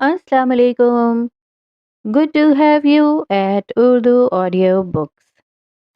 Assalamu alaikum. Good to have you at Urdu Audio Books.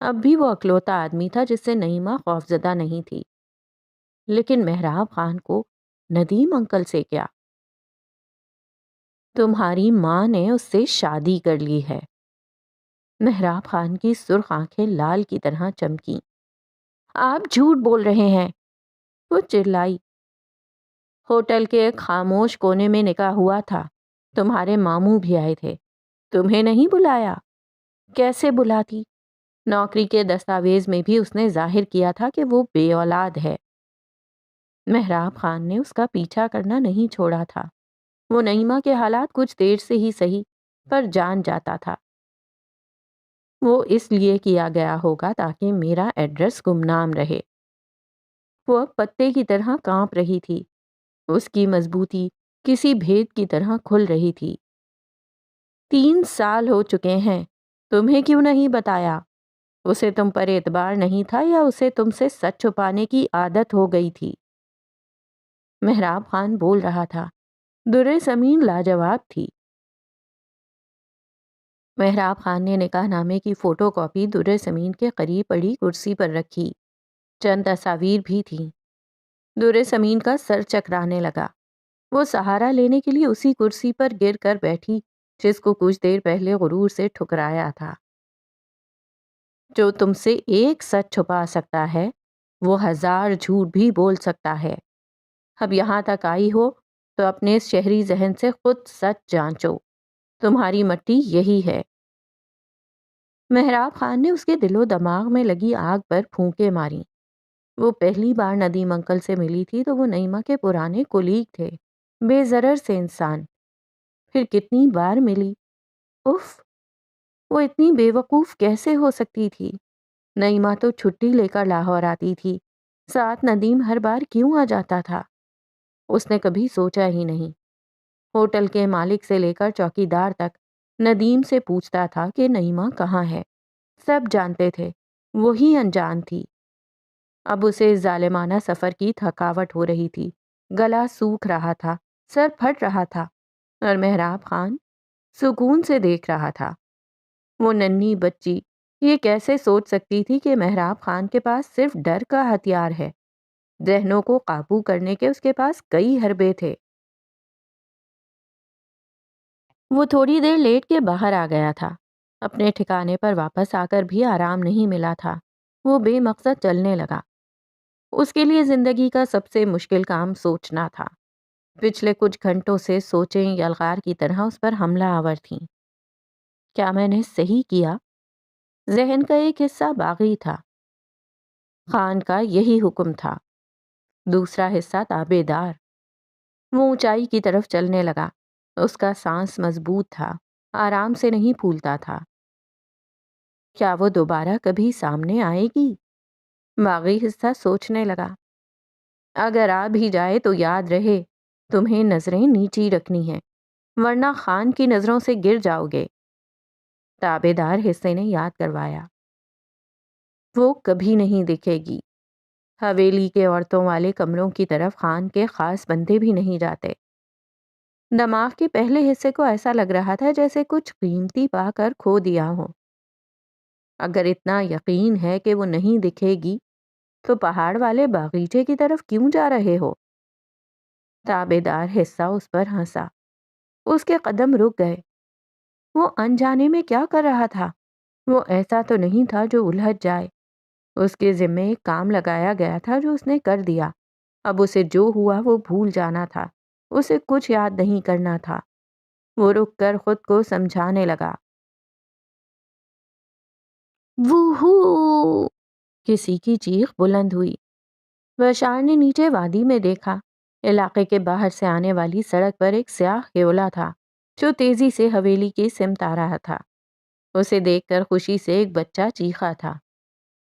اب بھی وہ اکلوتا آدمی تھا جس سے نعیمہ خوفزدہ نہیں تھی، لیکن محراب خان کو ندیم انکل سے کیا؟ تمہاری ماں نے اس سے شادی کر لی ہے۔ محراب خان کی سرخ آنکھیں لال کی طرح چمکیں۔ آپ جھوٹ بول رہے ہیں، وہ چلائی۔ ہوٹل کے ایک خاموش کونے میں نکاح ہوا تھا، تمہارے ماموں بھی آئے تھے، تمہیں نہیں بلایا؟ کیسے بلاتی؟ نوکری کے دستاویز میں بھی اس نے ظاہر کیا تھا کہ وہ بے اولاد ہے۔ محراب خان نے اس کا پیچھا کرنا نہیں چھوڑا تھا۔ وہ نعیمہ کے حالات کچھ دیر سے ہی صحیح پر جان جاتا تھا۔ وہ اس لیے کیا گیا ہوگا تاکہ میرا ایڈریس گمنام رہے۔ وہ اب پتے کی طرح کانپ رہی تھی، اس کی مضبوطی کسی بھید کی طرح کھل رہی تھی۔ 3 سال ہو چکے ہیں، تمہیں کیوں نہیں بتایا؟ اسے تم پر اعتبار نہیں تھا یا اسے تم سے سچ چھپانے کی عادت ہو گئی تھی؟ محراب خان بول رہا تھا، درِ سمین لاجواب تھی۔ محراب خان نے نکاح نامے کی فوٹو کاپی درِ سمین کے قریب پڑی کرسی پر رکھی۔ چند تصاویر بھی تھیں۔ درِ سمین کا سر چکرانے لگا۔ وہ سہارا لینے کے لیے اسی کرسی پر گر کر بیٹھی جس کو کچھ دیر پہلے غرور سے ٹھکرایا تھا۔ جو تم سے ایک سچ چھپا سکتا ہے وہ 1000 جھوٹ بھی بول سکتا ہے۔ اب یہاں تک آئی ہو تو اپنے اس شہری ذہن سے خود سچ جانچو، تمہاری مٹی یہی ہے۔ محراب خان نے اس کے دل و دماغ میں لگی آگ پر پھونکے ماری۔ وہ پہلی بار ندیم انکل سے ملی تھی تو وہ نعیمہ کے پرانے کولیگ تھے، بے ضرر سے انسان۔ پھر کتنی بار ملی، اف، وہ اتنی بے وقوف کیسے ہو سکتی تھی؟ نعیمہ تو چھٹی لے کر لاہور آتی تھی، ساتھ ندیم ہر بار کیوں آ جاتا تھا؟ اس نے کبھی سوچا ہی نہیں۔ ہوٹل کے مالک سے لے کر چوکیدار تک ندیم سے پوچھتا تھا کہ نعیمہ کہاں ہے۔ سب جانتے تھے، وہی انجان تھی۔ اب اسے ظالمانہ سفر کی تھکاوٹ ہو رہی تھی، گلا سوکھ رہا تھا، سر پھٹ رہا تھا، اور محراب خان سکون سے دیکھ رہا تھا۔ وہ ننھی بچی یہ کیسے سوچ سکتی تھی کہ محراب خان کے پاس صرف ڈر کا ہتھیار ہے؟ ذہنوں کو قابو کرنے کے اس کے پاس کئی حربے تھے۔ وہ تھوڑی دیر لیٹ کے باہر آ گیا تھا۔ اپنے ٹھکانے پر واپس آ کر بھی آرام نہیں ملا تھا۔ وہ بے مقصد چلنے لگا۔ اس کے لیے زندگی کا سب سے مشکل کام سوچنا تھا۔ پچھلے کچھ گھنٹوں سے سوچیں یلغار کی طرح اس پر حملہ آور تھیں۔ کیا میں نے صحیح کیا؟ ذہن کا ایک حصہ باغی تھا، خان کا یہی حکم تھا۔ دوسرا حصہ تابع دار۔ وہ اونچائی کی طرف چلنے لگا۔ اس کا سانس مضبوط تھا، آرام سے نہیں پھولتا تھا۔ کیا وہ دوبارہ کبھی سامنے آئے گی؟ باغی حصہ سوچنے لگا۔ اگر آ بھی جائے تو یاد رہے تمہیں نظریں نیچی رکھنی ہیں، ورنہ خان کی نظروں سے گر جاؤ گے۔ تابع دار حصے نے یاد کروایا۔ وہ کبھی نہیں دکھے گی۔ حویلی کے عورتوں والے کمروں کی طرف خان کے خاص بندے بھی نہیں جاتے۔ دماغ کے پہلے حصے کو ایسا لگ رہا تھا جیسے کچھ قیمتی پا کر کھو دیا ہو۔ اگر اتنا یقین ہے کہ وہ نہیں دکھے گی تو پہاڑ والے باغیچے کی طرف کیوں جا رہے ہو؟ تابع دار حصہ اس پر ہنسا۔ اس کے قدم رک گئے۔ وہ انجانے میں کیا کر رہا تھا؟ وہ ایسا تو نہیں تھا جو الجھ جائے۔ اس کے ذمے ایک کام لگایا گیا تھا جو اس نے کر دیا۔ اب اسے جو ہوا وہ بھول جانا تھا، اسے کچھ یاد نہیں کرنا تھا۔ وہ رک کر خود کو سمجھانے لگا۔ ووہو! کسی کی چیخ بلند ہوئی۔ بشار نے نیچے وادی میں دیکھا۔ علاقے کے باہر سے آنے والی سڑک پر ایک سیاہ ہیولا تھا جو تیزی سے حویلی کی سمت آ رہا تھا۔ اسے دیکھ کر خوشی سے ایک بچہ چیخا تھا،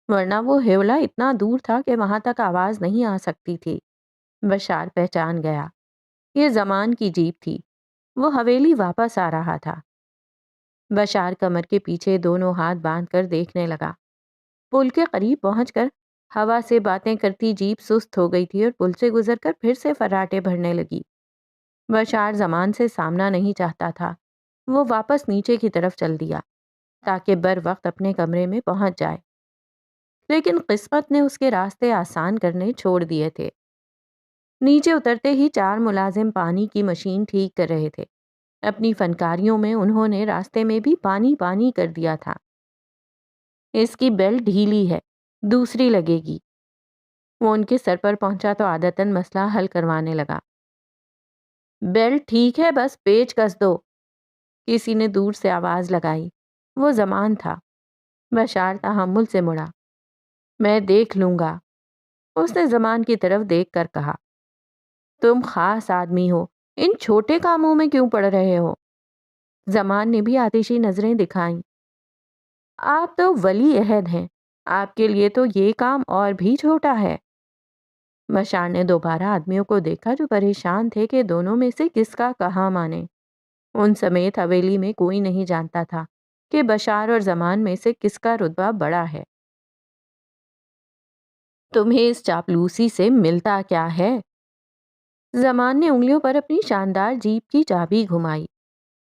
ورنہ وہ ہیولا اتنا دور تھا کہ وہاں تک آواز نہیں آ سکتی تھی۔ بشار پہچان گیا، یہ زمان کی جیپ تھی۔ وہ حویلی واپس آ رہا تھا۔ بشار کمر کے پیچھے دونوں ہاتھ باندھ کر دیکھنے لگا۔ پل کے قریب پہنچ کر ہوا سے باتیں کرتی جیپ سست ہو گئی تھی اور پل سے گزر کر پھر سے فراٹے بھرنے لگی۔ بشار زمان سے سامنا نہیں چاہتا تھا۔ وہ واپس نیچے کی طرف چل دیا تاکہ بر وقت اپنے کمرے میں پہنچ جائے۔ لیکن قسمت نے اس کے راستے آسان کرنے چھوڑ دیے تھے۔ نیچے اترتے ہی 4 ملازم پانی کی مشین ٹھیک کر رہے تھے۔ اپنی فنکاریوں میں انہوں نے راستے میں بھی پانی پانی کر دیا تھا۔ اس کی بیلٹ ڈھیلی ہے، دوسری لگے گی۔ وہ ان کے سر پر پہنچا تو عادتاً مسئلہ حل کروانے لگا۔ بیلٹ ٹھیک ہے، بس پیچ کس دو، کسی نے دور سے آواز لگائی۔ وہ زمان تھا۔ بشار تحمل سے مڑا۔ میں دیکھ لوں گا، اس نے زمان کی طرف دیکھ کر کہا۔ تم خاص آدمی ہو، ان چھوٹے کاموں میں کیوں پڑ رہے ہو؟ زمان نے بھی آتشی نظریں دکھائیں۔ آپ تو ولی عہد ہیں، آپ کے لیے تو یہ کام اور بھی چھوٹا ہے۔ بشار نے دوبارہ آدمیوں کو دیکھا جو پریشان تھے کہ دونوں میں سے کس کا کہا مانے۔ ان سمیت حویلی میں کوئی نہیں جانتا تھا کہ بشار اور زمان میں سے کس کا رتبہ بڑا ہے۔ تمہیں اس چاپلوسی سے ملتا کیا ہے؟ زمان نے انگلیوں پر اپنی شاندار جیپ کی چابی گھمائی۔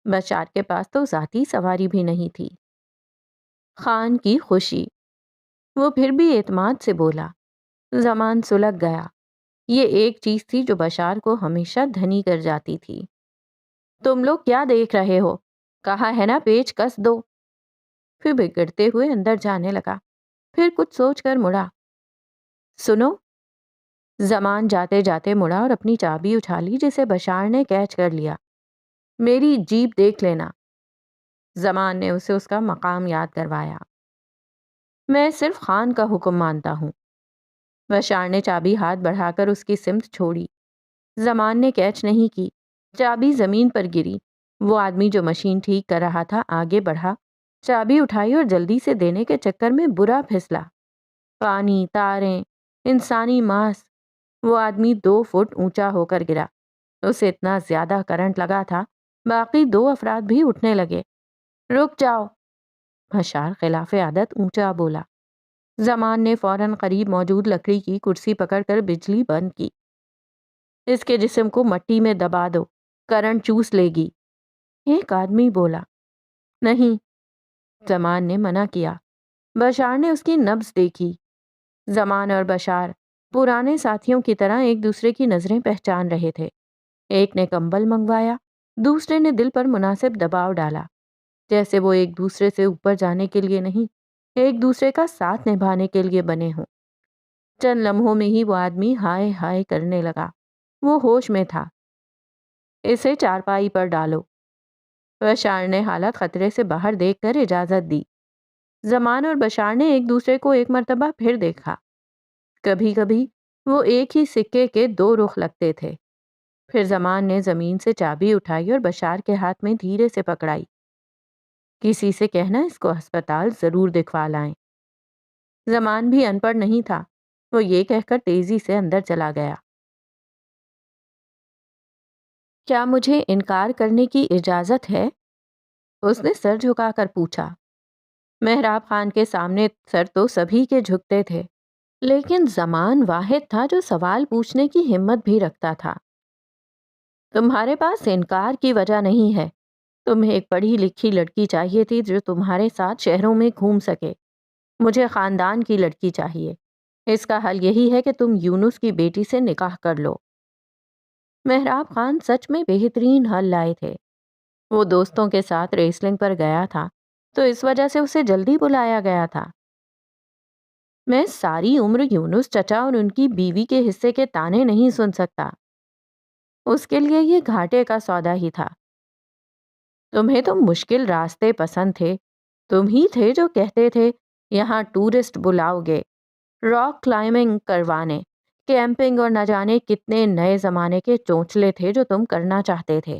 بشار کے پاس تو ذاتی سواری بھی نہیں تھی۔ خان کی خوشی۔ وہ پھر بھی اعتماد سے بولا۔ زمان سلگ گیا۔ یہ ایک چیز تھی جو بشار کو ہمیشہ دھنی کر جاتی تھی۔ تم لوگ کیا دیکھ رہے ہو؟ کہا ہے نا پیچ کس دو۔ پھر بگڑتے ہوئے اندر جانے لگا۔ پھر کچھ سوچ کر مڑا۔ سنو۔ زمان جاتے جاتے مڑا اور اپنی چابی اچھالی جسے بشار نے کیچ کر لیا۔ میری جیپ دیکھ لینا۔ زمان نے اسے اس کا مقام یاد کروایا۔ میں صرف خان کا حکم مانتا ہوں۔ بشار نے چابی ہاتھ بڑھا کر اس کی سمت چھوڑی۔ زمان نے کیچ نہیں کی۔ چابی زمین پر گری۔ وہ آدمی جو مشین ٹھیک کر رہا تھا آگے بڑھا، چابی اٹھائی اور جلدی سے دینے کے چکر میں برا پھسلا۔ پانی، تاریں، انسانی ماس۔ وہ آدمی 2 فٹ اونچا ہو کر گرا۔ اسے اتنا زیادہ کرنٹ لگا تھا، باقی 2 افراد بھی اٹھنے لگے۔ رک جاؤ، بشار خلاف عادت اونچا بولا۔ زمان نے فوراً قریب موجود لکڑی کی کرسی پکڑ کر بجلی بند کی۔ اس کے جسم کو مٹی میں دبا دو، کرنٹ چوس لے گی، ایک آدمی بولا۔ نہیں، زمان نے منع کیا۔ بشار نے اس کی نبض دیکھی۔ زمان اور بشار پرانے ساتھیوں کی طرح ایک دوسرے کی نظریں پہچان رہے تھے۔ ایک نے کمبل منگوایا، دوسرے نے دل پر مناسب دباؤ ڈالا، جیسے وہ ایک دوسرے سے اوپر جانے کے لیے نہیں، ایک دوسرے کا ساتھ نبھانے کے لیے بنے ہوں۔ چند لمحوں میں ہی وہ آدمی ہائے ہائے کرنے لگا۔ وہ ہوش میں تھا۔ اسے چارپائی پر ڈالو۔ بشار نے حالت خطرے سے باہر دیکھ کر اجازت دی۔ زمان اور بشار نے ایک دوسرے کو ایک مرتبہ پھر دیکھا۔ کبھی کبھی وہ ایک ہی سکے کے 2 رخ لگتے تھے۔ پھر زمان نے زمین سے چابی اٹھائی اور بشار کے ہاتھ میں دھیرے سے پکڑائی۔ کسی سے کہنا اس کو ہسپتال ضرور دکھوا لائیں۔ زمان بھی ان پڑھ نہیں تھا۔ وہ یہ کہہ کر تیزی سے اندر چلا گیا۔ کیا مجھے انکار کرنے کی اجازت ہے؟ اس نے سر جھکا کر پوچھا۔ محراب خان کے سامنے سر تو سبھی کے جھکتے تھے، لیکن زمان واحد تھا جو سوال پوچھنے کی ہمت بھی رکھتا تھا۔ تمہارے پاس انکار کی وجہ نہیں ہے۔ تمہیں ایک پڑھی لکھی لڑکی چاہیے تھی جو تمہارے ساتھ شہروں میں گھوم سکے۔ مجھے خاندان کی لڑکی چاہیے۔ اس کا حل یہی ہے کہ تم یونس کی بیٹی سے نکاح کر لو۔ محراب خان سچ میں بہترین حل لائے تھے۔ وہ دوستوں کے ساتھ ریسلنگ پر گیا تھا تو اس وجہ سے اسے جلدی بلایا گیا تھا۔ میں ساری عمر یونس چچا اور ان کی بیوی کے حصے کے تانے نہیں سن سکتا۔ اس کے لیے یہ گھاٹے کا سودا ہی تھا۔ تمہیں تو مشکل راستے پسند تھے۔ تم ہی تھے جو کہتے تھے یہاں ٹورسٹ بلاؤ گے، راک کلائمبنگ کروانے، کیمپنگ اور نہ جانے کتنے نئے زمانے کے چونچلے تھے جو تم کرنا چاہتے تھے۔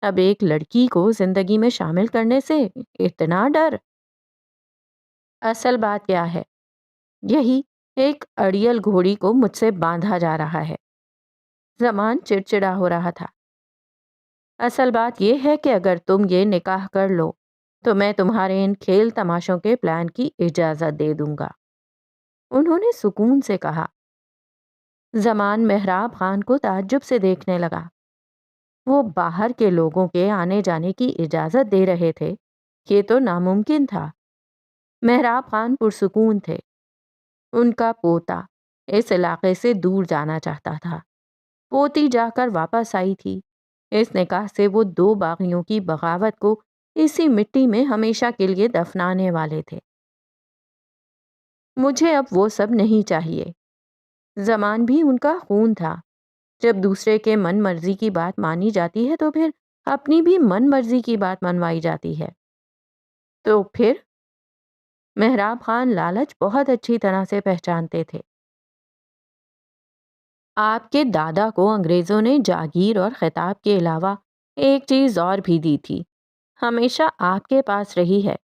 اب ایک لڑکی کو زندگی میں شامل کرنے سے اتنا ڈر۔ اصل بات کیا ہے؟ یہی ایک اڑیل گھوڑی کو مجھ سے باندھا جا رہا ہے۔ زمان چڑچڑا ہو رہا تھا۔ اصل بات یہ ہے کہ اگر تم یہ نکاح کر لو تو میں تمہارے ان کھیل تماشوں کے پلان کی اجازت دے دوں گا۔ انہوں نے سکون سے کہا۔ زمان محراب خان کو تعجب سے دیکھنے لگا۔ وہ باہر کے لوگوں کے آنے جانے کی اجازت دے رہے تھے، یہ تو ناممکن تھا۔ محراب خان پرسکون تھے۔ ان کا پوتا اس علاقے سے دور جانا چاہتا تھا۔ پوتی جا کر واپس آئی تھی۔ اس نکاح سے وہ 2 باغیوں کی بغاوت کو اسی مٹی میں ہمیشہ کے لیے دفنانے والے تھے۔ مجھے اب وہ سب نہیں چاہیے۔ زمان بھی ان کا خون تھا۔ جب دوسرے کے من مرضی کی بات مانی جاتی ہے تو پھر اپنی بھی من مرضی کی بات منوائی جاتی ہے۔ تو پھر محراب خان لالچ بہت اچھی طرح سے پہچانتے تھے۔ آپ کے دادا کو انگریزوں نے جاگیر اور خطاب کے علاوہ ایک چیز اور بھی دی تھی، ہمیشہ آپ کے پاس رہی ہے۔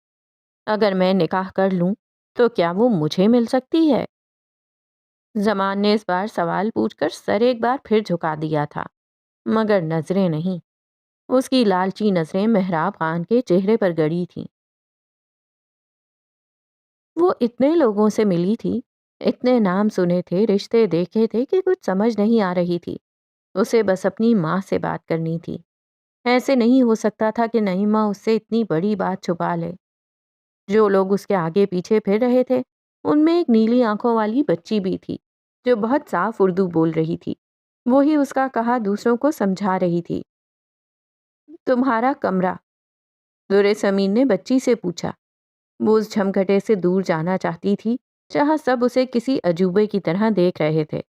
اگر میں نکاح کر لوں تو کیا وہ مجھے مل سکتی ہے؟ زمان نے اس بار سوال پوچھ کر سر ایک بار پھر جھکا دیا تھا، مگر نظریں نہیں۔ اس کی لالچی نظریں محراب خان کے چہرے پر گڑی تھیں۔ وہ اتنے لوگوں سے ملی تھی، اتنے نام سنے تھے، رشتے دیکھے تھے کہ کچھ سمجھ نہیں آ رہی تھی۔ اسے بس اپنی ماں سے بات کرنی تھی۔ ایسے نہیں ہو سکتا تھا کہ نعیمہ اس سے اتنی بڑی بات چھپا لے۔ جو لوگ اس کے آگے پیچھے پھر رہے تھے ان میں ایک نیلی آنکھوں والی بچی بھی تھی جو بہت صاف اردو بول رہی تھی۔ وہی اس کا کہا دوسروں کو سمجھا رہی تھی۔ تمہارا کمرہ؟ در سمین نے بچی سے پوچھا۔ وہ اس جھمگھٹے سے دور جانا چاہتی تھی جہاں سب اسے کسی عجوبے کی طرح دیکھ رہے تھے۔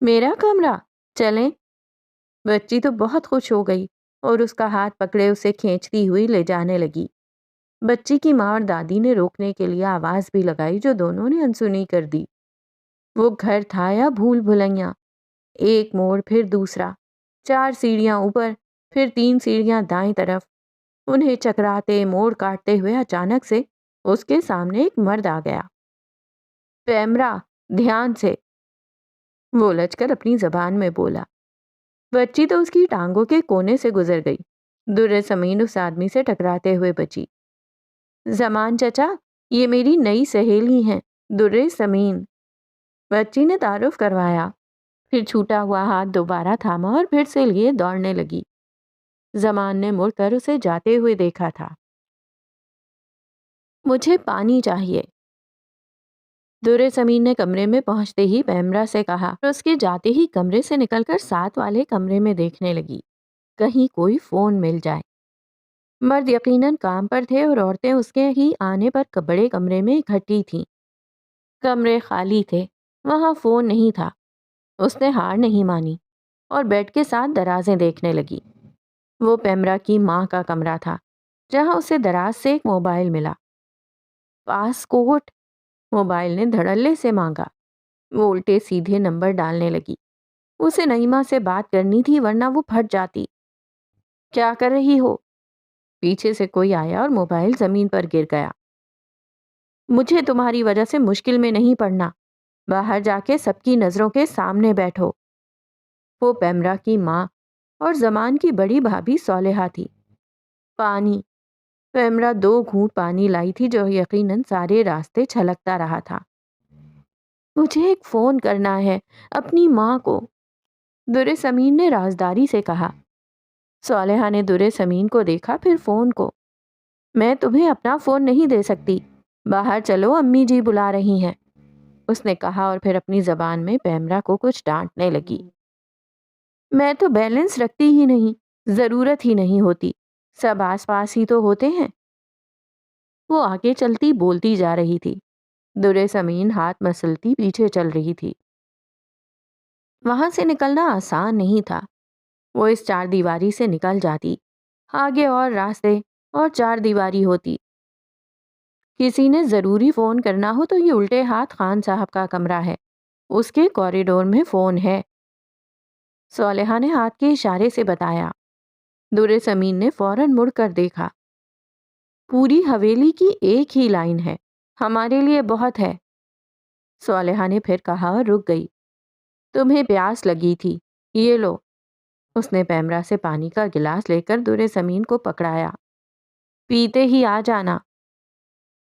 میرا کمرہ؟ چلیں۔ بچی تو بہت خوش ہو گئی اور اس کا ہاتھ پکڑے اسے کھینچتی ہوئی لے جانے لگی۔ بچی کی ماں اور دادی نے روکنے کے لیے آواز بھی لگائی جو دونوں نے انسنی کر دی۔ وہ گھر تھا یا بھول بھلائیاں؟ ایک موڑ پھر دوسرا، 4 سیڑھیاں اوپر، پھر 3 سیڑھیاں دائیں طرف۔ انہیں چکراتے موڑ کاٹتے ہوئے اچانک سے اس کے سامنے ایک مرد آ گیا۔ پیمرا، دھیان سے، وہ لچ کر اپنی زبان میں بولا۔ بچی تو اس کی ٹانگوں کے کونے سے گزر گئی۔ در سمین اس آدمی سے ٹکراتے ہوئے بچی۔ زمان چچا، یہ میری نئی سہیلی ہیں، در سمین۔ بچی نے تعارف کروایا، پھر چھوٹا ہوا ہاتھ دوبارہ تھاما اور پھر سے لیے دوڑنے لگی۔ زمان نے مڑ کر اسے جاتے ہوئے دیکھا تھا۔ مجھے پانی چاہیے، در سمین نے کمرے میں پہنچتے ہی پیمرا سے کہا اور اس کے جاتے ہی کمرے سے نکل کر ساتھ والے کمرے میں دیکھنے لگی، کہیں کوئی فون مل جائے۔ مرد یقیناً کام پر تھے اور عورتیں اس کے ہی آنے پر بڑے کمرے میں اکٹھی تھیں۔ کمرے خالی تھے، وہاں فون نہیں تھا۔ اس نے ہار نہیں مانی اور بیڈ کے ساتھ درازیں دیکھنے لگی۔ وہ پیمرا کی ماں کا کمرہ تھا جہاں اسے دراز سے ایک موبائل ملا۔ پاسپورٹ؟ موبائل نے دھڑلے سے مانگا۔ وہ الٹے سیدھے نمبر ڈالنے لگی۔ اسے نعیمہ سے بات کرنی تھی ورنہ وہ پھٹ جاتی۔ کیا کر رہی ہو؟ پیچھے سے کوئی آیا اور موبائل زمین پر گر گیا۔ مجھے تمہاری وجہ سے مشکل میں نہیں پڑنا، باہر جا کے سب کی نظروں کے سامنے بیٹھو۔ وہ پیمرا کی ماں اور زمان کی بڑی بھابھی صالحہ تھی۔ پانی؟ پیمرا 2 گھونٹ پانی لائی تھی جو یقیناً سارے راستے چھلکتا رہا تھا۔ مجھے ایک فون کرنا ہے، اپنی ماں کو، در سمین نے رازداری سے کہا۔ صالحہ نے در سمین کو دیکھا پھر فون کو۔ میں تمہیں اپنا فون نہیں دے سکتی، باہر چلو، امی جی بلا رہی ہیں، اس نے کہا اور پھر اپنی زبان میں پیمرا کو کچھ ڈانٹنے لگی۔ میں تو بیلنس رکھتی ہی نہیں، ضرورت ہی نہیں ہوتی، سب آس پاس ہی تو ہوتے ہیں۔ وہ آگے چلتی بولتی جا رہی تھی۔ در سمین ہاتھ مسلتی پیچھے چل رہی تھی۔ وہاں سے نکلنا آسان نہیں تھا۔ وہ اس 4 دیواری سے نکل جاتی، آگے اور راستے اور 4 دیواری ہوتی۔ کسی نے ضروری فون کرنا ہو تو یہ الٹے ہاتھ خان صاحب کا کمرہ ہے، اس کے کوریڈور میں فون ہے، صالحہ نے ہاتھ کے اشارے سے بتایا۔ در سمین نے فوراً مڑ کر دیکھا۔ پوری حویلی کی ایک ہی لائن ہے، ہمارے لیے بہت ہے، صالحہ نے پھر کہا اور رک گئی۔ تمہیں پیاس لگی تھی، یہ لو، اس نے پیمرا سے پانی کا گلاس لے کر در سمین کو پکڑایا۔ پیتے ہی آ جانا،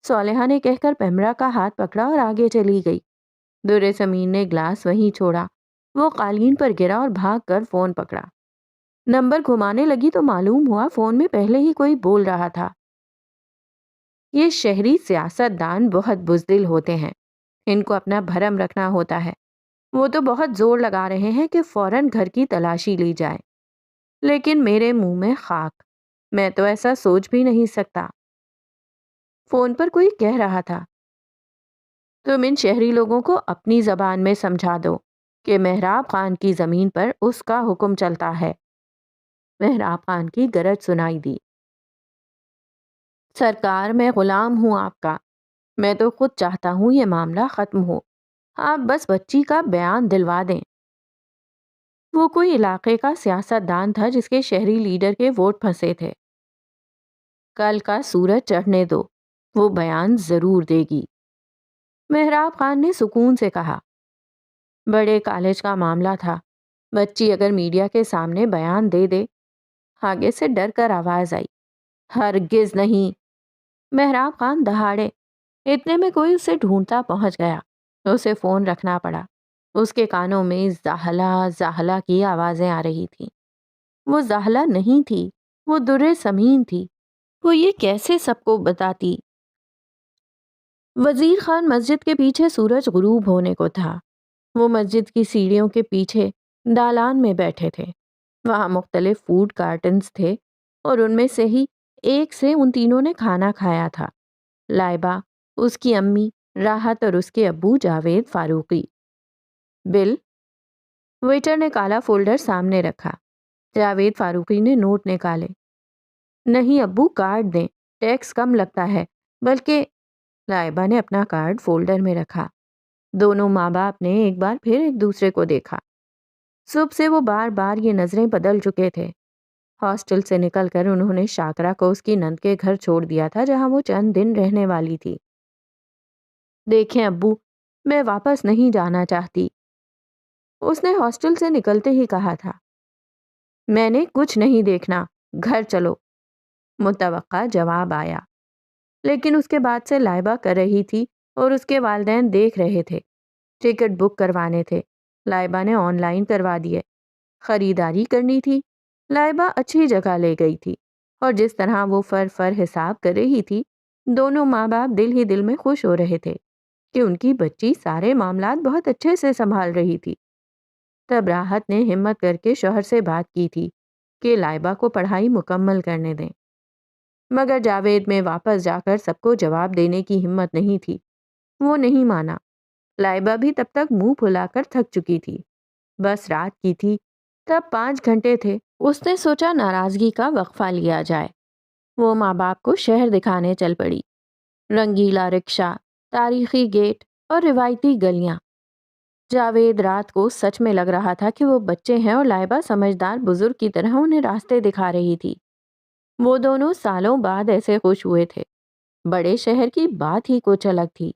صالحہ نے کہہ کر پیمرا کا ہاتھ پکڑا اور آگے چلی گئی۔ در سمین نے گلاس وہیں چھوڑا، وہ قالین پر گرا اور بھاگ کر فون پکڑا۔ نمبر گھمانے لگی تو معلوم ہوا فون میں پہلے ہی کوئی بول رہا تھا۔ یہ شہری سیاست دان بہت بزدل ہوتے ہیں، ان کو اپنا بھرم رکھنا ہوتا ہے۔ وہ تو بہت زور لگا رہے ہیں کہ فوراً گھر کی تلاشی لی جائے، لیکن میرے منہ میں خاک، میں تو ایسا سوچ بھی نہیں سکتا۔ فون پر کوئی کہہ رہا تھا، تم ان شہری لوگوں کو اپنی زبان میں سمجھا دو کہ مہراب خان کی زمین پر اس کا حکم چلتا ہے۔ مہراب خان کی گرج سنائی دی، سرکار میں غلام ہوں آپ کا، میں تو خود چاہتا ہوں یہ معاملہ ختم ہو، آپ بس بچی کا بیان دلوا دیں۔ وہ کوئی علاقے کا سیاست دان تھا جس کے شہری لیڈر کے ووٹ پھنسے تھے۔ کل کا سورج چڑھنے دو، وہ بیان ضرور دے گی۔ مہراب خان نے سکون سے کہا، بڑے کالج کا معاملہ تھا، بچی اگر میڈیا کے سامنے بیان دے دے۔ آگے سے ڈر کر آواز آئی، ہرگز نہیں۔ مہراب خان دہاڑے، اتنے میں کوئی اسے ڈھونڈتا پہنچ گیا، اسے فون رکھنا پڑا۔ اس کے کانوں میں زاہلہ زاہلہ کی آوازیں آ رہی تھیں۔ وہ زاہلہ نہیں تھی، وہ در سمین تھی۔ وہ یہ کیسے سب کو بتاتی؟ وزیر خان مسجد کے پیچھے سورج غروب ہونے کو تھا۔ وہ مسجد کی سیڑھیوں کے پیچھے دالان میں بیٹھے تھے۔ وہاں مختلف فوڈ کارٹنز تھے اور ان میں سے ہی ایک سے ان تینوں نے کھانا کھایا تھا، لائبہ، اس کی امی راحت اور اس کے ابو جاوید فاروقی۔ بل؟ ویٹر نے کالا فولڈر سامنے رکھا۔ جاوید فاروقی نے نوٹ نکالے۔ نہیں ابو، کارڈ دیں، ٹیکس کم لگتا ہے، بلکہ… لائبہ نے اپنا کارڈ فولڈر میں رکھا۔ دونوں ماں باپ نے ایک بار پھر ایک دوسرے کو دیکھا۔ صبح سے وہ بار بار یہ نظریں بدل چکے تھے۔ ہاسٹل سے نکل کر انہوں نے شاکرا کو اس کی نند کے گھر چھوڑ دیا تھا جہاں وہ چند دن رہنے والی تھی۔ دیکھیں ابو، میں واپس نہیں جانا چاہتی، اس نے ہاسٹل سے نکلتے ہی کہا تھا۔ میں نے کچھ نہیں دیکھنا، گھر چلو، متوقع جواب آیا۔ لیکن اس کے بعد سے لائبہ کر رہی تھی اور اس کے والدین دیکھ رہے تھے۔ ٹکٹ بک کروانے تھے، لائبہ نے آن لائن کروا دیے۔ خریداری کرنی تھی، لائبہ اچھی جگہ لے گئی تھی، اور جس طرح وہ فر حساب کر رہی تھی، دونوں ماں باپ دل ہی دل میں خوش ہو رہے تھے کہ ان کی بچی سارے معاملات بہت اچھے سے سنبھال رہی تھی۔ تب راحت نے ہمت کر کے شوہر سے بات کی تھی کہ لائبہ کو پڑھائی مکمل کرنے دیں، مگر جاوید میں واپس جا کر سب کو جواب دینے کی ہمت نہیں تھی۔ وہ نہیں مانا۔ لائبہ بھی تب تک منہ پھلا کر تھک چکی تھی۔ بس رات کی تھی، تب 5 گھنٹے تھے۔ اس نے سوچا ناراضگی کا وقفہ لیا جائے۔ وہ ماں باپ کو شہر دکھانے چل پڑی۔ رنگیلا رکشہ، تاریخی گیٹ اور روایتی گلیاں۔ جاوید رات کو سچ میں لگ رہا تھا کہ وہ بچے ہیں اور لائبہ سمجھدار بزرگ کی طرح انہیں راستے دکھا رہی تھی۔ وہ دونوں سالوں بعد ایسے خوش ہوئے تھے۔ بڑے شہر کی بات ہی کچھ الگ تھی۔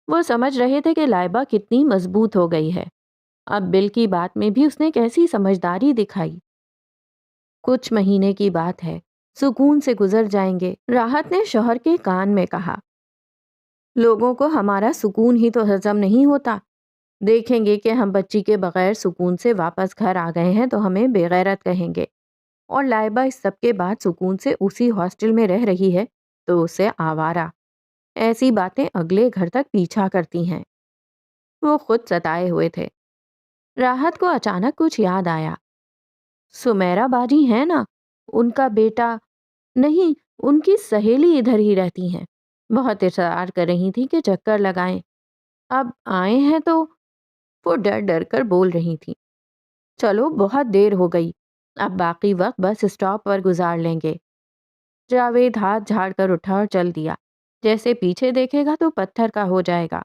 وہ سمجھ رہے تھے کہ لائبہ کتنی مضبوط ہو گئی ہے۔ اب بل کی بات میں بھی اس نے کیسی سمجھداری دکھائی۔ کچھ مہینے کی بات ہے، سکون سے گزر جائیں گے، راحت نے شوہر کے کان میں کہا۔ لوگوں کو ہمارا سکون ہی تو ہضم نہیں ہوتا، دیکھیں گے کہ ہم بچی کے بغیر سکون سے واپس گھر آ گئے ہیں تو ہمیں بے غیرت کہیں گے، اور لائبہ اس سب کے بعد سکون سے اسی ہاسٹل میں رہ رہی ہے تو اسے آوارہ۔ ایسی باتیں اگلے گھر تک پیچھا کرتی ہیں۔ وہ خود ستائے ہوئے تھے۔ راحت کو اچانک کچھ یاد آیا۔ سمیرا باجی ہے نا، ان کا بیٹا… نہیں، ان کی سہیلی ادھر ہی رہتی ہیں، بہت اصرار کر رہی تھی کہ چکر لگائیں۔ اب آئے ہیں تو… وہ ڈر ڈر کر بول رہی تھی۔ چلو بہت دیر ہو گئی، اب باقی وقت بس اسٹاپ پر گزار لیں گے۔ جاوید ہاتھ جھاڑ کر اٹھا اور چل دیا، جیسے پیچھے دیکھے گا تو پتھر کا ہو جائے گا۔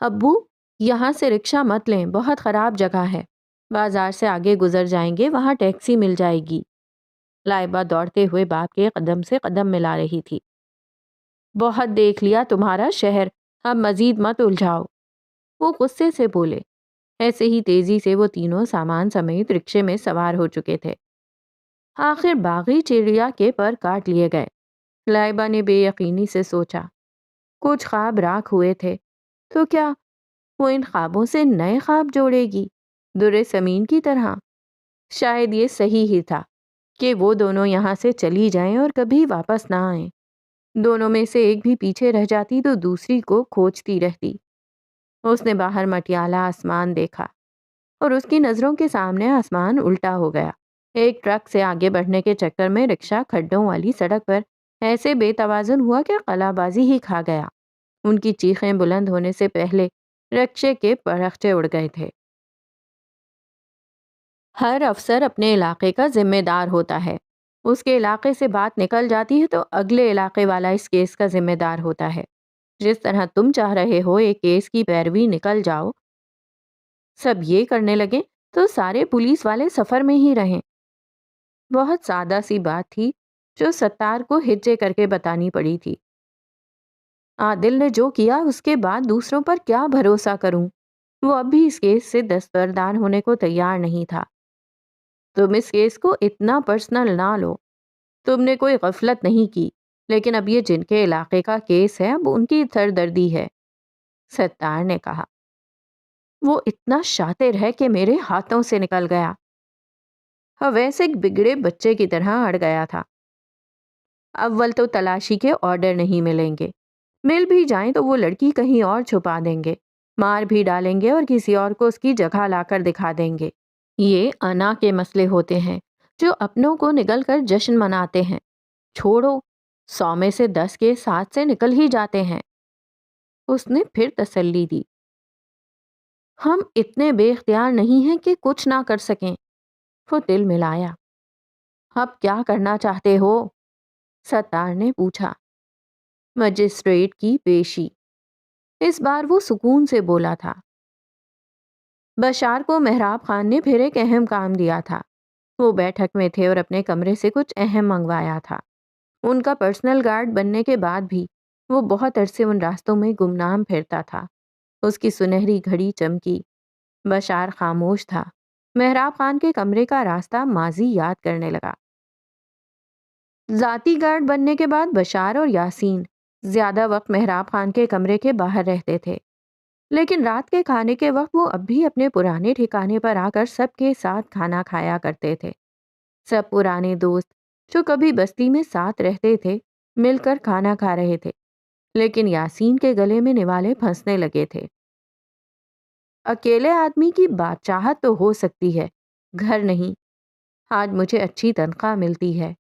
ابو، یہاں سے رکشہ مت لیں، بہت خراب جگہ ہے، بازار سے آگے گزر جائیں گے، وہاں ٹیکسی مل جائے گی۔ لائبہ دوڑتے ہوئے باپ کے قدم سے قدم ملا رہی تھی۔ بہت دیکھ لیا تمہارا شہر، اب مزید مت الجھاؤ، وہ غصے سے بولے۔ ایسے ہی تیزی سے وہ تینوں سامان سمیت رکشے میں سوار ہو چکے تھے۔ آخر باغی چڑیا کے پر کاٹ لیے گئے۔ لائبہ نے بے یقینی سے سوچا، کچھ خواب راکھ ہوئے تھے تو کیا وہ ان خوابوں سے نئے خواب جوڑے گی، در سمین کی طرح؟ شاید یہ صحیح ہی تھا کہ وہ دونوں یہاں سے چلی جائیں اور کبھی واپس نہ آئیں۔ دونوں میں سے ایک بھی پیچھے رہ جاتی تو دوسری کو کھوجتی رہتی۔ اس نے باہر مٹیالہ آسمان دیکھا اور اس کی نظروں کے سامنے آسمان الٹا ہو گیا۔ ایک ٹرک سے آگے بڑھنے کے چکر میں رکشہ کھڈوں والی سڑک پر ایسے بے توازن ہوا کہ قلعہ بازی ہی کھا گیا۔ ان کی چیخیں بلند ہونے سے پہلے رکشے کے پرخچے اڑ گئے تھے۔ ہر افسر اپنے علاقے کا ذمہ دار ہوتا ہے۔ اس کے علاقے سے بات نکل جاتی ہے تو اگلے علاقے والا اس کیس کا ذمہ دار ہوتا ہے۔ جس طرح تم چاہ رہے ہو ایک کیس کی پیروی نکل جاؤ، سب یہ کرنے لگے تو سارے پولیس والے سفر میں ہی رہیں۔ بہت سادہ سی بات تھی جو ستار کو ہچے کر کے بتانی پڑی تھی۔ عادل نے جو کیا اس کے بعد دوسروں پر کیا بھروسہ کروں؟ وہ اب بھی اس کیس سے دستبردار ہونے کو تیار نہیں تھا۔ تم اس کیس کو اتنا پرسنل نہ لو۔ تم نے کوئی غفلت نہیں کی، لیکن اب یہ جن کے علاقے کا کیس ہے اب ان کی سردردی ہے، ستار نے کہا۔ وہ اتنا شاطر ہے کہ میرے ہاتھوں سے نکل گیا۔ ویسے ایک بگڑے بچے کی طرح اڑ گیا تھا۔ اول تو تلاشی کے آرڈر نہیں ملیں گے، مل بھی جائیں تو وہ لڑکی کہیں اور چھپا دیں گے، مار بھی ڈالیں گے اور کسی اور کو اس کی جگہ لا کر دکھا دیں گے۔ یہ انا کے مسئلے ہوتے ہیں جو اپنوں کو نگل کر جشن مناتے ہیں۔ چھوڑو، 100 میں سے 10 کے ساتھ سے نکل ہی جاتے ہیں۔ اس نے پھر تسلی دی۔ ہم اتنے بے اختیار نہیں ہیں کہ کچھ نہ کر سکیں۔ وہ دل ملایا۔ اب کیا کرنا چاہتے ہو؟ ستار نے پوچھا۔ مجسٹریٹ کی پیشی۔ اس بار وہ سکون سے بولا تھا۔ بشار کو مہراب خان نے پھر ایک اہم کام دیا تھا۔ وہ بیٹھک میں تھے اور اپنے کمرے سے کچھ اہم منگوایا تھا۔ ان کا پرسنل گارڈ بننے کے بعد بھی وہ بہت عرصے ان راستوں میں گمنام پھرتا تھا۔ اس کی سنہری گھڑی چمکی۔ بشار خاموش تھا۔ مہراب خان کے کمرے کا راستہ ماضی یاد کرنے لگا۔ ذاتی گارڈ بننے کے بعد بشار اور یاسین زیادہ وقت مہراب خان کے کمرے کے باہر رہتے تھے، لیکن رات کے کھانے کے وقت وہ اب بھی اپنے پرانے ٹھکانے پر آ کر سب کے ساتھ کھانا کھایا کرتے تھے۔ سب پرانے دوست جو کبھی بستی میں ساتھ رہتے تھے مل کر کھانا کھا رہے تھے، لیکن یاسین کے گلے میں نوالے پھنسنے لگے تھے۔ اکیلے آدمی کی بادشاہت تو ہو سکتی ہے، گھر نہیں۔ آج مجھے اچھی تنخواہ ملتی ہے۔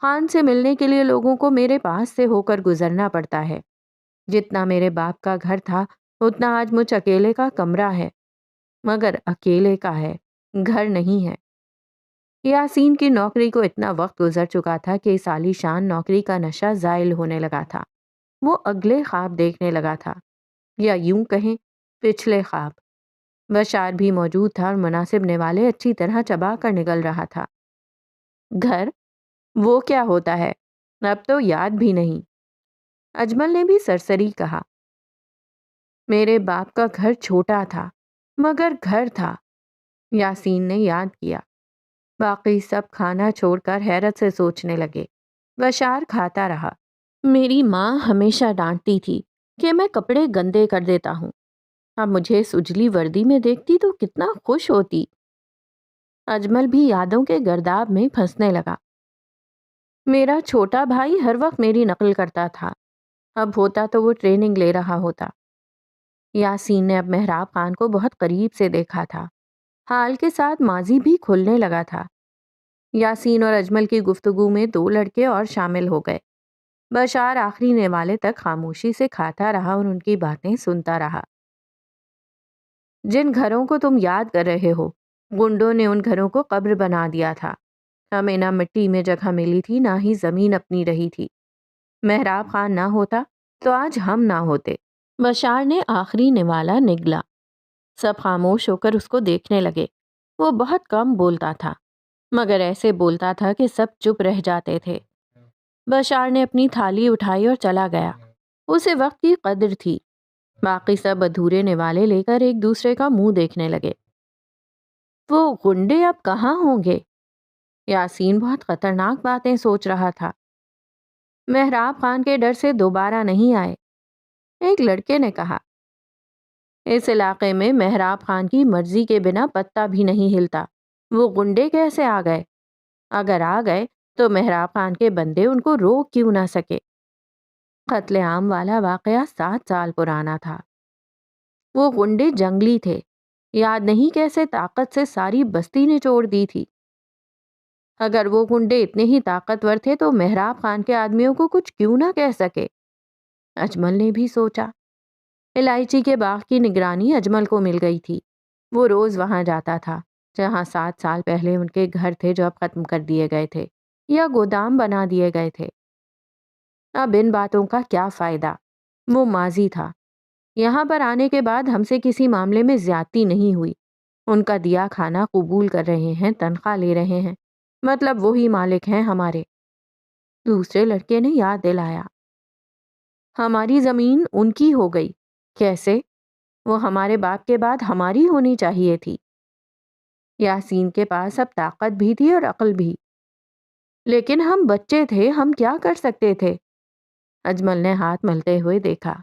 خان سے ملنے کے لیے لوگوں کو میرے پاس سے ہو کر گزرنا پڑتا ہے۔ جتنا میرے باپ کا گھر تھا اتنا آج مجھ اکیلے کا کمرہ ہے، مگر اکیلے کا ہے، گھر نہیں ہے۔ یاسین کی نوکری کو اتنا وقت گزر چکا تھا کہ اس عالی شان نوکری کا نشہ زائل ہونے لگا تھا۔ وہ اگلے خواب دیکھنے لگا تھا، یا یوں کہیں پچھلے خواب۔ بشار بھی موجود تھا اور مناسب نوالے اچھی طرح چبا کر نگل رہا تھا۔ گھر وہ کیا ہوتا ہے؟ اب تو یاد بھی نہیں۔ اجمل نے بھی سرسری کہا۔ میرے باپ کا گھر چھوٹا تھا مگر گھر تھا، یاسین نے یاد کیا۔ باقی سب کھانا چھوڑ کر حیرت سے سوچنے لگے۔ بشار کھاتا رہا۔ میری ماں ہمیشہ ڈانٹتی تھی کہ میں کپڑے گندے کر دیتا ہوں۔ اب مجھے سجلی وردی میں دیکھتی تو کتنا خوش ہوتی۔ اجمل بھی یادوں کے گرداب میں پھنسنے لگا۔ میرا چھوٹا بھائی ہر وقت میری نقل کرتا تھا، اب ہوتا تو وہ ٹریننگ لے رہا ہوتا۔ یاسین نے اب مہراب خان کو بہت قریب سے دیکھا تھا۔ حال کے ساتھ ماضی بھی کھلنے لگا تھا۔ یاسین اور اجمل کی گفتگو میں 2 لڑکے اور شامل ہو گئے۔ بشار آخری نوالے تک خاموشی سے کھاتا رہا اور ان کی باتیں سنتا رہا۔ جن گھروں کو تم یاد کر رہے ہو، گنڈوں نے ان گھروں کو قبر بنا دیا تھا۔ ہمیں نہ مٹی میں جگہ ملی تھی نہ ہی زمین اپنی رہی تھی۔ مہراب خان نہ ہوتا تو آج ہم نہ ہوتے۔ بشار نے آخری نوالا نگلا۔ سب خاموش ہو کر اس کو دیکھنے لگے۔ وہ بہت کم بولتا تھا، مگر ایسے بولتا تھا کہ سب چپ رہ جاتے تھے۔ بشار نے اپنی تھالی اٹھائی اور چلا گیا۔ اسے وقت کی قدر تھی۔ باقی سب ادھورے نوالے لے کر ایک دوسرے کا منہ دیکھنے لگے۔ وہ گنڈے اب کہاں ہوں گے؟ یاسین بہت خطرناک باتیں سوچ رہا تھا۔ مہراب خان کے ڈر سے دوبارہ نہیں آئے، ایک لڑکے نے کہا۔ اس علاقے میں مہراب خان کی مرضی کے بنا پتا بھی نہیں ہلتا۔ وہ گنڈے کیسے آ گئے؟ اگر آ گئے تو مہراب خان کے بندے ان کو روک کیوں نہ سکے؟ قتل عام والا واقعہ 7 سال پرانا تھا۔ وہ غنڈے جنگلی تھے، یاد نہیں کیسے طاقت سے ساری بستی نے چھوڑ دی تھی۔ اگر وہ غنڈے اتنے ہی طاقتور تھے تو محراب خان کے آدمیوں کو کچھ کیوں نہ کہہ سکے؟ اجمل نے بھی سوچا۔ الائچی کے باغ کی نگرانی اجمل کو مل گئی تھی۔ وہ روز وہاں جاتا تھا جہاں 7 سال پہلے ان کے گھر تھے جو اب ختم کر دیے گئے تھے یا گودام بنا دیے گئے تھے۔ اب ان باتوں کا کیا فائدہ؟ وہ ماضی تھا۔ یہاں پر آنے کے بعد ہم سے کسی معاملے میں زیادتی نہیں ہوئی۔ ان کا دیا کھانا قبول کر رہے ہیں، تنخواہ لے رہے ہیں، مطلب وہی مالک ہیں ہمارے۔ دوسرے لڑکے نے یاد دلایا، ہماری زمین ان کی ہو گئی۔ کیسے؟ وہ ہمارے باپ کے بعد ہماری ہونی چاہیے تھی۔ یاسین کے پاس اب طاقت بھی تھی اور عقل بھی، لیکن ہم بچے تھے، ہم کیا کر سکتے تھے؟ اجمل نے ہاتھ ملتے ہوئے دیکھا۔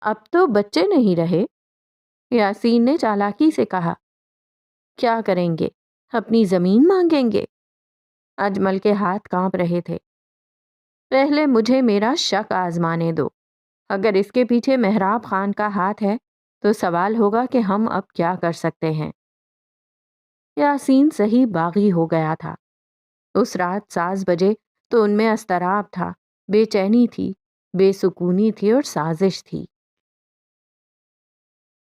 اب تو بچے نہیں رہے، یاسین نے چالاکی سے کہا۔ کیا کریں گے؟ اپنی زمین مانگیں گے؟ اجمل کے ہاتھ کانپ رہے تھے۔ پہلے مجھے میرا شک آزمانے دو۔ اگر اس کے پیچھے محراب خان کا ہاتھ ہے تو سوال ہوگا کہ ہم اب کیا کر سکتے ہیں۔ یاسین صحیح باغی ہو گیا تھا۔ اس رات 7 بجے تو ان میں اضطراب تھا، بے چینی تھی، بے سکونی تھی اور سازش تھی۔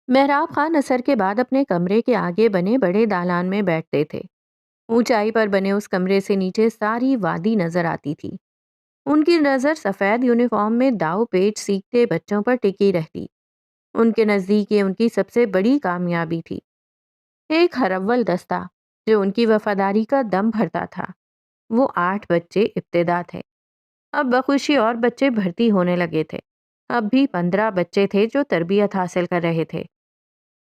محراب خان عصر کے بعد اپنے کمرے کے آگے بنے بڑے دالان میں بیٹھتے تھے۔ اونچائی پر بنے اس کمرے سے نیچے ساری وادی نظر آتی تھی۔ ان کی نظر سفید یونیفارم میں داؤ پیچ سیکھتے بچوں پر ٹکی رہتی۔ ان کے نزدیک یہ ان کی سب سے بڑی کامیابی تھی۔ ایک ہرول دستہ جو ان کی وفاداری کا دم بھرتا تھا۔ وہ 8 بچے ابتدا تھے، اب بخوشی اور بچے بھرتی ہونے لگے تھے۔ اب بھی 15 بچے تھے جو تربیت حاصل کر رہے تھے۔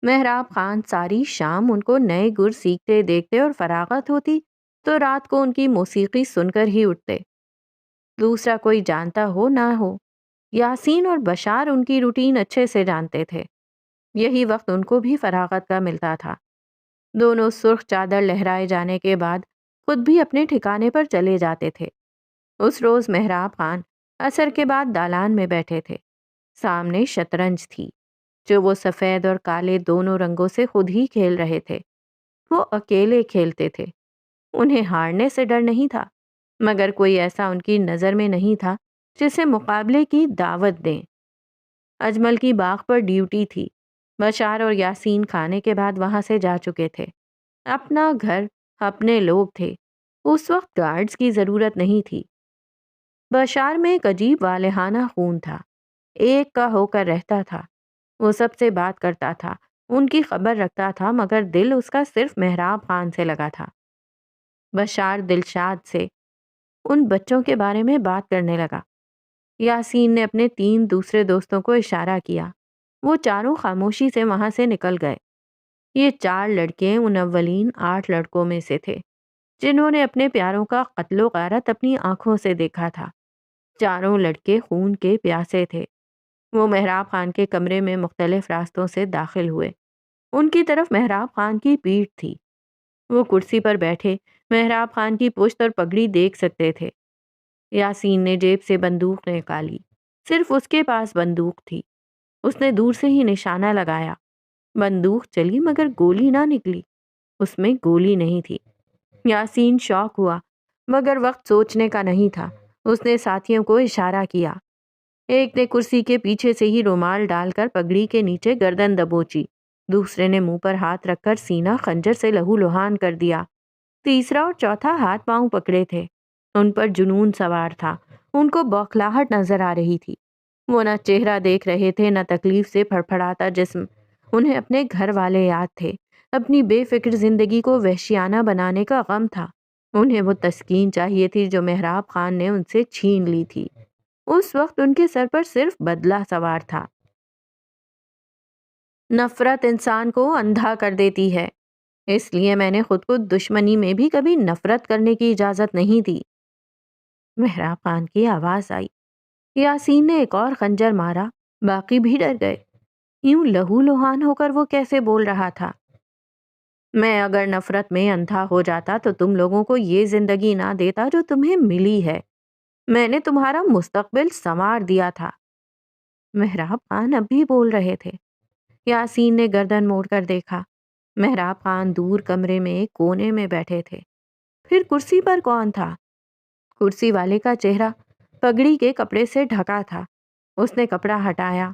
محراب خان ساری شام ان کو نئے گر سیکھتے دیکھتے اور فراغت ہوتی تو رات کو ان کی موسیقی سن کر ہی اٹھتے۔ دوسرا کوئی جانتا ہو نہ ہو، یاسین اور بشار ان کی روٹین اچھے سے جانتے تھے۔ یہی وقت ان کو بھی فراغت کا ملتا تھا۔ دونوں سرخ چادر لہرائے جانے کے بعد خود بھی اپنے ٹھکانے پر چلے جاتے تھے۔ اس روز محراب خان عصر کے بعد دالان میں بیٹھے تھے۔ سامنے شطرنج تھی جو وہ سفید اور کالے دونوں رنگوں سے خود ہی کھیل رہے تھے۔ وہ اکیلے کھیلتے تھے، انہیں ہارنے سے ڈر نہیں تھا، مگر کوئی ایسا ان کی نظر میں نہیں تھا جسے مقابلے کی دعوت دیں۔ اجمل کی باغ پر ڈیوٹی تھی۔ بشار اور یاسین کھانے کے بعد وہاں سے جا چکے تھے۔ اپنا گھر، اپنے لوگ تھے، اس وقت گارڈز کی ضرورت نہیں تھی۔ بشار میں ایک عجیب والہانہ خون تھا، ایک کا ہو کر رہتا تھا۔ وہ سب سے بات کرتا تھا، ان کی خبر رکھتا تھا، مگر دل اس کا صرف محراب خان سے لگا تھا۔ بشار دلشاد سے ان بچوں کے بارے میں بات کرنے لگا۔ یاسین نے اپنے 3 دوسرے دوستوں کو اشارہ کیا۔ وہ چاروں خاموشی سے وہاں سے نکل گئے۔ یہ 4 لڑکے ان اولین 8 لڑکوں میں سے تھے جنہوں نے اپنے پیاروں کا قتل و غارت اپنی آنکھوں سے دیکھا تھا۔ چاروں لڑکے خون کے پیاسے تھے۔ وہ محراب خان کے کمرے میں مختلف راستوں سے داخل ہوئے۔ ان کی طرف محراب خان کی پیٹھ تھی۔ وہ کرسی پر بیٹھے محراب خان کی پشت اور پگڑی دیکھ سکتے تھے۔ یاسین نے جیب سے بندوق نکالی۔ صرف اس کے پاس بندوق تھی۔ اس نے دور سے ہی نشانہ لگایا۔ بندوق چلی مگر گولی نہ نکلی۔ اس میں گولی نہیں تھی۔ یاسین شوق ہوا، مگر وقت سوچنے کا نہیں تھا۔ اس نے ساتھیوں کو اشارہ کیا۔ ایک نے کرسی کے پیچھے سے ہی رومال ڈال کر پگڑی کے نیچے گردن دبوچی۔ دوسرے نے منہ پر ہاتھ رکھ کر سینہ خنجر سے لہو لہان کر دیا۔ تیسرا اور چوتھا ہاتھ پاؤں پکڑے تھے۔ ان پر جنون سوار تھا۔ ان کو بوکھلاہٹ نظر آ رہی تھی۔ وہ نہ چہرہ دیکھ رہے تھے، نہ تکلیف سے پھڑپھڑاتا جسم۔ انہیں اپنے گھر والے یاد تھے۔ اپنی بے فکر زندگی کو وحشیانہ بنانے کا غم تھا۔ انہیں وہ تسکین چاہیے تھی جو محراب خان نے ان سے چھین لی تھی۔ اس وقت ان کے سر پر صرف بدلہ سوار تھا۔ نفرت انسان کو اندھا کر دیتی ہے، اس لیے میں نے خود کو دشمنی میں بھی کبھی نفرت کرنے کی اجازت نہیں دی۔ محراب خان کی آواز آئی۔ یاسین نے ایک اور خنجر مارا، باقی بھی ڈر گئے۔ یوں لہو لہان ہو کر وہ کیسے بول رہا تھا؟ میں اگر نفرت میں اندھا ہو جاتا تو تم لوگوں کو یہ زندگی نہ دیتا جو تمہیں ملی ہے۔ میں نے تمہارا مستقبل سنوار دیا تھا۔ محراب خان اب بھی بول رہے تھے۔ یاسین نے گردن موڑ کر دیکھا۔ محراب خان دور کمرے میں ایک کونے میں بیٹھے تھے۔ پھر کرسی پر کون تھا؟ کرسی والے کا چہرہ پگڑی کے کپڑے سے ڈھکا تھا۔ اس نے کپڑا ہٹایا۔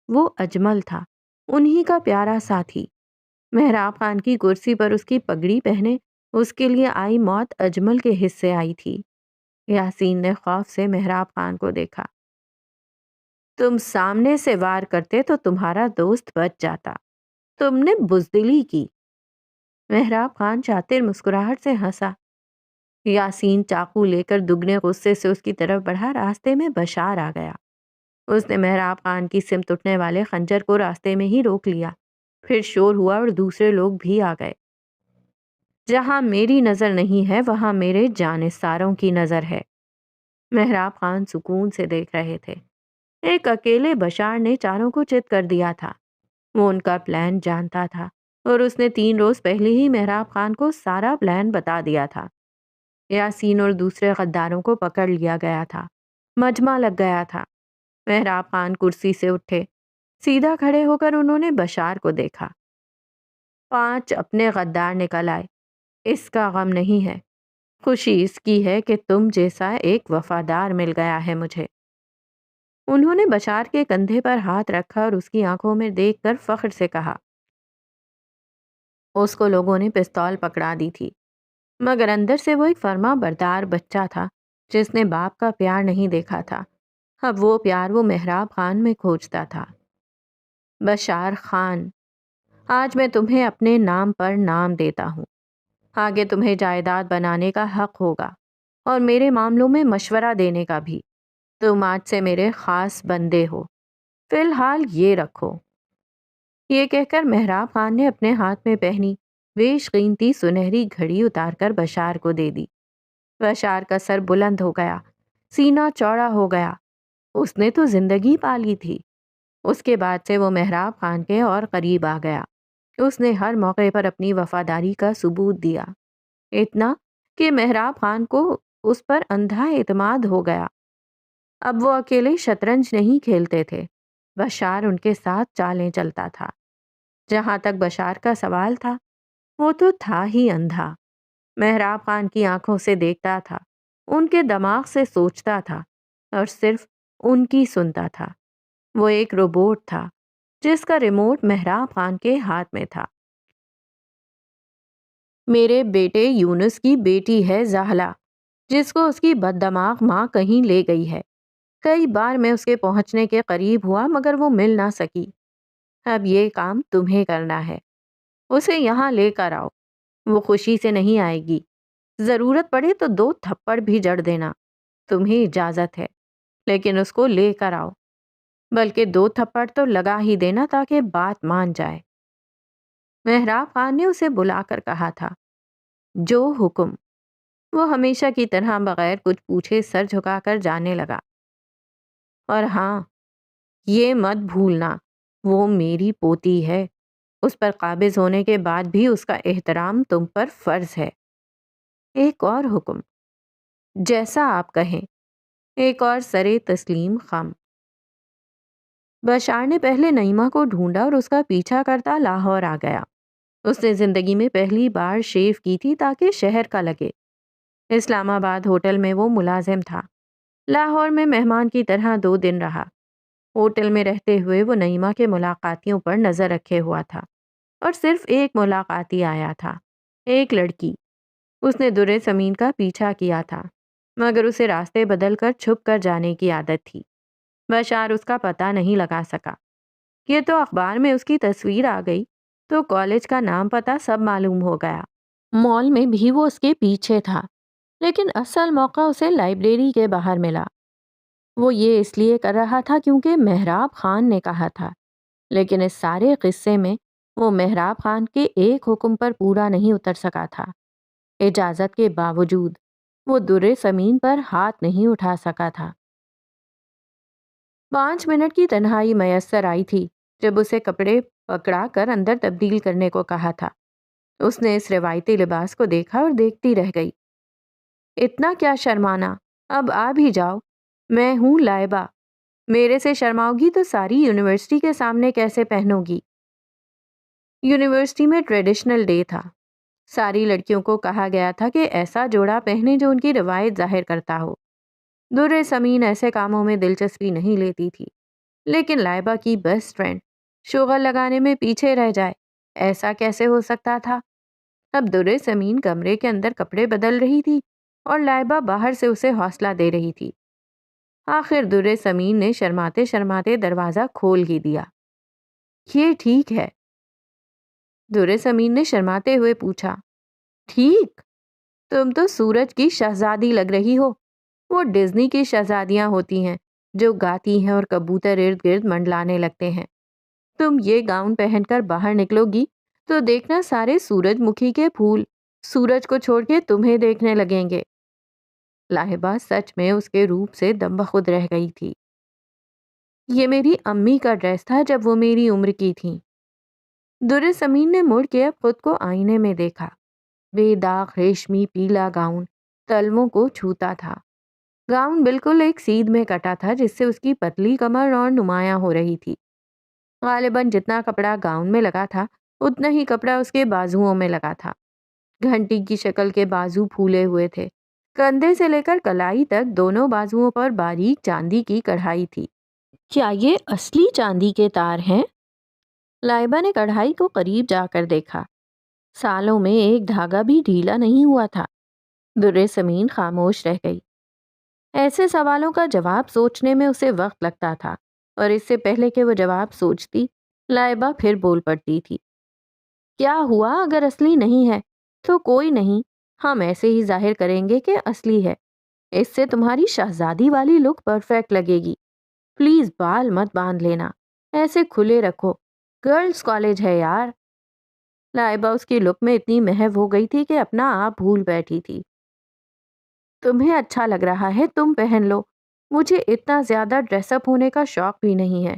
وہ اجمل تھا، انہی کا پیارا ساتھی۔ محراب خان کی کرسی پر اس کی پگڑی پہنے اس کے لیے آئی موت اجمل کے حصے آئی تھی۔ یاسین نے خوف سے محراب خان کو دیکھا۔ تم سامنے سے وار کرتے تو تمہارا دوست بچ جاتا، تم نے بزدلی کی۔ محراب خان شاطر مسکراہٹ سے ہنسا۔ یاسین چاقو لے کر دگنے غصے سے اس کی طرف بڑھا۔ راستے میں بشار آ گیا۔ اس نے محراب خان کی سمت اٹھنے والے خنجر کو راستے میں ہی روک لیا۔ پھر شور ہوا اور دوسرے لوگ بھی آ گئے۔ جہاں میری نظر نہیں ہے وہاں میرے جانثاروں کی نظر ہے۔ محراب خان سکون سے دیکھ رہے تھے۔ ایک اکیلے بشار نے چاروں کو چت کر دیا تھا۔ وہ ان کا پلان جانتا تھا اور اس نے 3 روز پہلے ہی محراب خان کو سارا پلان بتا دیا تھا۔ یاسین اور دوسرے غداروں کو پکڑ لیا گیا تھا۔ مجمع لگ گیا تھا۔ محراب خان کرسی سے اٹھے۔ سیدھا کھڑے ہو کر انہوں نے بشار کو دیکھا۔ 5 اپنے غدار نکل آئے۔ اس کا غم نہیں ہے، خوشی اس کی ہے کہ تم جیسا ایک وفادار مل گیا ہے مجھے۔ انہوں نے بشار کے کندھے پر ہاتھ رکھا اور اس کی آنکھوں میں دیکھ کر فخر سے کہا۔ اس کو لوگوں نے پستول پکڑا دی تھی، مگر اندر سے وہ ایک فرما بردار بچہ تھا جس نے باپ کا پیار نہیں دیکھا تھا۔ اب وہ پیار وہ محراب خان میں کھوجتا تھا۔ بشار خان، آج میں تمہیں اپنے نام پر نام دیتا ہوں۔ آگے تمہیں جائیداد بنانے کا حق ہوگا اور میرے معاملوں میں مشورہ دینے کا بھی۔ تم آج سے میرے خاص بندے ہو۔ فی الحال یہ رکھو۔ یہ کہہ کر محراب خان نے اپنے ہاتھ میں پہنی بیش قیمتی سنہری گھڑی اتار کر بشار کو دے دی۔ بشار کا سر بلند ہو گیا، سینہ چوڑا ہو گیا۔ اس نے تو زندگی پالی تھی۔ اس کے بعد سے وہ محراب خان کے اور قریب آ گیا۔ اس نے ہر موقع پر اپنی وفاداری کا ثبوت دیا، اتنا کہ محراب خان کو اس پر اندھا اعتماد ہو گیا۔ اب وہ اکیلے شطرنج نہیں کھیلتے تھے، بشار ان کے ساتھ چالیں چلتا تھا۔ جہاں تک بشار کا سوال تھا، وہ تو تھا ہی اندھا۔ محراب خان کی آنکھوں سے دیکھتا تھا، ان کے دماغ سے سوچتا تھا اور صرف ان کی سنتا تھا۔ وہ ایک روبوٹ تھا جس کا ریموٹ محراب خان کے ہاتھ میں تھا۔ میرے بیٹے یونس کی بیٹی ہے زہلا، جس کو اس کی بد دماغ ماں کہیں لے گئی ہے۔ کئی بار میں اس کے پہنچنے کے قریب ہوا مگر وہ مل نہ سکی۔ اب یہ کام تمہیں کرنا ہے۔ اسے یہاں لے کر آؤ۔ وہ خوشی سے نہیں آئے گی، ضرورت پڑے تو 2 تھپڑ بھی جڑ دینا، تمہیں اجازت ہے، لیکن اس کو لے کر آؤ، بلکہ 2 تھپڑ تو لگا ہی دینا تاکہ بات مان جائے۔ محراب خان نے اسے بلا کر کہا تھا، جو حکم۔ وہ ہمیشہ کی طرح بغیر کچھ پوچھے سر جھکا کر جانے لگا۔ اور ہاں، یہ مت بھولنا، وہ میری پوتی ہے، اس پر قابض ہونے کے بعد بھی اس کا احترام تم پر فرض ہے۔ ایک اور حکم، جیسا آپ کہیں۔ ایک اور سرے تسلیم خم۔ بشار نے پہلے نعیمہ کو ڈھونڈا اور اس کا پیچھا کرتا لاہور آ گیا۔ اس نے زندگی میں پہلی بار شیو کی تھی تاکہ شہر کا لگے۔ اسلام آباد ہوٹل میں وہ ملازم تھا۔ لاہور میں مہمان کی طرح 2 دن رہا۔ ہوٹل میں رہتے ہوئے وہ نعیمہ کے ملاقاتیوں پر نظر رکھے ہوا تھا اور صرف ایک ملاقاتی آیا تھا، ایک لڑکی۔ اس نے در سمین کا پیچھا کیا تھا مگر اسے راستے بدل کر چھپ کر جانے کی عادت تھی۔ بشار اس کا پتہ نہیں لگا سکا۔ یہ تو اخبار میں اس کی تصویر آ گئی تو کالج کا نام پتہ سب معلوم ہو گیا۔ مال میں بھی وہ اس کے پیچھے تھا، لیکن اصل موقع اسے لائبریری کے باہر ملا۔ وہ یہ اس لیے کر رہا تھا کیونکہ محراب خان نے کہا تھا، لیکن اس سارے قصے میں وہ محراب خان کے ایک حکم پر پورا نہیں اتر سکا تھا۔ اجازت کے باوجود وہ در سمین پر ہاتھ نہیں اٹھا سکا تھا۔ 5 منٹ کی تنہائی میسر آئی تھی جب اسے کپڑے پکڑا کر اندر تبدیل کرنے کو کہا تھا۔ اس نے اس روایتی لباس کو دیکھا اور دیکھتی رہ گئی۔ اتنا کیا شرمانا، اب آ بھی جاؤ، میں ہوں لائبہ، میرے سے شرماؤ گی تو ساری یونیورسٹی کے سامنے کیسے پہنو گی؟ یونیورسٹی میں ٹریڈیشنل ڈے تھا، ساری لڑکیوں کو کہا گیا تھا کہ ایسا جوڑا پہنے جو ان کی روایت ظاہر کرتا ہو۔ در سمین ایسے کاموں میں دلچسپی نہیں لیتی تھی، لیکن لائبہ کی بیسٹ فرینڈ شوغل لگانے میں پیچھے رہ جائے، ایسا کیسے ہو سکتا تھا؟ اب در سمین کمرے کے اندر کپڑے بدل رہی تھی اور لائبہ باہر سے اسے حوصلہ دے رہی تھی۔ آخر در سمین نے شرماتے شرماتے دروازہ کھول ہی دیا۔ یہ ٹھیک ہے؟ در سمین نے شرماتے ہوئے پوچھا۔ ٹھیک؟ تم تو سورج کی شہزادی لگ رہی ہو۔ وہ ڈزنی کی شہزادیاں ہوتی ہیں جو گاتی ہیں اور کبوتر ارد گرد منڈلانے لگتے ہیں۔ تم یہ گاؤن پہن کر باہر نکلو گی تو دیکھنا سارے سورج مکھی کے پھول سورج کو چھوڑ کے تمہیں دیکھنے لگیں گے۔ لائبہ سچ میں اس کے روپ سے دم بخود رہ گئی تھی۔ یہ میری امی کا ڈریس تھا جب وہ میری عمر کی تھیں۔ در سمین نے مڑ کے اب خود کو آئینے میں دیکھا۔ بے داغ ریشمی پیلا گاؤن تلووں کو چھوتا تھا۔ گاؤن بالکل ایک سیدھ میں کٹا تھا جس سے اس کی پتلی کمر اور نمایاں ہو رہی تھی۔ غالباً جتنا کپڑا گاؤن میں لگا تھا اتنا ہی کپڑا اس کے بازوؤں میں لگا تھا۔ گھنٹی کی شکل کے بازو پھولے ہوئے تھے۔ کندھے سے لے کر کلائی تک دونوں بازوؤں پر باریک چاندی کی کڑھائی تھی۔ کیا یہ اصلی چاندی کے تار ہیں؟ لائبہ نے کڑھائی کو قریب جا کر دیکھا۔ سالوں میں ایک دھاگا بھی ڈھیلا نہیں ہوا تھا۔ در سمین خاموش رہ گئی۔ ایسے سوالوں کا جواب سوچنے میں اسے وقت لگتا تھا اور اس سے پہلے کہ وہ جواب سوچتی لائبہ پھر بول پڑتی تھی۔ کیا ہوا اگر اصلی نہیں ہے تو کوئی نہیں، ہم ایسے ہی ظاہر کریں گے کہ اصلی ہے۔ اس سے تمہاری شہزادی والی لک پرفیکٹ لگے گی۔ پلیز بال مت باندھ لینا، ایسے کھلے رکھو، گرلز کالج ہے یار۔ لائبہ اس کی لک میں اتنی محو ہو گئی تھی کہ اپنا آپ بھول بیٹھی تھی۔ تمہیں اچھا لگ رہا ہے تم پہن لو، مجھے اتنا زیادہ ڈریس اپ ہونے کا شوق بھی نہیں ہے،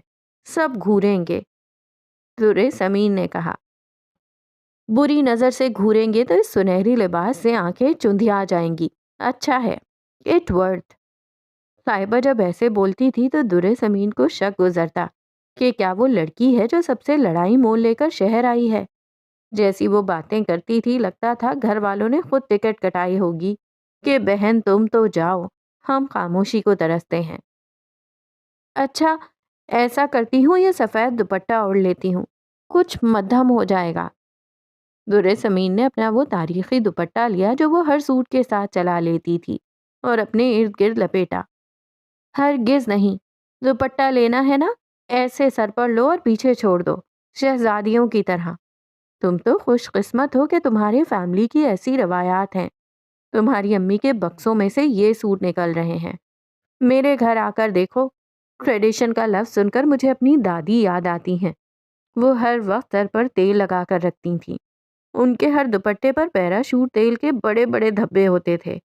سب گھوریں گے۔ در سمین نے کہا۔ بری نظر سے گھوریں گے تو اس سنہری لباس سے آنکھیں چندھیا جائیں گی۔ اچھا ہے، اٹ ورتھ۔ لائبہ جب ایسے بولتی تھی تو در سمین کو شک گزرتا کہ کیا وہ لڑکی ہے جو سب سے لڑائی مول لے کر شہر آئی ہے۔ جیسی وہ باتیں کرتی تھی لگتا تھا گھر والوں نے خود ٹکٹ کٹائی ہوگی کہ بہن تم تو جاؤ، ہم خاموشی کو ترستے ہیں۔ اچھا ایسا کرتی ہوں یا سفید دوپٹہ اوڑھ لیتی ہوں، کچھ مدھم ہو جائے گا۔ در سمین نے اپنا وہ تاریخی دوپٹہ لیا جو وہ ہر سوٹ کے ساتھ چلا لیتی تھی اور اپنے ارد گرد لپیٹا۔ ہرگز نہیں، دوپٹہ لینا ہے نا ایسے سر پر لو اور پیچھے چھوڑ دو، شہزادیوں کی طرح۔ تم تو خوش قسمت ہو کہ تمہارے فیملی کی ایسی روایات ہیں۔ تمہاری امی کے بکسوں میں سے یہ سوٹ نکل رہے ہیں۔ میرے گھر آ کر دیکھو، ٹریڈیشن کا لفظ سن کر مجھے اپنی دادی یاد آتی ہیں۔ وہ ہر وقت سر پر تیل لگا کر رکھتی تھیں۔ ان کے ہر دوپٹے پر پیراشوٹ تیل کے بڑے بڑے دھبے ہوتے تھے۔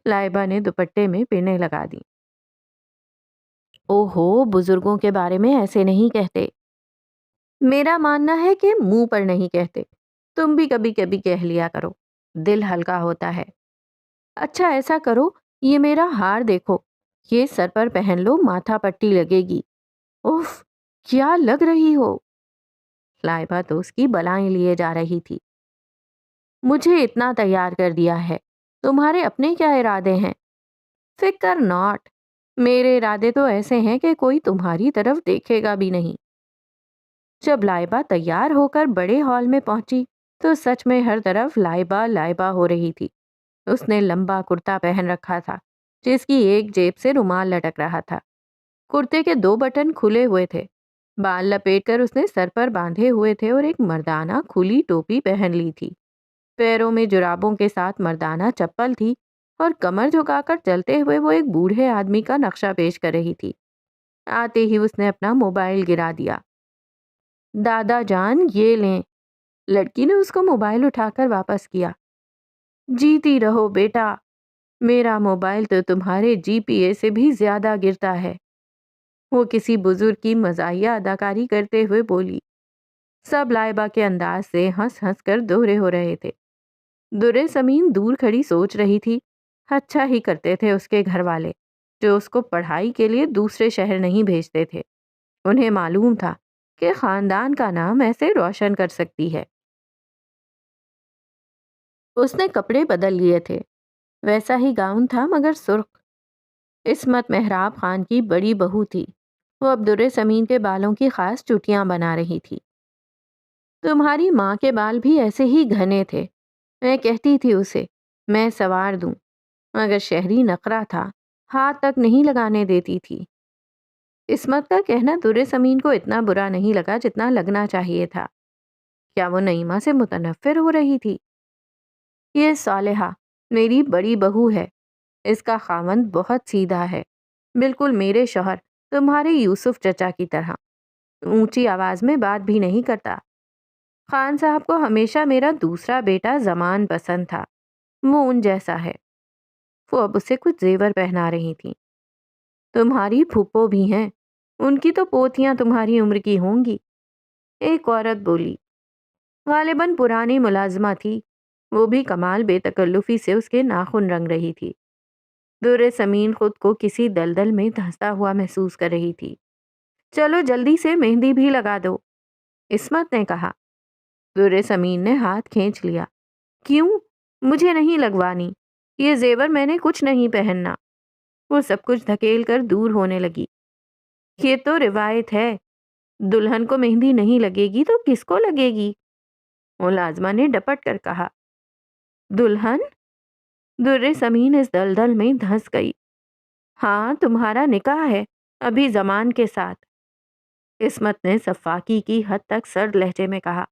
لائبہ نے دوپٹے میں پنیں لگا دی۔ اوہو، بزرگوں کے بارے میں ایسے نہیں کہتے۔ میرا ماننا ہے کہ منہ پر نہیں کہتے، تم بھی کبھی کبھی کہہ لیا کرو، دل ہلکا ہوتا ہے۔ اچھا ایسا کرو، یہ میرا ہار دیکھو، یہ سر پر پہن لو، ماتھا پٹی لگے گی۔ اف، کیا لگ رہی ہو۔ لائبہ تو اس کی بلائیں لیے جا رہی تھی۔ مجھے اتنا تیار کر دیا ہے، تمہارے اپنے کیا ارادے ہیں؟ فکر ناٹ، میرے ارادے تو ایسے ہیں کہ کوئی تمہاری طرف دیکھے گا بھی نہیں۔ جب لائبہ تیار ہو کر بڑے ہال میں پہنچی تو سچ میں ہر طرف لائبہ لائبہ ہو رہی تھی۔ اس نے لمبا کرتا پہن رکھا تھا جس کی ایک جیب سے رومال لٹک رہا تھا۔ کرتے کے 2 بٹن کھلے ہوئے تھے، بال لپیٹ کر اس نے سر پر باندھے ہوئے تھے اور ایک مردانہ کھلی ٹوپی پہن لی تھی۔ پیروں میں جرابوں کے ساتھ مردانہ چپل تھی اور کمر جھکا کر چلتے ہوئے وہ ایک بوڑھے آدمی کا نقشہ پیش کر رہی تھی۔ آتے ہی اس نے اپنا موبائل گرا دیا۔ دادا جان یہ لیں۔ لڑکی نے اس کو موبائل اٹھا کر واپس کیا۔ جیتی رہو بیٹا، میرا موبائل تو تمہارے جی پی اے سے بھی زیادہ گرتا ہے۔ وہ کسی بزرگ کی مزاحیہ اداکاری کرتے ہوئے بولی۔ سب لائبہ کے انداز سے ہنس ہنس کر دوہرے ہو رہے تھے۔ در سمین دور کھڑی سوچ رہی تھی، اچھا ہی کرتے تھے اس کے گھر والے، جو اس کو پڑھائی کے لیے دوسرے شہر نہیں بھیجتے تھے۔ انہیں معلوم تھا کہ خاندان کا نام ایسے روشن کر سکتی ہے۔ اس نے کپڑے بدل لیے تھے، ویسا ہی گاؤن تھا مگر سرخ۔ عصمت مہراب خان کی بڑی بہو تھی۔ وہ اب در سمین کے بالوں کی خاص چوٹیاں بنا رہی تھی۔ تمہاری ماں کے بال بھی ایسے ہی گھنے تھے، میں کہتی تھی اسے میں سوار دوں، مگر شہری نخرا تھا، ہاتھ تک نہیں لگانے دیتی تھی۔ عصمت کا کہنا در سمین کو اتنا برا نہیں لگا جتنا لگنا چاہیے تھا۔ کیا وہ نعیمہ سے متنفر ہو رہی تھی؟ یہ صالحہ میری بڑی بہو ہے، اس کا خاوند بہت سیدھا ہے، بالکل میرے شوہر تمہارے یوسف چچا کی طرح، اونچی آواز میں بات بھی نہیں کرتا۔ خان صاحب کو ہمیشہ میرا دوسرا بیٹا زمان پسند تھا، وہ ان جیسا ہے۔ وہ اب اسے کچھ زیور پہنا رہی تھیں۔ تمہاری پھپھو بھی ہیں، ان کی تو پوتیاں تمہاری عمر کی ہوں گی، ایک عورت بولی۔ غالباً پرانی ملازمہ تھی، وہ بھی کمال بے تکلفی سے اس کے ناخن رنگ رہی تھی۔ در سمین خود کو کسی دلدل میں دھنستا ہوا محسوس کر رہی تھی۔ چلو جلدی سے مہندی بھی لگا دو، عصمت نے کہا۔ در سمین نے ہاتھ کھینچ لیا۔ کیوں؟ مجھے نہیں لگوانی، یہ زیور میں نے کچھ نہیں پہننا۔ وہ سب کچھ دھکیل کر دور ہونے لگی۔ یہ تو روایت ہے، دلہن کو مہندی نہیں لگے گی تو کس کو لگے گی؟ ملازمہ نے ڈپٹ کر کہا۔ دلہن؟ در سمین اس دلدل میں دھنس گئی۔ ہاں، تمہارا نکاح ہے ابھی زمان کے ساتھ، عصمت نے سفاکی کی حد تک سرد لہجے میں کہا۔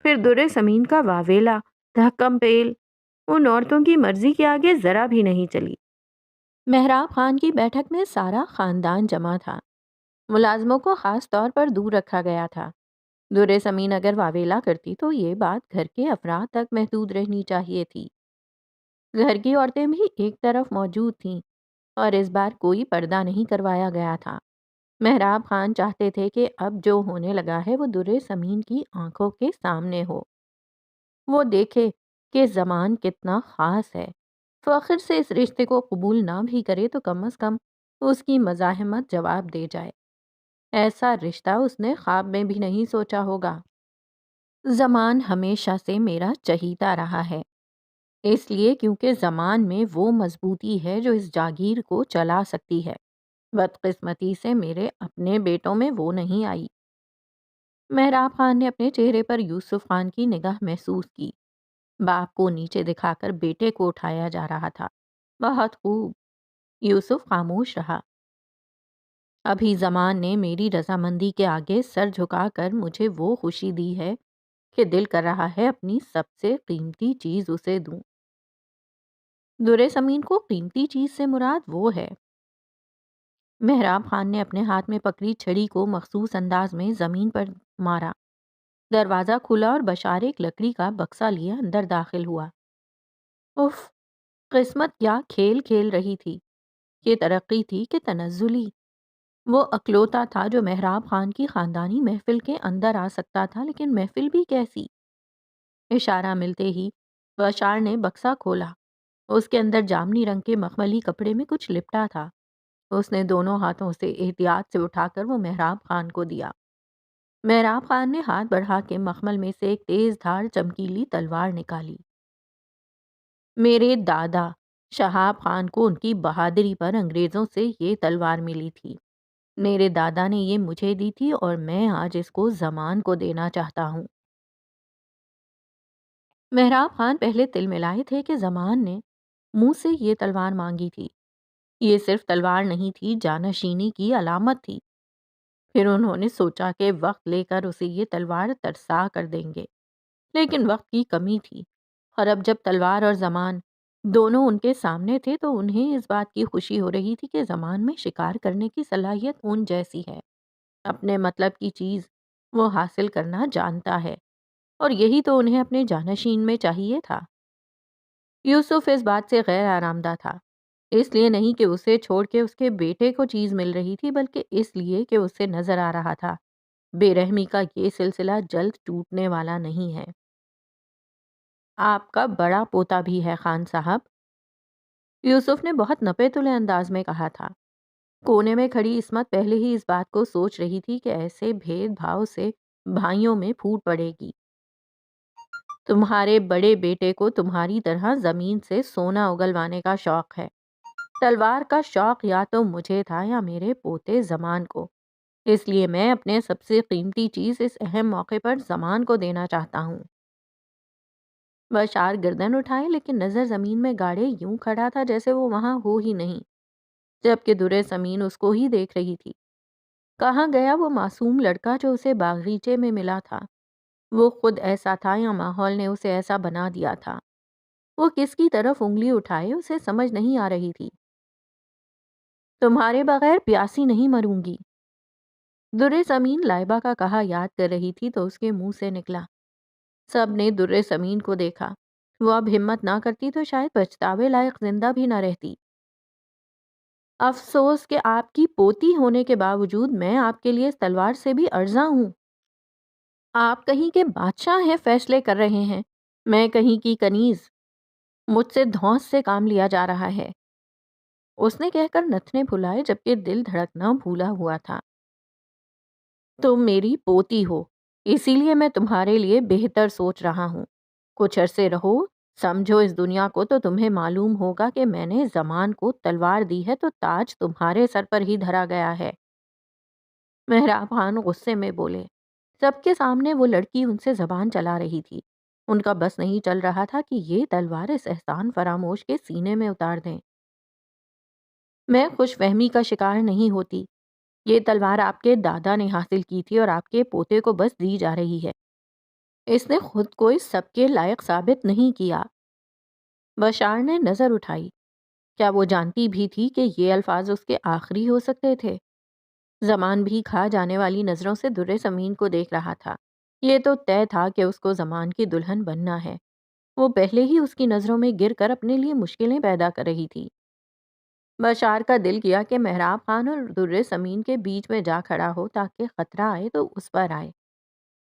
پھر در سمین کا واویلا دھکم پیل ان عورتوں کی مرضی کے آگے ذرا بھی نہیں چلی۔ مہراب خان کی بیٹھک میں سارا خاندان جمع تھا۔ ملازموں کو خاص طور پر دور رکھا گیا تھا۔ در سمین اگر واویلا کرتی تو یہ بات گھر کے افراد تک محدود رہنی چاہیے تھی۔ گھر کی عورتیں بھی ایک طرف موجود تھیں اور اس بار کوئی پردہ نہیں کروایا گیا تھا۔ مہراب خان چاہتے تھے کہ اب جو ہونے لگا ہے وہ در سمین کی آنکھوں کے سامنے ہو، وہ دیکھے کہ زمان کتنا خاص ہے۔ فخر سے اس رشتے کو قبول نہ بھی کرے تو کم از کم اس کی مزاحمت جواب دے جائے۔ ایسا رشتہ اس نے خواب میں بھی نہیں سوچا ہوگا۔ زمان ہمیشہ سے میرا چہیتا رہا ہے، اس لیے کیونکہ زمان میں وہ مضبوطی ہے جو اس جاگیر کو چلا سکتی ہے۔ بدقسمتی سے میرے اپنے بیٹوں میں وہ نہیں آئی۔ مہراب خان نے اپنے چہرے پر یوسف خان کی نگاہ محسوس کی۔ باپ کو نیچے دکھا کر بیٹے کو اٹھایا جا رہا تھا۔ بہت خوب۔ یوسف خاموش رہا۔ ابھی زمان نے میری رضامندی کے آگے سر جھکا کر مجھے وہ خوشی دی ہے کہ دل کر رہا ہے اپنی سب سے قیمتی چیز اسے دوں۔ در سمین کو قیمتی چیز سے مراد وہ ہے۔ مہراب خان نے اپنے ہاتھ میں پکڑی چھڑی کو مخصوص انداز میں زمین پر مارا۔ دروازہ کھلا اور بشار ایک لکڑی کا بکسا لیے اندر داخل ہوا۔ اف، قسمت کیا کھیل کھیل رہی تھی۔ یہ ترقی تھی کہ تنزلی۔ وہ اکلوتا تھا جو مہراب خان کی خاندانی محفل کے اندر آ سکتا تھا، لیکن محفل بھی کیسی؟ اشارہ ملتے ہی بشار نے بکسا کھولا۔ اس کے اندر جامنی رنگ کے مخملی کپڑے میں کچھ لپٹا تھا۔ اس نے دونوں ہاتھوں سے احتیاط سے اٹھا کر وہ مہراب خان کو دیا۔ مہراب خان نے ہاتھ بڑھا کے مخمل میں سے ایک تیز دھار چمکیلی تلوار نکالی۔ میرے دادا شہاب خان کو ان کی بہادری پر انگریزوں سے یہ تلوار ملی تھی۔ میرے دادا نے یہ مجھے دی تھی اور میں آج اس کو زمان کو دینا چاہتا ہوں۔ مہراب خان پہلے تل ملائے تھے کہ زمان نے منہ سے یہ تلوار مانگی تھی۔ یہ صرف تلوار نہیں تھی، جانشینی کی علامت تھی۔ پھر انہوں نے سوچا کہ وقت لے کر اسے یہ تلوار ترسا کر دیں گے، لیکن وقت کی کمی تھی، اور اب جب تلوار اور زمان دونوں ان کے سامنے تھے تو انہیں اس بات کی خوشی ہو رہی تھی کہ زمان میں شکار کرنے کی صلاحیت ان جیسی ہے۔ اپنے مطلب کی چیز وہ حاصل کرنا جانتا ہے، اور یہی تو انہیں اپنے جانشین میں چاہیے تھا۔ یوسف اس بات سے غیر آرامدہ تھا، اس لیے نہیں کہ اسے چھوڑ کے اس کے بیٹے کو چیز مل رہی تھی، بلکہ اس لیے کہ اسے نظر آ رہا تھا بے رحمی کا یہ سلسلہ جلد ٹوٹنے والا نہیں ہے۔ آپ کا بڑا پوتا بھی ہے خان صاحب، یوسف نے بہت نپے تلے انداز میں کہا تھا۔ کونے میں کھڑی عصمت پہلے ہی اس بات کو سوچ رہی تھی کہ ایسے بھید بھاؤ سے بھائیوں میں پھوٹ پڑے گی۔ تمہارے بڑے بیٹے کو تمہاری طرح زمین سے سونا اگلوانے کا شوق ہے۔ تلوار کا شوق یا تو مجھے تھا یا میرے پوتے زمان کو، اس لیے میں اپنے سب سے قیمتی چیز اس اہم موقع پر زمان کو دینا چاہتا ہوں۔ بشار گردن اٹھائے لیکن نظر زمین میں گاڑے یوں کھڑا تھا جیسے وہ وہاں ہو ہی نہیں، جبکہ درِ زمین اس کو ہی دیکھ رہی تھی۔ کہاں گیا وہ معصوم لڑکا جو اسے باغیچے میں ملا تھا؟ وہ خود ایسا تھا یا ماحول نے اسے ایسا بنا دیا تھا؟ وہ کس کی طرف انگلی اٹھائے اسے سمجھ نہیں آ رہی تھی۔ تمہارے بغیر پیاسی نہیں مروں گی، درِ زمین لائبہ کا کہا یاد کر رہی تھی تو اس کے منہ سے نکلا۔ سب نے درِ زمین کو دیکھا۔ وہ اب ہمت نہ کرتی تو شاید پچھتاوے لائق زندہ بھی نہ رہتی۔ افسوس کہ آپ کی پوتی ہونے کے باوجود میں آپ کے لیے اس تلوار سے بھی ارزاں ہوں۔ آپ کہیں کے بادشاہ ہیں، فیصلے کر رہے ہیں، میں کہیں کی کنیز، مجھ سے دھونس سے کام لیا جا رہا ہے۔ اس نے کہہ کر نتنے پھلائے جبکہ دل دھڑکنا بھولا ہوا تھا۔ تم میری پوتی ہو، اسی لیے میں تمہارے لیے بہتر سوچ رہا ہوں۔ کچھ عرصے رہو، سمجھو اس دنیا کو تو تمہیں معلوم ہوگا کہ میں نے زمان کو تلوار دی ہے تو تاج تمہارے سر پر ہی دھرا گیا ہے۔ مہراب خان غصے میں بولے۔ سب کے سامنے وہ لڑکی ان سے زبان چلا رہی تھی۔ ان کا بس نہیں چل رہا تھا کہ یہ تلوار اس احسان فراموش کے سینے میں اتار دیں۔ میں خوش فہمی کا شکار نہیں ہوتی۔ یہ تلوار آپ کے دادا نے حاصل کی تھی اور آپ کے پوتے کو بس دی جا رہی ہے۔ اس نے خود کو اس سب کے لائق ثابت نہیں کیا۔ بشار نے نظر اٹھائی۔ کیا وہ جانتی بھی تھی کہ یہ الفاظ اس کے آخری ہو سکتے تھے؟ زمان بھی کھا جانے والی نظروں سے درِ زمین کو دیکھ رہا تھا۔ یہ تو طے تھا کہ اس کو زمان کی دلہن بننا ہے۔ وہ پہلے ہی اس کی نظروں میں گر کر اپنے لیے مشکلیں پیدا کر رہی تھی۔ بشار کا دل کیا کہ مہراب خان اور درِ زمین کے بیچ میں جا کھڑا ہو تاکہ خطرہ آئے تو اس پر آئے۔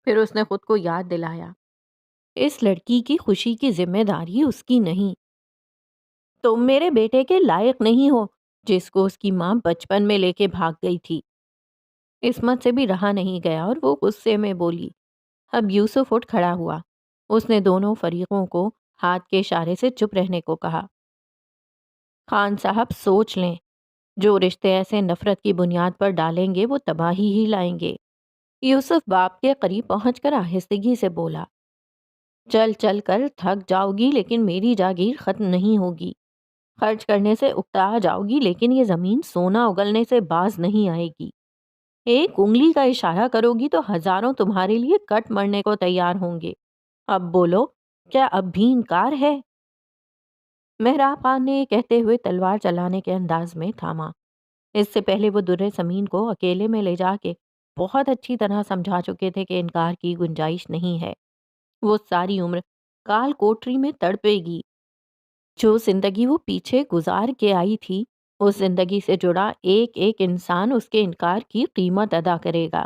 پھر اس نے خود کو یاد دلایا، اس لڑکی کی خوشی کی ذمہ داری اس کی نہیں۔ تم میرے بیٹے کے لائق نہیں ہو جس کو اس کی ماں بچپن میں لے کے بھاگ گئی تھی۔ عصمت سے بھی رہا نہیں گیا اور وہ غصے میں بولی۔ اب یوسف اٹھ کھڑا ہوا۔ اس نے دونوں فریقوں کو ہاتھ کے اشارے سے چپ رہنے کو کہا۔ خان صاحب سوچ لیں، جو رشتے ایسے نفرت کی بنیاد پر ڈالیں گے وہ تباہی ہی لائیں گے۔ یوسف باپ کے قریب پہنچ کر آہستگی سے بولا۔ چل چل کر تھک جاؤ گی لیکن میری جاگیر ختم نہیں ہوگی۔ خرچ کرنے سے اکتا جاؤ گی لیکن یہ زمین سونا اگلنے سے باز نہیں آئے گی۔ ایک انگلی کا اشارہ کرو گی تو ہزاروں تمہارے لیے کٹ مرنے کو تیار ہوں گے۔ اب بولو، کیا اب بھی انکار ہے؟ مہراب خان نے کہتے ہوئے تلوار چلانے کے انداز میں تھاما۔ اس سے پہلے وہ درِ زمین کو اکیلے میں لے جا کے بہت اچھی طرح سمجھا چکے تھے کہ انکار کی گنجائش نہیں ہے۔ وہ ساری عمر کال کوٹری میں تڑپے گی۔ جو زندگی وہ پیچھے گزار کے آئی تھی، اس زندگی سے جڑا ایک ایک انسان اس کے انکار کی قیمت ادا کرے گا۔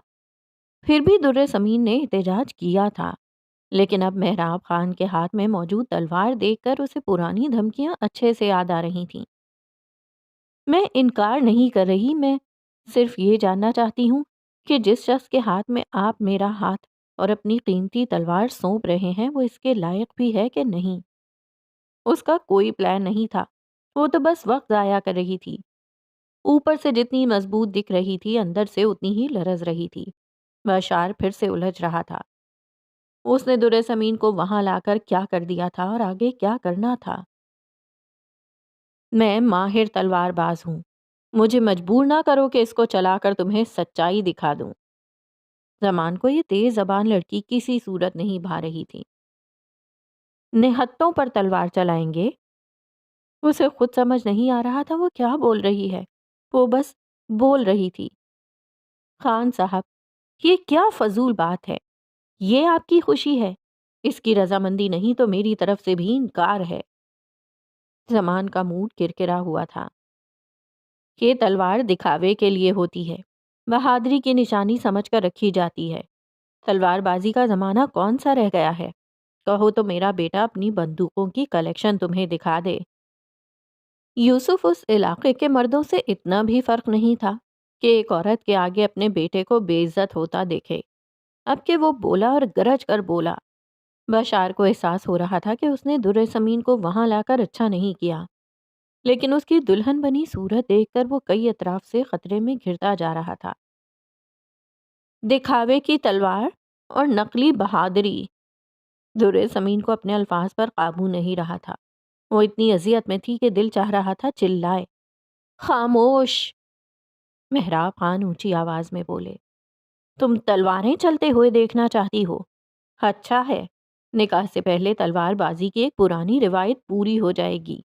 پھر بھی درِ زمین نے احتجاج کیا تھا، لیکن اب مہراب خان کے ہاتھ میں موجود تلوار دیکھ کر اسے پرانی دھمکیاں اچھے سے یاد آ رہی تھیں۔ میں انکار نہیں کر رہی، میں صرف یہ جاننا چاہتی ہوں کہ جس شخص کے ہاتھ میں آپ میرا ہاتھ اور اپنی قیمتی تلوار سونپ رہے ہیں وہ اس کے لائق بھی ہے کہ نہیں۔ اس کا کوئی پلان نہیں تھا، وہ تو بس وقت ضائع کر رہی تھی۔ اوپر سے جتنی مضبوط دکھ رہی تھی اندر سے اتنی ہی لرز رہی تھی۔ بشار پھر سے الجھ رہا تھا۔ اس نے درِ زمین کو وہاں لا کر کیا کر دیا تھا اور آگے کیا کرنا تھا؟ میں ماہر تلوار باز ہوں، مجھے مجبور نہ کرو کہ اس کو چلا کر تمہیں سچائی دکھا دوں۔ زمان کو یہ تیز زبان لڑکی کسی صورت نہیں بھا رہی تھی۔ نہتوں پر تلوار چلائیں گے؟ اسے خود سمجھ نہیں آ رہا تھا وہ کیا بول رہی ہے، وہ بس بول رہی تھی۔ خان صاحب، یہ کیا فضول بات ہے؟ یہ آپ کی خوشی ہے، اس کی رضامندی نہیں تو میری طرف سے بھی انکار ہے۔ زمان کا موڈ کرکرا ہوا تھا۔ یہ تلوار دکھاوے کے لیے ہوتی ہے، بہادری کی نشانی سمجھ کر رکھی جاتی ہے۔ تلوار بازی کا زمانہ کون سا رہ گیا ہے؟ کہو تو میرا بیٹا اپنی بندوقوں کی کلیکشن تمہیں دکھا دے۔ یوسف اس علاقے کے مردوں سے اتنا بھی فرق نہیں تھا کہ ایک عورت کے آگے اپنے بیٹے کو بے عزت ہوتا دیکھے۔ اب کہ وہ بولا اور گرج کر بولا۔ بشار کو احساس ہو رہا تھا کہ اس نے در سمین کو وہاں لا کر اچھا نہیں کیا، لیکن اس کی دلہن بنی صورت دیکھ کر وہ کئی اطراف سے خطرے میں گھرتا جا رہا تھا۔ دکھاوے کی تلوار اور نقلی بہادری۔ در سمین کو اپنے الفاظ پر قابو نہیں رہا تھا۔ وہ اتنی اذیت میں تھی کہ دل چاہ رہا تھا چلائے۔ خاموش! محراب خان اونچی آواز میں بولے۔ تم تلواریں چلتے ہوئے دیکھنا چاہتی ہو؟ اچھا ہے، نکاح سے پہلے تلوار بازی کی ایک پرانی روایت پوری ہو جائے گی۔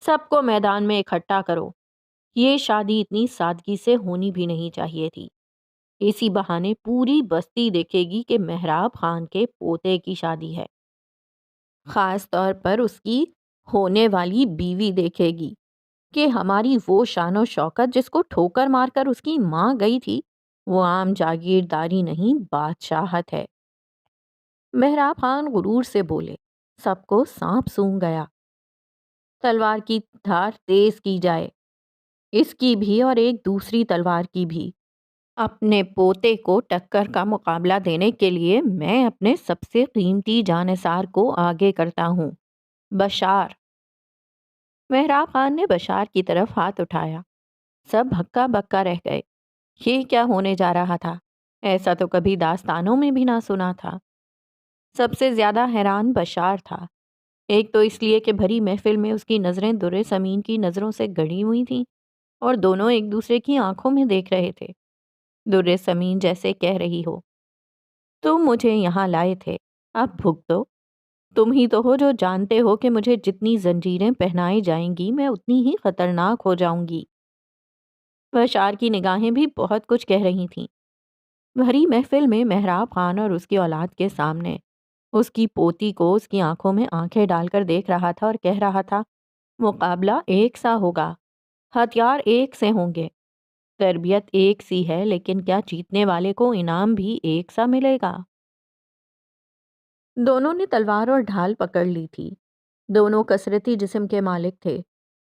سب کو میدان میں اکٹھا کرو۔ یہ شادی اتنی سادگی سے ہونی بھی نہیں چاہیے تھی۔ اسی بہانے پوری بستی دیکھے گی کہ محراب خان کے پوتے کی شادی ہے۔ خاص طور پر اس کی ہونے والی بیوی دیکھے گی کہ ہماری وہ شان و شوکت جس کو ٹھوکر مار کر اس کی ماں گئی تھی، وہ عام جاگیرداری نہیں، بادشاہت ہے۔ محراب خان غرور سے بولے۔ سب کو سانپ سونگھ گیا۔ تلوار کی دھار تیز کی جائے، اس کی بھی اور ایک دوسری تلوار کی بھی۔ اپنے پوتے کو ٹکر کا مقابلہ دینے کے لیے میں اپنے سب سے قیمتی جانثار کو آگے کرتا ہوں، بشار۔ محراب خان نے بشار کی طرف ہاتھ اٹھایا۔ سب ہکا بکا رہ گئے۔ یہ کیا ہونے جا رہا تھا؟ ایسا تو کبھی داستانوں میں بھی نہ سنا تھا۔ سب سے زیادہ حیران بشار تھا۔ ایک تو اس لیے کہ بھری محفل میں اس کی نظریں در سمین کی نظروں سے گڑی ہوئی تھیں اور دونوں ایک دوسرے کی آنکھوں میں دیکھ رہے تھے۔ در سمین جیسے کہہ رہی ہو، تم مجھے یہاں لائے تھے، اب بھگتو۔ تم ہی تو ہو جو جانتے ہو کہ مجھے جتنی زنجیریں پہنائی جائیں گی میں اتنی ہی خطرناک ہو جاؤں گی۔ بشار کی نگاہیں بھی بہت کچھ کہہ رہی تھیں۔ بھری محفل میں محراب خان اور اس کی اولاد کے سامنے اس کی پوتی کو اس کی آنکھوں میں آنکھیں ڈال کر دیکھ رہا تھا اور کہہ رہا تھا، مقابلہ ایک سا ہوگا، ہتھیار ایک سے ہوں گے، تربیت ایک سی ہے، لیکن کیا جیتنے والے کو انعام بھی ایک سا ملے گا؟ دونوں نے تلوار اور ڈھال پکڑ لی تھی۔ دونوں کثرتی جسم کے مالک تھے۔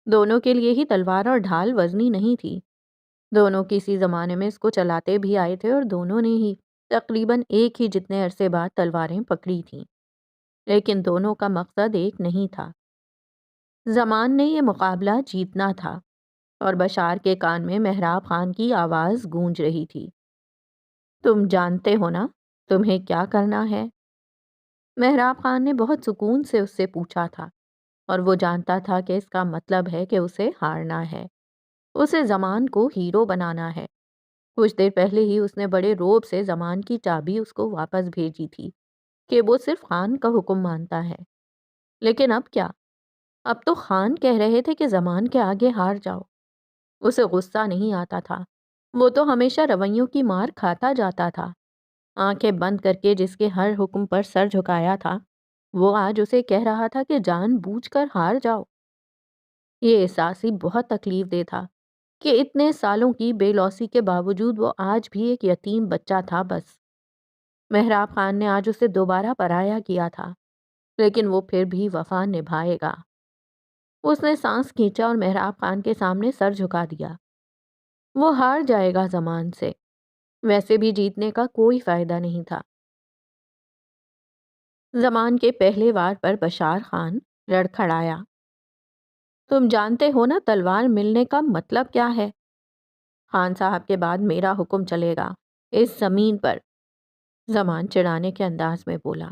دونوں کے لیے ہی تلوار اور ڈھال وزنی نہیں تھی۔ دونوں کسی زمانے میں اس کو چلاتے بھی آئے تھے اور دونوں نے ہی تقریباً ایک ہی جتنے عرصے بعد تلواریں پکڑی تھیں، لیکن دونوں کا مقصد ایک نہیں تھا۔ زمان نے یہ مقابلہ جیتنا تھا اور بشار کے کان میں محراب خان کی آواز گونج رہی تھی، تم جانتے ہو نا تمہیں کیا کرنا ہے؟ محراب خان نے بہت سکون سے اس سے پوچھا تھا اور وہ جانتا تھا کہ اس کا مطلب ہے کہ اسے ہارنا ہے، اسے زمان کو ہیرو بنانا ہے۔ کچھ دیر پہلے ہی اس نے بڑے روب سے زمان کی چابی اس کو واپس بھیجی تھی کہ وہ صرف خان کا حکم مانتا ہے، لیکن اب کیا؟ اب تو خان کہہ رہے تھے کہ زمان کے آگے ہار جاؤ۔ اسے غصہ نہیں آتا تھا، وہ تو ہمیشہ رویوں کی مار کھاتا جاتا تھا۔ آنکھیں بند کر کے جس کے ہر حکم پر سر جھکایا تھا، وہ آج اسے کہہ رہا تھا کہ جان بوجھ کر ہار جاؤ۔ یہ احساس ہی بہت تکلیف دہ تھا کہ اتنے سالوں کی بے لوثی کے باوجود وہ آج بھی ایک یتیم بچہ تھا بس۔ محراب خان نے آج اسے دوبارہ پرایا کیا تھا، لیکن وہ پھر بھی وفا نبھائے گا۔ اس نے سانس کھینچا اور محراب خان کے سامنے سر جھکا دیا۔ وہ ہار جائے گا زمان سے، ویسے بھی جیتنے کا کوئی فائدہ نہیں تھا۔ زمان کے پہلے وار پر بشار خان لڑکھڑایا، تم جانتے ہو نا تلوار ملنے کا مطلب کیا ہے؟ خان صاحب کے بعد میرا حکم چلے گا اس زمین پر۔ زمان چڑھانے کے انداز میں بولا،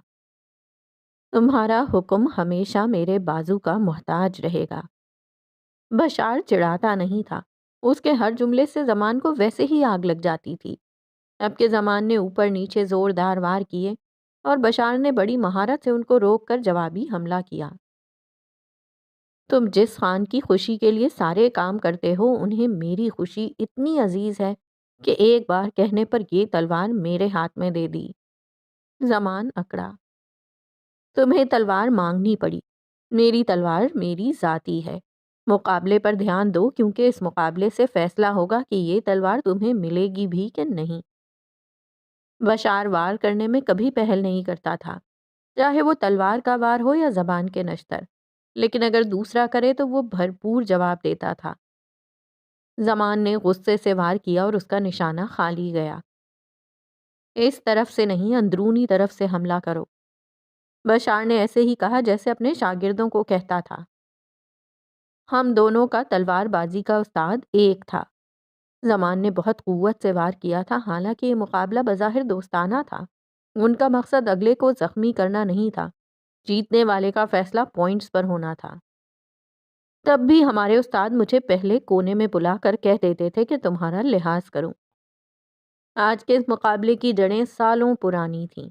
تمہارا حکم ہمیشہ میرے بازو کا محتاج رہے گا۔ بشار چڑھاتا نہیں تھا، اس کے ہر جملے سے زمان کو ویسے ہی آگ لگ جاتی تھی۔ اب کے زمان نے اوپر نیچے زوردار وار کیے اور بشار نے بڑی مہارت سے ان کو روک کر جوابی حملہ کیا۔ تم جس خان کی خوشی کے لیے سارے کام کرتے ہو، انہیں میری خوشی اتنی عزیز ہے کہ ایک بار کہنے پر یہ تلوار میرے ہاتھ میں دے دی۔ زمان اکڑا، تمہیں تلوار مانگنی پڑی، میری تلوار میری ذاتی ہے۔ مقابلے پر دھیان دو، کیونکہ اس مقابلے سے فیصلہ ہوگا کہ یہ تلوار تمہیں ملے گی بھی کہ نہیں۔ بشار وار کرنے میں کبھی پہل نہیں کرتا تھا، چاہے وہ تلوار کا وار ہو یا زبان کے نشتر۔ لیکن اگر دوسرا کرے تو وہ بھرپور جواب دیتا تھا۔ زمان نے غصے سے وار کیا اور اس کا نشانہ خالی گیا۔ اس طرف سے نہیں، اندرونی طرف سے حملہ کرو۔ بشار نے ایسے ہی کہا جیسے اپنے شاگردوں کو کہتا تھا۔ ہم دونوں کا تلوار بازی کا استاد ایک تھا۔ زمان نے بہت قوت سے وار کیا تھا، حالانکہ یہ مقابلہ بظاہر دوستانہ تھا۔ ان کا مقصد اگلے کو زخمی کرنا نہیں تھا، جیتنے والے کا فیصلہ پوائنٹس پر ہونا تھا۔ تب بھی ہمارے استاد مجھے پہلے کونے میں بلا کر کہہ دیتے تھے کہ تمہارا لحاظ کروں۔ آج کے اس مقابلے کی جڑیں سالوں پرانی تھیں۔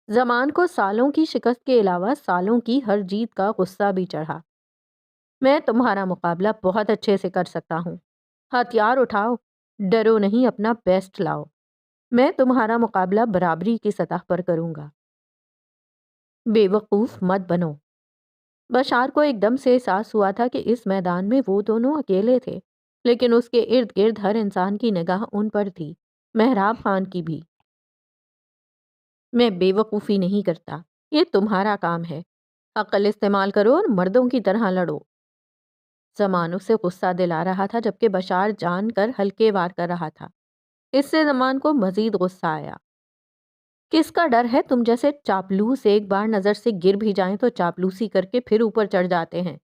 زمان کو سالوں کی شکست کے علاوہ سالوں کی ہر جیت کا غصہ بھی چڑھا۔ میں تمہارا مقابلہ بہت اچھے سے کر سکتا ہوں۔ ہتھیار اٹھاؤ، ڈرو نہیں، اپنا بیسٹ لاؤ۔ میں تمہارا مقابلہ برابری کی سطح پر کروں گا۔ بے وقوف مت بنو۔ بشار کو ایک دم سے احساس ہوا تھا کہ اس میدان میں وہ دونوں اکیلے تھے، لیکن اس کے ارد گرد ہر انسان کی نگاہ ان پر تھی، محراب خان کی بھی۔ میں بے وقوفی نہیں کرتا، یہ تمہارا کام ہے۔ عقل استعمال کرو اور مردوں کی طرح لڑو۔ زمان اسے غصہ دلا رہا تھا جبکہ بشار جان کر ہلکے وار کر رہا تھا۔ اس سے زمان کو مزید غصہ آیا۔ کس کا ڈر ہے؟ تم جیسے چاپلوس ایک بار نظر سے گر بھی جائیں تو چاپلوسی کر کے پھر اوپر چڑھ جاتے ہیں۔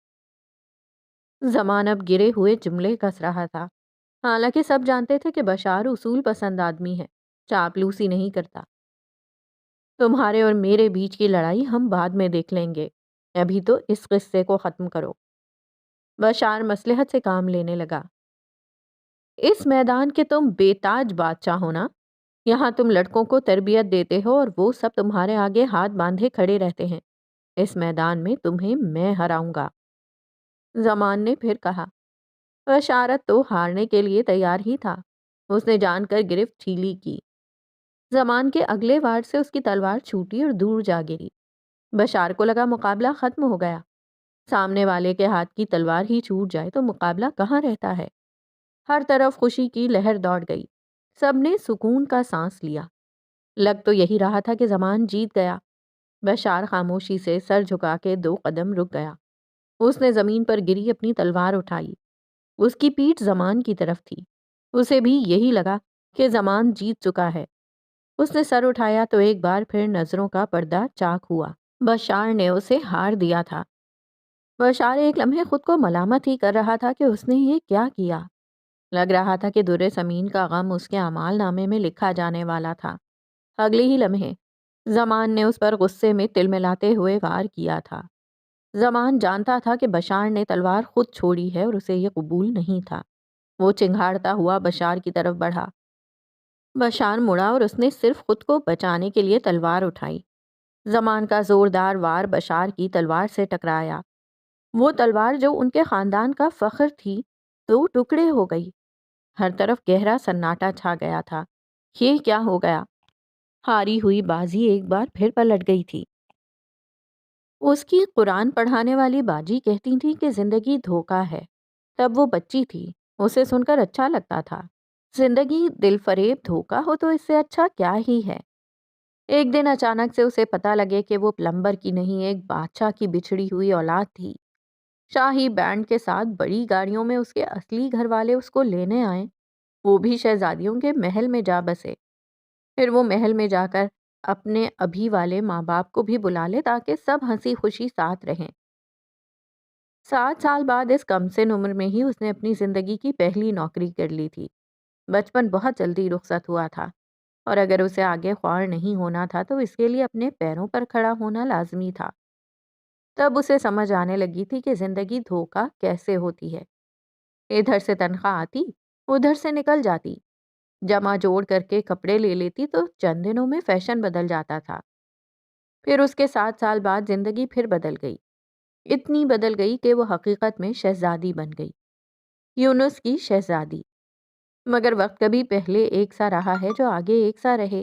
زمان اب گرے ہوئے جملے کس رہا تھا، حالانکہ سب جانتے تھے کہ بشار اصول پسند آدمی ہے، چاپلوسی نہیں کرتا۔ تمہارے اور میرے بیچ کی لڑائی ہم بعد میں دیکھ لیں گے، ابھی تو اس قصے کو ختم کرو۔ بشار مصلحت سے کام لینے لگا۔ اس میدان کے تم بے تاج بادشاہ ہونا، یہاں تم لڑکوں کو تربیت دیتے ہو اور وہ سب تمہارے آگے ہاتھ باندھے کھڑے رہتے ہیں۔ اس میدان میں تمہیں میں ہراؤں گا۔ زمان نے پھر کہا۔ بشارت تو ہارنے کے لیے تیار ہی تھا، اس نے جان کر گرفت ڈھیلی کی۔ زمان کے اگلے وار سے اس کی تلوار چھوٹی اور دور جا گری۔ بشار کو لگا مقابلہ ختم ہو گیا۔ سامنے والے کے ہاتھ کی تلوار ہی چھوٹ جائے تو مقابلہ کہاں رہتا ہے۔ ہر طرف خوشی کی لہر دوڑ گئی، سب نے سکون کا سانس لیا۔ لگ تو یہی رہا تھا کہ زمان جیت گیا۔ بشار خاموشی سے سر جھکا کے 2 قدم رک گیا۔ اس نے زمین پر گری اپنی تلوار اٹھائی۔ اس کی پیٹھ زمان کی طرف تھی۔ اسے بھی یہی لگا کہ زمان جیت چکا ہے۔ اس نے سر اٹھایا تو ایک بار پھر نظروں کا پردہ چاک ہوا۔ بشار نے اسے ہار دیا تھا۔ بشار ایک لمحے خود کو ملامت ہی کر رہا تھا کہ اس نے یہ کیا کیا۔ لگ رہا تھا کہ در سمین کا غم اس کے اعمال نامے میں لکھا جانے والا تھا۔ اگلے ہی لمحے زمان نے اس پر غصے میں تلملاتے ہوئے وار کیا تھا۔ زمان جانتا تھا کہ بشار نے تلوار خود چھوڑی ہے اور اسے یہ قبول نہیں تھا۔ وہ چنگھاڑتا ہوا بشار کی طرف بڑھا۔ بشار مڑا اور اس نے صرف خود کو بچانے کے لیے تلوار اٹھائی۔ زمان کا زوردار وار بشار کی تلوار سے ٹکرایا۔ وہ تلوار جو ان کے خاندان کا فخر تھی، 2 ٹکڑے ہو گئی۔ ہر طرف گہرا سناٹا چھا گیا تھا۔ یہ کیا ہو گیا؟ ہاری ہوئی بازی ایک بار پھر پلٹ گئی تھی۔ اس کی قرآن پڑھانے والی باجی کہتی تھی کہ زندگی دھوکا ہے۔ تب وہ بچی تھی، اسے سن کر اچھا لگتا تھا۔ زندگی دل فریب دھوکا ہو تو اس سے اچھا کیا ہی ہے۔ ایک دن اچانک سے اسے پتہ لگے کہ وہ پلمبر کی نہیں، ایک بادشاہ کی بچھڑی ہوئی اولاد تھی۔ شاہی بینڈ کے ساتھ بڑی گاڑیوں میں اس کے اصلی گھر والے اس کو لینے آئے، وہ بھی شہزادیوں کے محل میں جا بسے۔ پھر وہ محل میں جا کر اپنے ابھی والے ماں باپ کو بھی بلا لے تاکہ سب ہنسی خوشی ساتھ رہیں۔ 7 سال بعد اس کم سن عمر میں ہی اس نے اپنی زندگی کی پہلی نوکری کر لی تھی۔ بچپن بہت جلدی رخصت ہوا تھا، اور اگر اسے آگے خوار نہیں ہونا تھا تو اس کے لیے اپنے پیروں پر کھڑا ہونا لازمی تھا۔ تب اسے سمجھ آنے لگی تھی کہ زندگی دھوکا کیسے ہوتی ہے۔ ادھر سے تنخواہ آتی، ادھر سے نکل جاتی۔ جمع جوڑ کر کے کپڑے لے لیتی تو چند دنوں میں فیشن بدل جاتا تھا۔ پھر اس کے 7 سال بعد زندگی پھر بدل گئی، اتنی بدل گئی کہ وہ حقیقت میں شہزادی بن گئی، یونس کی شہزادی۔ مگر وقت کبھی پہلے ایک سا رہا ہے جو آگے ایک سا رہے۔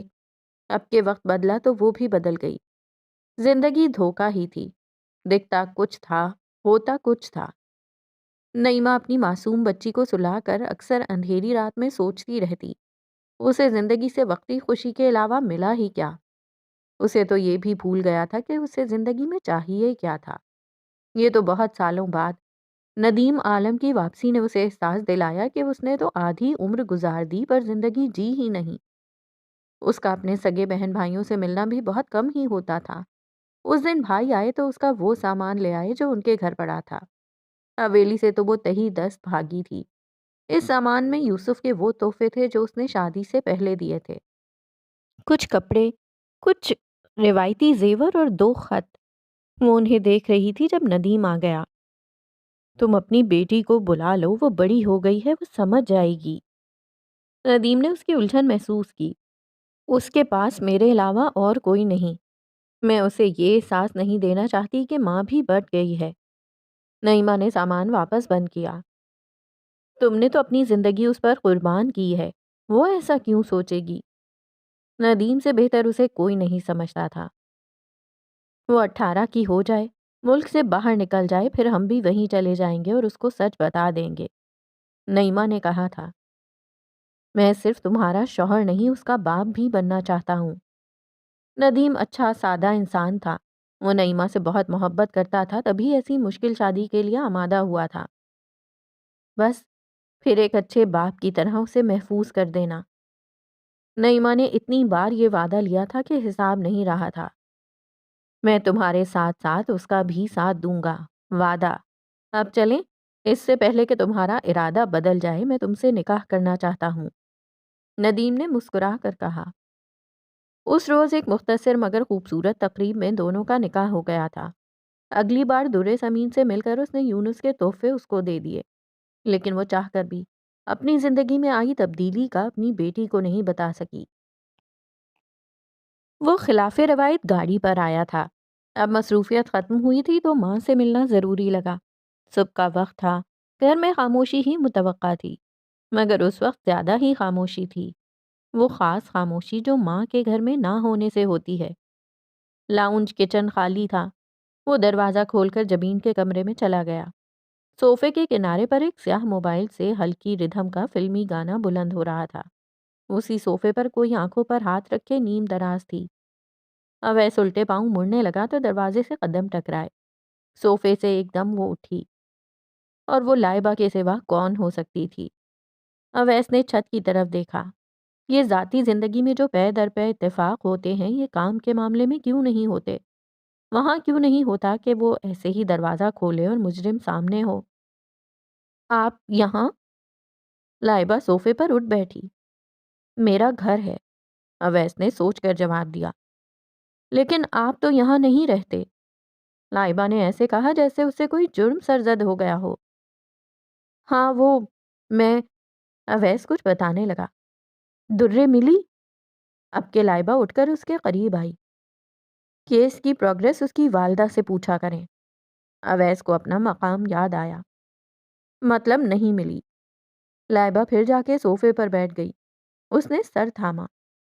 اب کے وقت بدلا تو وہ بھی بدل گئی۔ زندگی دھوکا ہی تھی، دکھتا کچھ تھا، ہوتا کچھ تھا۔ نعیمہ اپنی معصوم بچی کو سلا کر اکثر اندھیری رات میں سوچتی رہتی، اسے زندگی سے وقتی خوشی کے علاوہ ملا ہی کیا۔ اسے تو یہ بھی بھول گیا تھا کہ اسے زندگی میں چاہیے کیا تھا۔ یہ تو بہت سالوں بعد ندیم عالم کی واپسی نے اسے احساس دلایا کہ اس نے تو آدھی عمر گزار دی پر زندگی جی ہی نہیں۔ اس کا اپنے سگے بہن بھائیوں سے ملنا بھی بہت کم ہی ہوتا تھا۔ اس دن بھائی آئے تو اس کا وہ سامان لے آئے جو ان کے گھر پڑا تھا۔ حویلی سے تو وہ تہی دست بھاگی تھی۔ اس سامان میں یوسف کے وہ تحفے تھے جو اس نے شادی سے پہلے دیے تھے، کچھ کپڑے، کچھ روایتی زیور اور 2 خط۔ وہ انہیں دیکھ رہی تھی جب ندیم آ گیا۔ تم اپنی بیٹی کو بلا لو، وہ بڑی ہو گئی ہے، وہ سمجھ جائے گی۔ ندیم نے اس کی الجھن محسوس کی۔ اس کے پاس میرے علاوہ اور کوئی نہیں۔ میں اسے یہ احساس نہیں دینا چاہتی کہ ماں بھی بٹ گئی ہے۔ نعیمہ نے سامان واپس بند کیا۔ تم نے تو اپنی زندگی اس پر قربان کی ہے، وہ ایسا کیوں سوچے گی؟ ندیم سے بہتر اسے کوئی نہیں سمجھتا تھا۔ وہ 18 کی ہو جائے، ملک سے باہر نکل جائے، پھر ہم بھی وہیں چلے جائیں گے اور اس کو سچ بتا دیں گے۔ نعیمہ نے کہا تھا، میں صرف تمہارا شوہر نہیں، اس کا باپ بھی بننا چاہتا ہوں۔ ندیم اچھا سادہ انسان تھا۔ وہ نعیمہ سے بہت محبت کرتا تھا، تبھی ایسی مشکل شادی کے لیے آمادہ ہوا تھا۔ بس پھر ایک اچھے باپ کی طرح اسے محفوظ کر دینا۔ نعیمہ نے اتنی بار یہ وعدہ لیا تھا کہ حساب نہیں رہا تھا۔ میں تمہارے ساتھ ساتھ اس کا بھی ساتھ دوں گا، وعدہ۔ اب چلیں، اس سے پہلے کہ تمہارا ارادہ بدل جائے، میں تم سے نکاح کرنا چاہتا ہوں۔ ندیم نے مسکرا کر کہا۔ اس روز ایک مختصر مگر خوبصورت تقریب میں دونوں کا نکاح ہو گیا تھا۔ اگلی بار درِ سمین سے مل کر اس نے یونس کے تحفے اس کو دے دیے، لیکن وہ چاہ کر بھی اپنی زندگی میں آئی تبدیلی کا اپنی بیٹی کو نہیں بتا سکی۔ وہ خلاف روایت گاڑی پر آیا تھا۔ اب مصروفیت ختم ہوئی تھی تو ماں سے ملنا ضروری لگا۔ صبح کا وقت تھا، گھر میں خاموشی ہی متوقع تھی، مگر اس وقت زیادہ ہی خاموشی تھی۔ وہ خاص خاموشی جو ماں کے گھر میں نہ ہونے سے ہوتی ہے۔ لاؤنج کچن خالی تھا۔ وہ دروازہ کھول کر جبین کے کمرے میں چلا گیا۔ صوفے کے کنارے پر ایک سیاہ موبائل سے ہلکی ردھم کا فلمی گانا بلند ہو رہا تھا۔ اسی صوفے پر کوئی آنکھوں پر ہاتھ رکھے نیم دراز تھی۔ اویس الٹے پاؤں مڑنے لگا تو دروازے سے قدم ٹکرائے۔ صوفے سے ایک دم وہ اٹھی، اور وہ لائبہ کے سوا کون ہو سکتی تھی؟ اویس نے چھت کی طرف دیکھا۔ یہ ذاتی زندگی میں جو پے در پے اتفاق ہوتے ہیں، یہ کام کے معاملے میں کیوں نہیں ہوتے؟ وہاں کیوں نہیں ہوتا کہ وہ ایسے ہی دروازہ کھولے اور مجرم سامنے ہو؟ آپ یہاں؟ لائبہ صوفے پر اٹھ بیٹھی۔ میرا گھر ہے، اویس نے سوچ کر جواب دیا۔ لیکن آپ تو یہاں نہیں رہتے۔ لائبہ نے ایسے کہا جیسے اسے کوئی جرم سرزد ہو گیا ہو۔ ہاں میں اویس کچھ بتانے لگا۔ درے ملی؟ اب کے لائبہ اٹھ کر اس کے قریب آئی۔ کیس کی پروگریس اس کی والدہ سے پوچھا کریں۔ اویس کو اپنا مقام یاد آیا۔ مطلب نہیں ملی۔ لائبہ پھر جا کے صوفے پر بیٹھ گئی۔ اس نے سر تھاما۔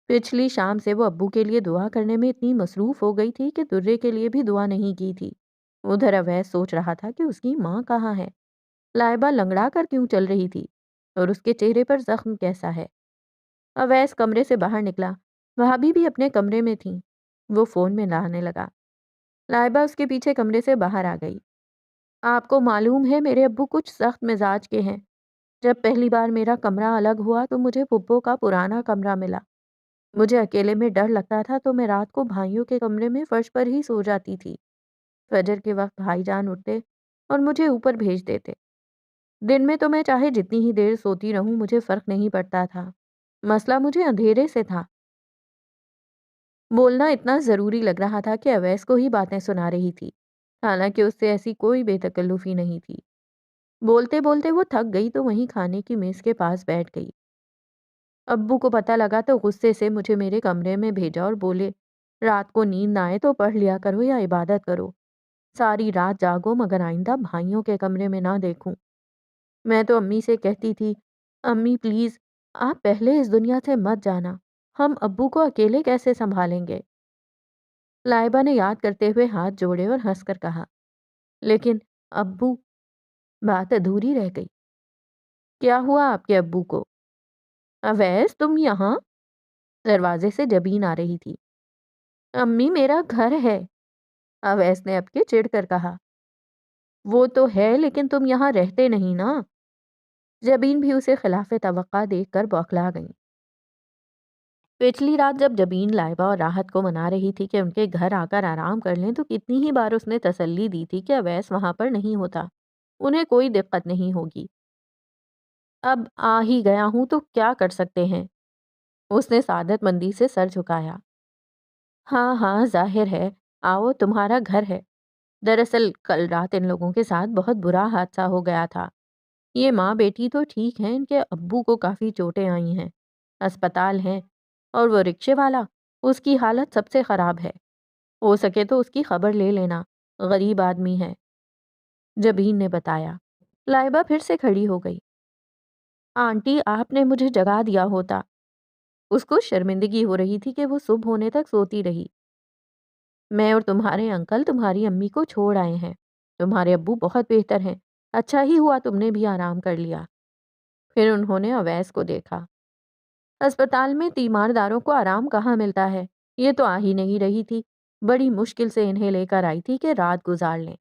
پچھلی شام سے وہ ابو کے لیے دعا کرنے میں اتنی مصروف ہو گئی تھی کہ درے کے لیے بھی دعا نہیں کی تھی۔ ادھر اویس سوچ رہا تھا کہ اس کی ماں کہاں ہے، لائبہ لنگڑا کر کیوں چل رہی تھی، اور اس کے چہرے پر زخم کیسا ہے۔ اویس کمرے سے باہر نکلا۔ بھابھی بھی اپنے کمرے میں تھیں۔ وہ فون میں نہانے لگا۔ لائبہ اس کے پیچھے کمرے سے باہر آ گئی۔ آپ کو معلوم ہے میرے ابو کچھ سخت مزاج کے ہیں۔ جب پہلی بار میرا کمرہ الگ ہوا تو مجھے پھپھو کا پرانا کمرہ ملا۔ مجھے اکیلے میں ڈر لگتا تھا تو میں رات کو بھائیوں کے کمرے میں فرش پر ہی سو جاتی تھی۔ فجر کے وقت بھائی جان اٹھتے اور مجھے اوپر بھیج دیتے۔ دن میں تو میں چاہے جتنی ہی دیر سوتی رہوں مجھے فرق نہیں پڑتا تھا۔ مسئلہ مجھے اندھیرے سے تھا۔ بولنا اتنا ضروری لگ رہا تھا کہ اویس کو ہی باتیں سنا رہی تھی، حالانکہ اس سے ایسی کوئی بے تکلفی نہیں تھی۔ بولتے بولتے وہ تھک گئی تو وہیں کھانے کی میز کے پاس بیٹھ گئی۔ ابو کو پتہ لگا تو غصے سے مجھے میرے کمرے میں بھیجا اور بولے، رات کو نیند نہ آئے تو پڑھ لیا کرو یا عبادت کرو، ساری رات جاگو مگر آئندہ بھائیوں کے کمرے میں نہ دیکھوں۔ میں تو امی سے کہتی تھی، امی پلیز آپ پہلے اس دنیا سے مت جانا، ہم ابو کو اکیلے کیسے سنبھالیں گے؟ لائبہ نے یاد کرتے ہوئے ہاتھ جوڑے اور ہنس کر کہا، لیکن ابو، بات ادھوری رہ گئی۔ کیا ہوا آپ کے ابو کو؟ اویس تم یہاں؟ دروازے سے جبین آ رہی تھی۔ امی میرا گھر ہے، اویس نے اب کے چڑھ کر کہا۔ وہ تو ہے لیکن تم یہاں رہتے نہیں نا۔ جبین بھی اسے خلاف توقع دیکھ کر بوکھلا گئی۔ پچھلی رات جب جبین لائبہ اور راحت کو منا رہی تھی کہ ان کے گھر آ کر آرام کر لیں تو کتنی ہی بار اس نے تسلی دی تھی کہ اویس وہاں پر نہیں ہوتا، انہیں کوئی دقت نہیں ہوگی۔ اب آ ہی گیا ہوں تو کیا کر سکتے ہیں؟ اس نے سعادت مندی سے سر جھکایا۔ ہاں ہاں ظاہر ہے، آؤ تمہارا گھر ہے۔ دراصل کل رات ان لوگوں کے ساتھ بہت برا حادثہ ہو گیا تھا۔ یہ ماں بیٹی تو ٹھیک ہیں، ان کے ابو کو کافی چوٹیں آئی ہیں، اسپتال ہیں، اور وہ رکشے والا، اس کی حالت سب سے خراب ہے۔ ہو سکے تو اس کی خبر لے لینا، غریب آدمی ہے، جبین نے بتایا۔ لائبہ پھر سے کھڑی ہو گئی۔ آنٹی آپ نے مجھے جگا دیا ہوتا۔ اس کو شرمندگی ہو رہی تھی کہ وہ صبح ہونے تک سوتی رہی۔ میں اور تمہارے انکل تمہاری امی کو چھوڑ آئے ہیں، تمہارے ابو بہت بہتر ہیں، اچھا ہی ہوا تم نے بھی آرام کر لیا۔ پھر انہوں نے اویس کو دیکھا۔ اسپتال میں تیمارداروں کو آرام کہاں ملتا ہے، یہ تو آ ہی نہیں رہی تھی، بڑی مشکل سے انہیں لے کر آئی تھی کہ رات گزار لیں۔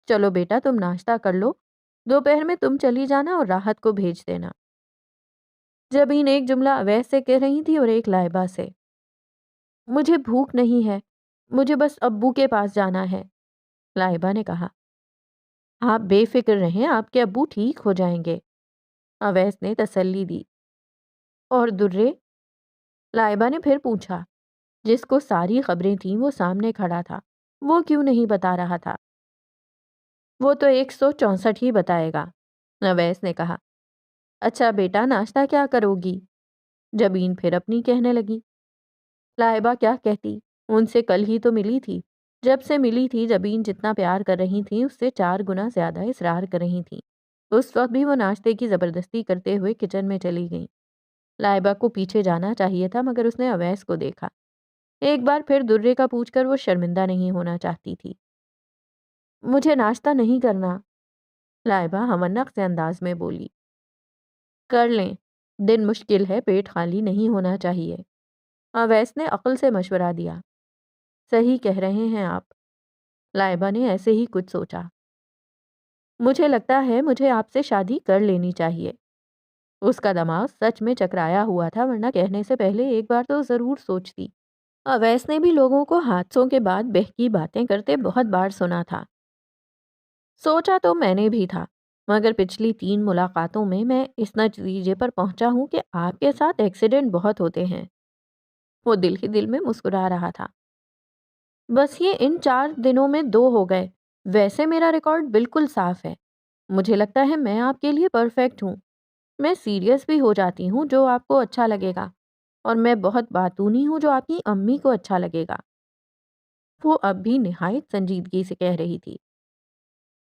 چلو بیٹا تم ناشتہ کر لو، دوپہر میں تم چلی جانا اور راحت کو بھیج دینا۔ جبین ایک جملہ اویس سے کہہ رہی تھی اور ایک لائبہ سے۔ مجھے بھوک نہیں ہے، مجھے بس ابو کے پاس جانا ہے، لائبہ نے کہا۔ آپ بے فکر رہیں، آپ کے ابو ٹھیک ہو جائیں گے، اویس نے تسلی دی۔ اور درے؟ لائبہ نے پھر پوچھا۔ جس کو ساری خبریں تھیں وہ سامنے کھڑا تھا، وہ کیوں نہیں بتا رہا تھا؟ وہ تو 164 ہی بتائے گا، اویس نے کہا۔ اچھا بیٹا ناشتہ کیا کرو گی؟ جبین پھر اپنی کہنے لگی۔ لائبہ کیا کہتی، ان سے کل ہی تو ملی تھی، جب سے ملی تھی جبین جتنا پیار کر رہی تھی اس سے 4 گنا زیادہ اصرار کر رہی تھی۔ اس وقت بھی وہ ناشتے کی زبردستی کرتے ہوئے کچن میں چلی گئیں۔ لائبہ کو پیچھے جانا چاہیے تھا مگر اس نے اویس کو دیکھا۔ ایک بار پھر درے کا پوچھ کر وہ شرمندہ نہیں ہونا چاہتی تھی۔ مجھے ناشتہ نہیں کرنا، لائبہ ہمنق سے انداز میں بولی۔ کر لیں، دن مشکل ہے، پیٹ خالی نہیں ہونا چاہیے، اویس نے عقل سے مشورہ دیا۔ صحیح کہہ رہے ہیں آپ، لائبہ نے ایسے ہی کچھ سوچا۔ مجھے لگتا ہے مجھے آپ سے شادی کر لینی چاہیے۔ اس کا دماغ سچ میں چکرایا ہوا تھا ورنہ کہنے سے پہلے ایک بار تو ضرور سوچتی۔ اویس نے بھی لوگوں کو حادثوں کے بعد بہکی باتیں کرتے بہت بار سنا تھا۔ سوچا تو میں نے بھی تھا، مگر پچھلی 3 ملاقاتوں میں اس نتیجے پر پہنچا ہوں کہ آپ کے ساتھ ایکسیڈنٹ بہت ہوتے ہیں۔ وہ دل ہی دل میں مسکرا رہا تھا۔ بس یہ ان 4 دنوں میں 2 ہو گئے، ویسے میرا ریکارڈ بالکل صاف ہے۔ مجھے لگتا ہے میں آپ کے لیے پرفیکٹ ہوں۔ میں سیریس بھی ہو جاتی ہوں جو آپ کو اچھا لگے گا، اور میں بہت باتونی ہوں جو آپ کی امی کو اچھا لگے گا۔ وہ اب بھی نہایت سنجیدگی سے کہہ رہی تھی۔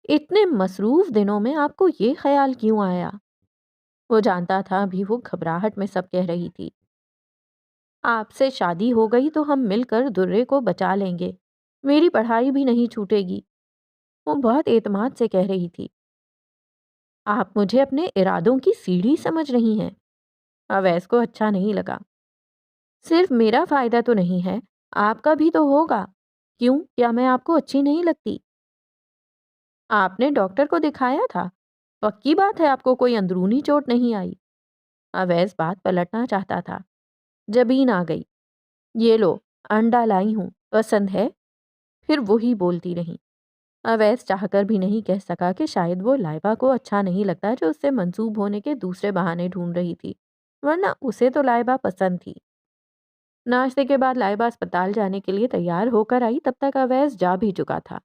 اتنے مصروف دنوں میں آپ کو یہ خیال کیوں آیا؟ وہ جانتا تھا ابھی وہ گھبراہٹ میں سب کہہ رہی تھی۔ آپ سے شادی ہو گئی تو ہم مل کر درے کو بچا لیں گے، میری پڑھائی بھی نہیں چھوٹے گی، وہ بہت اعتماد سے کہہ رہی تھی۔ آپ مجھے اپنے ارادوں کی سیڑھی سمجھ رہی ہیں؟ اویس کو اچھا نہیں لگا۔ صرف میرا فائدہ تو نہیں ہے، آپ کا بھی تو ہوگا۔ کیوں، کیا میں آپ کو اچھی نہیں لگتی؟ آپ نے ڈاکٹر کو دکھایا تھا؟ پکی بات ہے آپ کو کوئی اندرونی چوٹ نہیں آئی؟ اویس بات پلٹنا چاہتا تھا۔ جبین آ گئی۔ یہ لو، انڈا لائی ہوں، پسند ہے؟ پھر وہی بولتی رہی۔ اویس چاہ کر بھی نہیں کہہ سکا کہ شاید وہ لائبہ کو اچھا نہیں لگتا جو اس سے منسوب ہونے کے دوسرے بہانے ڈھونڈ رہی تھی، ورنہ اسے تو لائبہ پسند تھی۔ ناشتے کے بعد لائبہ اسپتال جانے کے لیے تیار ہو کر آئی، تب تک اویس جا بھی چکا تھا۔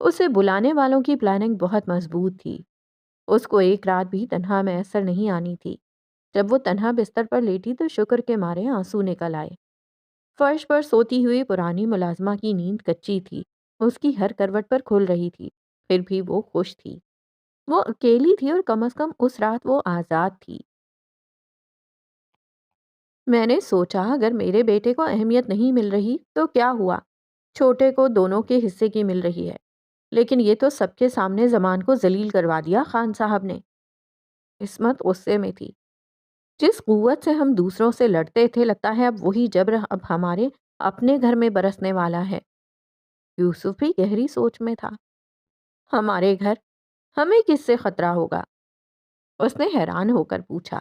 اسے بلانے والوں کی پلاننگ بہت مضبوط تھی۔ اس کو ایک رات بھی تنہا میسر نہیں آنی تھی۔ جب وہ تنہا بستر پر لیٹی تو شکر کے مارے آنسو نکل آئے۔ فرش پر سوتی ہوئی پرانی ملازمہ کی نیند کچی تھی، اس کی ہر کروٹ پر کھل رہی تھی، پھر بھی وہ خوش تھی۔ وہ اکیلی تھی اور کم از کم اس رات وہ آزاد تھی۔ میں نے سوچا اگر میرے بیٹے کو اہمیت نہیں مل رہی تو کیا ہوا، چھوٹے کو دونوں کے حصے کی مل رہی ہے، لیکن یہ تو سب کے سامنے زمان کو ذلیل کروا دیا خان صاحب نے۔ عصمت غصے میں تھی۔ جس قوت سے ہم دوسروں سے لڑتے تھے لگتا ہے اب وہی جبر اب ہمارے اپنے گھر میں برسنے والا ہے۔ یوسف بھی گہری سوچ میں تھا۔ ہمارے گھر، ہمیں کس سے خطرہ ہوگا؟ اس نے حیران ہو کر پوچھا۔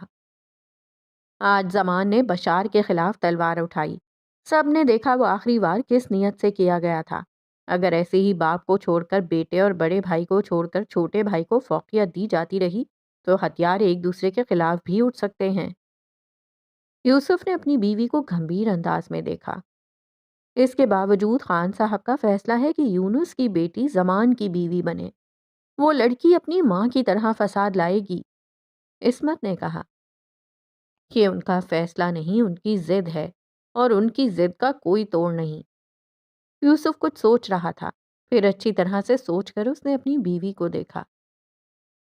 آج زمان نے بشار کے خلاف تلوار اٹھائی۔ سب نے دیکھا وہ آخری وار کس نیت سے کیا گیا تھا۔ اگر ایسے ہی باپ کو چھوڑ کر بیٹے اور بڑے بھائی کو چھوڑ کر چھوٹے بھائی کو فوقیت دی جاتی رہی تو ہتھیار ایک دوسرے کے خلاف بھی اٹھ سکتے ہیں۔ یوسف نے اپنی بیوی کو گھمبیر انداز میں دیکھا۔ اس کے باوجود خان صاحب کا فیصلہ ہے کہ یونس کی بیٹی زمان کی بیوی بنے۔ وہ لڑکی اپنی ماں کی طرح فساد لائے گی۔ عصمت نے کہا کہ ان کا فیصلہ نہیں، ان کی ضد ہے، اور ان کی ضد کا کوئی توڑ نہیں۔ یوسف کچھ سوچ رہا تھا، پھر اچھی طرح سے سوچ کر اس نے اپنی بیوی کو دیکھا۔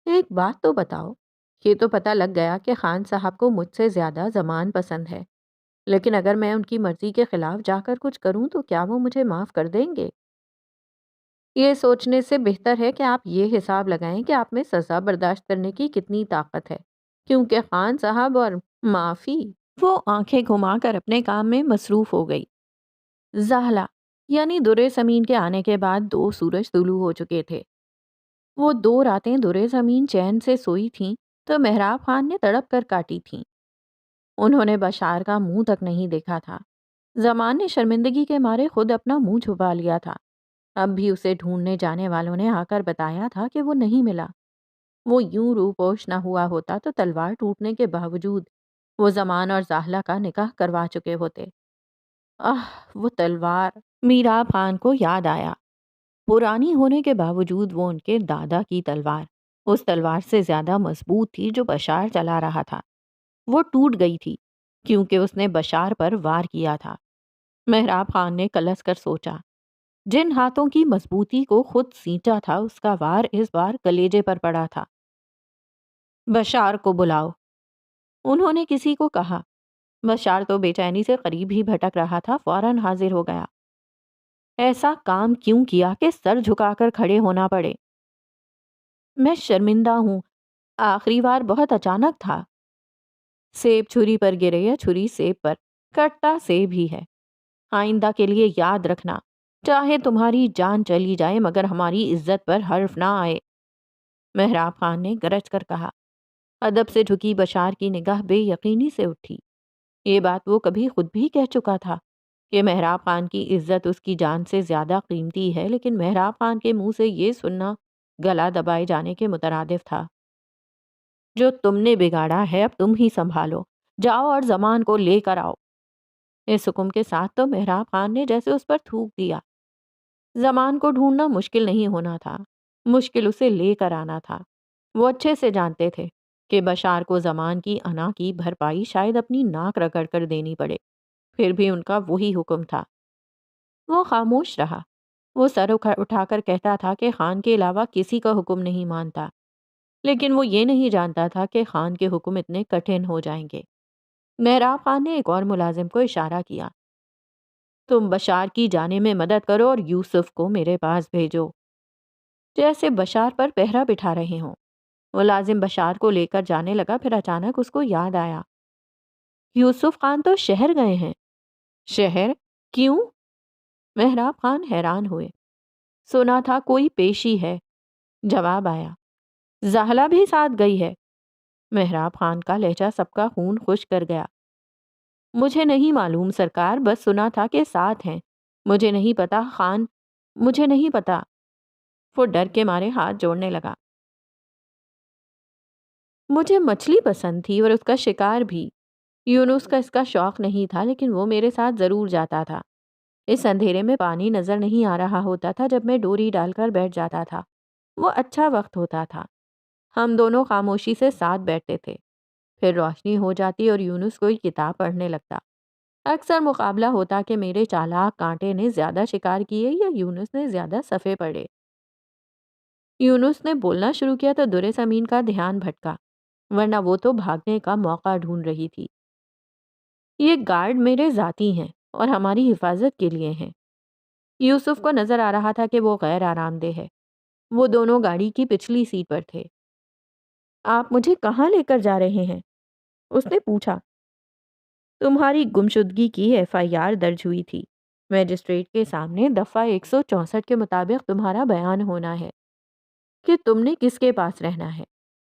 ایک بات تو بتاؤ، یہ تو پتہ لگ گیا کہ خان صاحب کو مجھ سے زیادہ زمان پسند ہے، لیکن اگر میں ان کی مرضی کے خلاف جا کر کچھ کروں تو کیا وہ مجھے معاف کر دیں گے؟ یہ سوچنے سے بہتر ہے کہ آپ یہ حساب لگائیں کہ آپ میں سزا برداشت کرنے کی کتنی طاقت ہے، کیونکہ خان صاحب اور معافی۔ وہ آنکھیں گھما کر اپنے کام میں مصروف ہو گئی۔ زہلا یعنی درِ زمین کے آنے کے بعد 2 سورج طلوع ہو چکے تھے۔ وہ 2 راتیں درِ زمین چین سے سوئی تھیں تو مہراب خان نے تڑپ کر کاٹی تھیں۔ انہوں نے بشار کا منہ تک نہیں دیکھا تھا۔ زمان نے شرمندگی کے مارے خود اپنا منہ چھپا لیا تھا۔ اب بھی اسے ڈھونڈنے جانے والوں نے آ کر بتایا تھا کہ وہ نہیں ملا۔ وہ یوں روپوش نہ ہوا ہوتا تو تلوار ٹوٹنے کے باوجود وہ زمان اور زاہلہ کا نکاح کروا چکے ہوتے۔ وہ تلوار! میراب خان کو یاد آیا۔ پرانی ہونے کے باوجود وہ ان کے دادا کی تلوار، اس تلوار سے زیادہ مضبوط تھی جو بشار چلا رہا تھا۔ وہ ٹوٹ گئی تھی کیونکہ اس نے بشار پر وار کیا تھا۔ مہراب خان نے کلس کر سوچا، جن ہاتھوں کی مضبوطی کو خود سینچا تھا اس کا وار اس بار کلیجے پر پڑا تھا۔ بشار کو بلاؤ، انہوں نے کسی کو کہا۔ بشار تو بے چینی سے قریب ہی بھٹک رہا تھا، فوراً حاضر ہو گیا۔ ایسا کام کیوں کیا کہ سر جھکا کر کھڑے ہونا پڑے؟ میں شرمندہ ہوں، آخری بار بہت اچانک تھا۔ سیب چھری پر گرے یا چھری سیب پر، کٹتا سیب ہی ہے۔ آئندہ کے لیے یاد رکھنا، چاہے تمہاری جان چلی جائے مگر ہماری عزت پر حرف نہ آئے۔ مہراب خان نے گرج کر کہا۔ ادب سے جھکی بشار کی نگاہ بے یقینی سے اٹھی۔ یہ بات وہ کبھی خود بھی کہہ چکا تھا کہ مہراب خان کی عزت اس کی جان سے زیادہ قیمتی ہے، لیکن مہراب خان کے منہ سے یہ سننا گلا دبائے جانے کے مترادف تھا۔ جو تم نے بگاڑا ہے اب تم ہی سنبھالو، جاؤ اور زمان کو لے کر آؤ۔ اس حکم کے ساتھ تو مہراب خان نے جیسے اس پر تھوک دیا۔ زمان کو ڈھونڈنا مشکل نہیں ہونا تھا، مشکل اسے لے کر آنا تھا۔ وہ اچھے سے جانتے تھے کہ بشار کو زمان کی انا کی بھرپائی شاید اپنی ناک رگڑ کر دینی پڑے، پھر بھی ان کا وہی حکم تھا۔ وہ خاموش رہا۔ وہ سر اٹھا کر کہتا تھا کہ خان کے علاوہ کسی کا حکم نہیں مانتا، لیکن وہ یہ نہیں جانتا تھا کہ خان کے حکم اتنے کٹھن ہو جائیں گے۔ مہراب خان نے ایک اور ملازم کو اشارہ کیا۔ تم بشار کی جانے میں مدد کرو اور یوسف کو میرے پاس بھیجو، جیسے بشار پر پہرا بٹھا رہے ہوں۔ ملازم بشار کو لے کر جانے لگا، پھر اچانک اس کو یاد آیا، یوسف خان تو شہر گئے ہیں۔ شہر؟ کیوں؟ مہراب خان حیران ہوئے۔ سنا تھا کوئی پیشی ہے۔ جواب آیا، زہلہ بھی ساتھ گئی ہے۔ مہراب خان کا لہجہ سب کا خون خشک کر گیا۔ مجھے نہیں معلوم سرکار، بس سنا تھا کہ ساتھ ہیں۔ مجھے نہیں پتا خان، مجھے نہیں پتا۔ وہ ڈر کے مارے ہاتھ جوڑنے لگا۔ مجھے مچھلی پسند تھی اور اس کا شکار بھی۔ یونس کا اس کا شوق نہیں تھا، لیکن وہ میرے ساتھ ضرور جاتا تھا۔ اس اندھیرے میں پانی نظر نہیں آ رہا ہوتا تھا جب میں ڈوری ڈال کر بیٹھ جاتا تھا۔ وہ اچھا وقت ہوتا تھا۔ ہم دونوں خاموشی سے ساتھ بیٹھتے تھے، پھر روشنی ہو جاتی اور یونس کوئی کتاب پڑھنے لگتا۔ اکثر مقابلہ ہوتا کہ میرے چالاک کانٹے نے زیادہ شکار کیے یا یونس نے زیادہ صفحے پڑھے۔ یونس نے بولنا شروع کیا تو درِ زمین کا دھیان بھٹکا، ورنہ وہ تو بھاگنے کا موقع ڈھونڈ رہی تھی۔ یہ گارڈ میرے ذاتی ہیں اور ہماری حفاظت کے لیے ہیں۔ یوسف کو نظر آ رہا تھا کہ وہ غیر آرام دہ ہے۔ وہ دونوں گاڑی کی پچھلی سیٹ پر تھے۔ آپ مجھے کہاں لے کر جا رہے ہیں؟ اس نے پوچھا۔ تمہاری گمشدگی کی FIR درج ہوئی تھی۔ میجسٹریٹ کے سامنے دفعہ 164 کے مطابق تمہارا بیان ہونا ہے۔ کہ تم نے کس کے پاس رہنا ہے،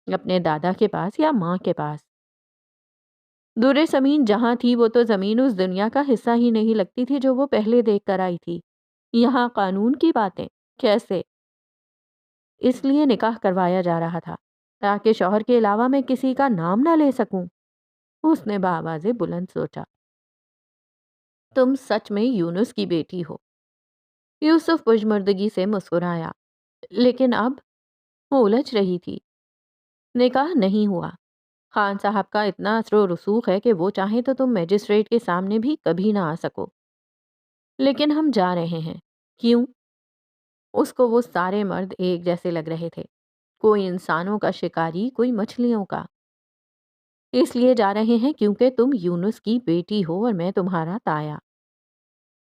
اپنے دادا کے پاس یا ماں کے پاس؟ در زمین جہاں تھی وہ تو زمین اس دنیا کا حصہ ہی نہیں لگتی تھی جو وہ پہلے دیکھ کر آئی تھی۔ یہاں قانون کی باتیں کیسے؟ اس لیے نکاح کروایا جا رہا تھا تاکہ شوہر کے علاوہ میں کسی کا نام نہ لے سکوں۔ اس نے بآواز بلند سوچا۔ تم سچ میں یونس کی بیٹی ہو؟ یوسف پشمردگی سے مسکرایا، لیکن اب وہ الجھ رہی تھی۔ نکاح نہیں ہوا۔ خان صاحب کا اتنا اثر و رسوخ ہے کہ وہ چاہیں تو تم میجسٹریٹ کے سامنے بھی کبھی نہ آ سکو۔ لیکن ہم جا رہے ہیں۔ کیوں؟ اس کو وہ سارے مرد ایک جیسے لگ رہے تھے، کوئی انسانوں کا شکاری، کوئی مچھلیوں کا۔ اس لیے جا رہے ہیں کیونکہ تم یونس کی بیٹی ہو اور میں تمہارا تایا۔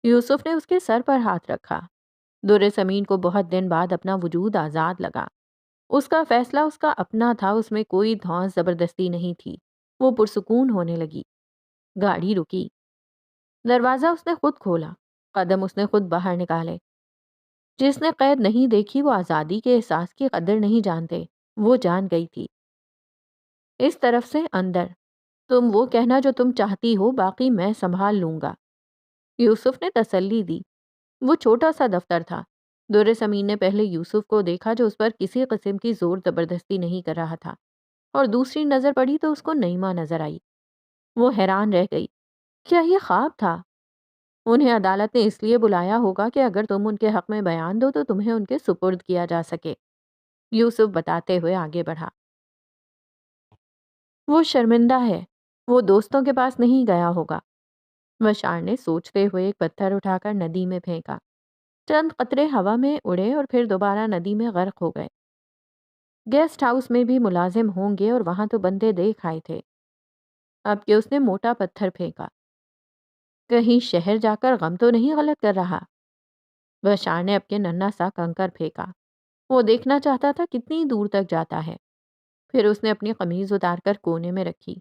یوسف نے اس کے سر پر ہاتھ رکھا۔ در زمین کو بہت دن بعد اپنا وجود آزاد لگا۔ اس کا فیصلہ اس کا اپنا تھا، اس میں کوئی دھونس زبردستی نہیں تھی۔ وہ پرسکون ہونے لگی۔ گاڑی رکی۔ دروازہ اس نے خود کھولا، قدم اس نے خود باہر نکالے۔ جس نے قید نہیں دیکھی وہ آزادی کے احساس کی قدر نہیں جانتے۔ وہ جان گئی تھی۔ اس طرف سے اندر۔ تم وہ کہنا جو تم چاہتی ہو، باقی میں سنبھال لوں گا۔ یوسف نے تسلی دی۔ وہ چھوٹا سا دفتر تھا۔ در زمین نے پہلے یوسف کو دیکھا جو اس پر کسی قسم کی زور زبردستی نہیں کر رہا تھا، اور دوسری نظر پڑی تو اس کو نعیمہ نظر آئی۔ وہ حیران رہ گئی۔ کیا یہ خواب تھا؟ انہیں عدالت نے اس لیے بلایا ہوگا کہ اگر تم ان کے حق میں بیان دو تو تمہیں ان کے سپرد کیا جا سکے۔ یوسف بتاتے ہوئے آگے بڑھا۔ وہ شرمندہ ہے، وہ دوستوں کے پاس نہیں گیا ہوگا۔ بشار نے سوچتے ہوئے ایک پتھر اٹھا کر ندی میں پھینکا۔ چند قطرے ہوا میں اڑے اور پھر دوبارہ ندی میں غرق ہو گئے۔ گیسٹ ہاؤس میں بھی ملازم ہوں گے اور وہاں تو بندے دیکھ آئے تھے۔ اب کہ اس نے موٹا پتھر پھینکا، کہیں شہر جا کر غم تو نہیں غلط کر رہا۔ بشار نے اب کے ننھا سا کنکر پھینکا۔ وہ دیکھنا چاہتا تھا کتنی دور تک جاتا ہے۔ پھر اس نے اپنی قمیض اتار کر کونے میں رکھی۔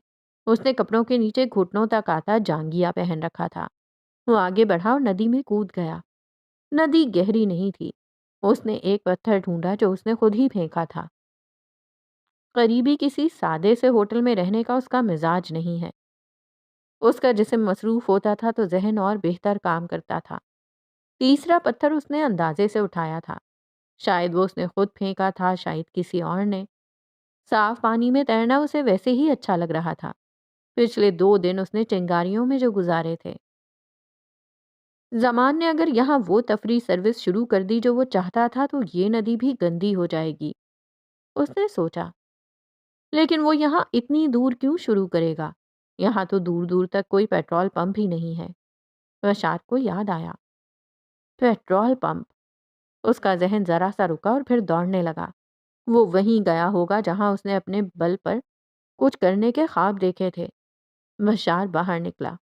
اس نے کپڑوں کے نیچے گھٹنوں تک آتا جانگیا پہن رکھا تھا۔ وہ آگے بڑھا اور ندی میں کود گیا۔ ندی گہری نہیں تھی۔ اس نے ایک پتھر ڈھونڈا جو اس نے خود ہی پھینکا تھا۔ قریبی کسی سادے سے ہوٹل میں رہنے کا اس کا مزاج نہیں ہے۔ اس کا جسم مصروف ہوتا تھا تو ذہن اور بہتر کام کرتا تھا۔ تیسرا پتھر اس نے اندازے سے اٹھایا تھا۔ شاید وہ اس نے خود پھینکا تھا، شاید کسی اور نے۔ صاف پانی میں تیرنا اسے ویسے ہی اچھا لگ رہا تھا۔ پچھلے 2 دن اس نے چنگاریوں میں جو گزارے تھے۔ زمان نے اگر یہاں وہ تفریح سروس شروع کر دی جو وہ چاہتا تھا تو یہ ندی بھی گندی ہو جائے گی، اس نے سوچا۔ لیکن وہ یہاں اتنی دور کیوں شروع کرے گا؟ یہاں تو دور دور تک کوئی پیٹرول پمپ ہی نہیں ہے۔ رشاد کو یاد آیا۔ Petrol pump. اس کا ذہن ذرا سا رکا اور پھر دوڑنے لگا۔ وہ وہیں گیا ہوگا جہاں اس نے اپنے بل پر کچھ کرنے کے خواب دیکھے تھے۔ بشار باہر نکلا۔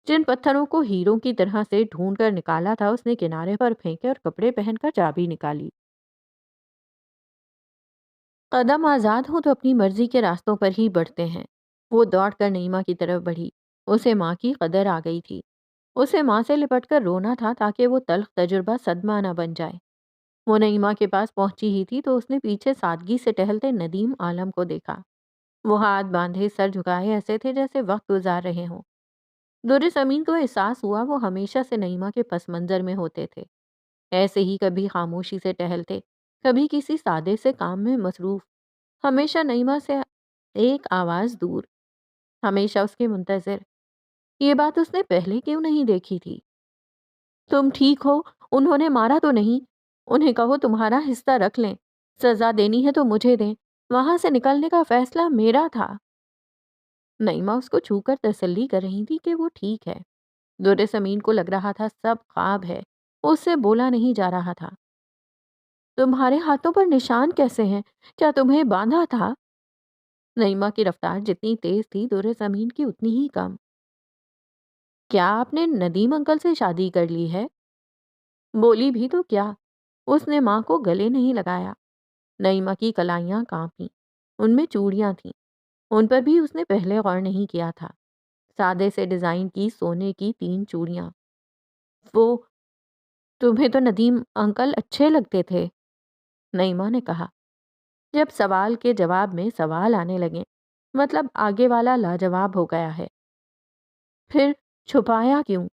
جن پتھروں کو ہیروں کی طرح سے ڈھونڈ کر نکالا تھا اس نے کنارے پر پھینکے اور کپڑے پہن کر چابی نکالی۔ قدم آزاد ہوں تو اپنی مرضی کے راستوں پر ہی بڑھتے ہیں۔ وہ دوڑ کر نعیمہ کی طرف بڑھی۔ اسے ماں کی قدر آ گئی تھی۔ اسے ماں سے لپٹ کر رونا تھا تاکہ وہ تلخ تجربہ صدمہ نہ بن جائے۔ وہ نعیمہ کے پاس پہنچی ہی تھی تو اس نے پیچھے سادگی سے ٹہلتے ندیم عالم کو دیکھا۔ وہ ہاتھ باندھے سر جھکائے ایسے تھے جیسے وقت گزار رہے ہوں۔ در زمین کو احساس ہوا وہ ہمیشہ سے نعیمہ کے پس منظر میں ہوتے تھے۔ ایسے ہی کبھی خاموشی سے ٹہلتے، کبھی کسی سادے سے کام میں مصروف، ہمیشہ نعیمہ سے ایک آواز دور، ہمیشہ اس کے منتظر۔ یہ بات اس نے پہلے کیوں نہیں دیکھی تھی؟ تم ٹھیک ہو؟ انہوں نے مارا تو نہیں؟ انہیں کہو تمہارا حصہ رکھ لیں، سزا دینی ہے تو مجھے دیں، وہاں سے نکلنے کا فیصلہ میرا تھا۔ نعیمہ اس کو چھو کر تسلی کر رہی تھی کہ وہ ٹھیک ہے۔ در زمین کو لگ رہا تھا سب خواب ہے، اس سے بولا نہیں جا رہا تھا۔ تمہارے ہاتھوں پر نشان کیسے ہیں؟ کیا تمہیں باندھا تھا؟ نعیمہ کی رفتار جتنی تیز تھی در زمین کی اتنی ہی کم۔ کیا آپ نے ندیم انکل سے شادی کر لی ہے؟ بولی بھی تو کیا، اس نے ماں کو گلے نہیں لگایا۔ نعیمہ کی کلائیاں کانپیں، ان میں چوڑیاں تھیں، ان پر بھی اس نے پہلے غور نہیں کیا تھا۔ سادے سے ڈیزائن کی سونے کی 3 چوڑیاں۔ وہ تمہیں تو ندیم انکل اچھے لگتے تھے، نعیمہ نے کہا۔ جب سوال کے جواب میں سوال آنے لگے، مطلب آگے والا لاجواب ہو گیا ہے۔ پھر چھپایا کیوں؟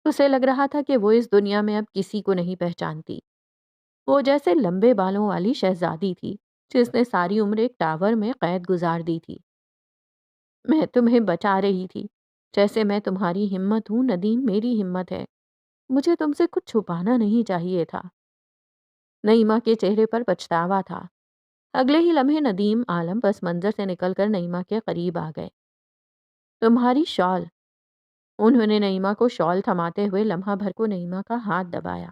اسے لگ رہا تھا کہ وہ اس دنیا میں اب کسی کو نہیں پہچانتی۔ وہ جیسے لمبے بالوں والی شہزادی تھی جس نے ساری عمر ایک ٹاور میں قید گزار دی تھی۔ میں تمہیں بچا رہی تھی، جیسے میں تمہاری ہمت ہوں ندیم، میری ہمت ہے۔ مجھے تم سے کچھ چھپانا نہیں چاہیے تھا۔ نعیمہ کے چہرے پر پچھتاوا تھا۔ اگلے ہی لمحے ندیم عالم پس منظر سے نکل کر نعیمہ کے قریب آ گئے۔ تمہاری شال۔ انہوں نے نعیمہ کو شال تھماتے ہوئے لمحہ بھر کو نعیمہ کا ہاتھ دبایا،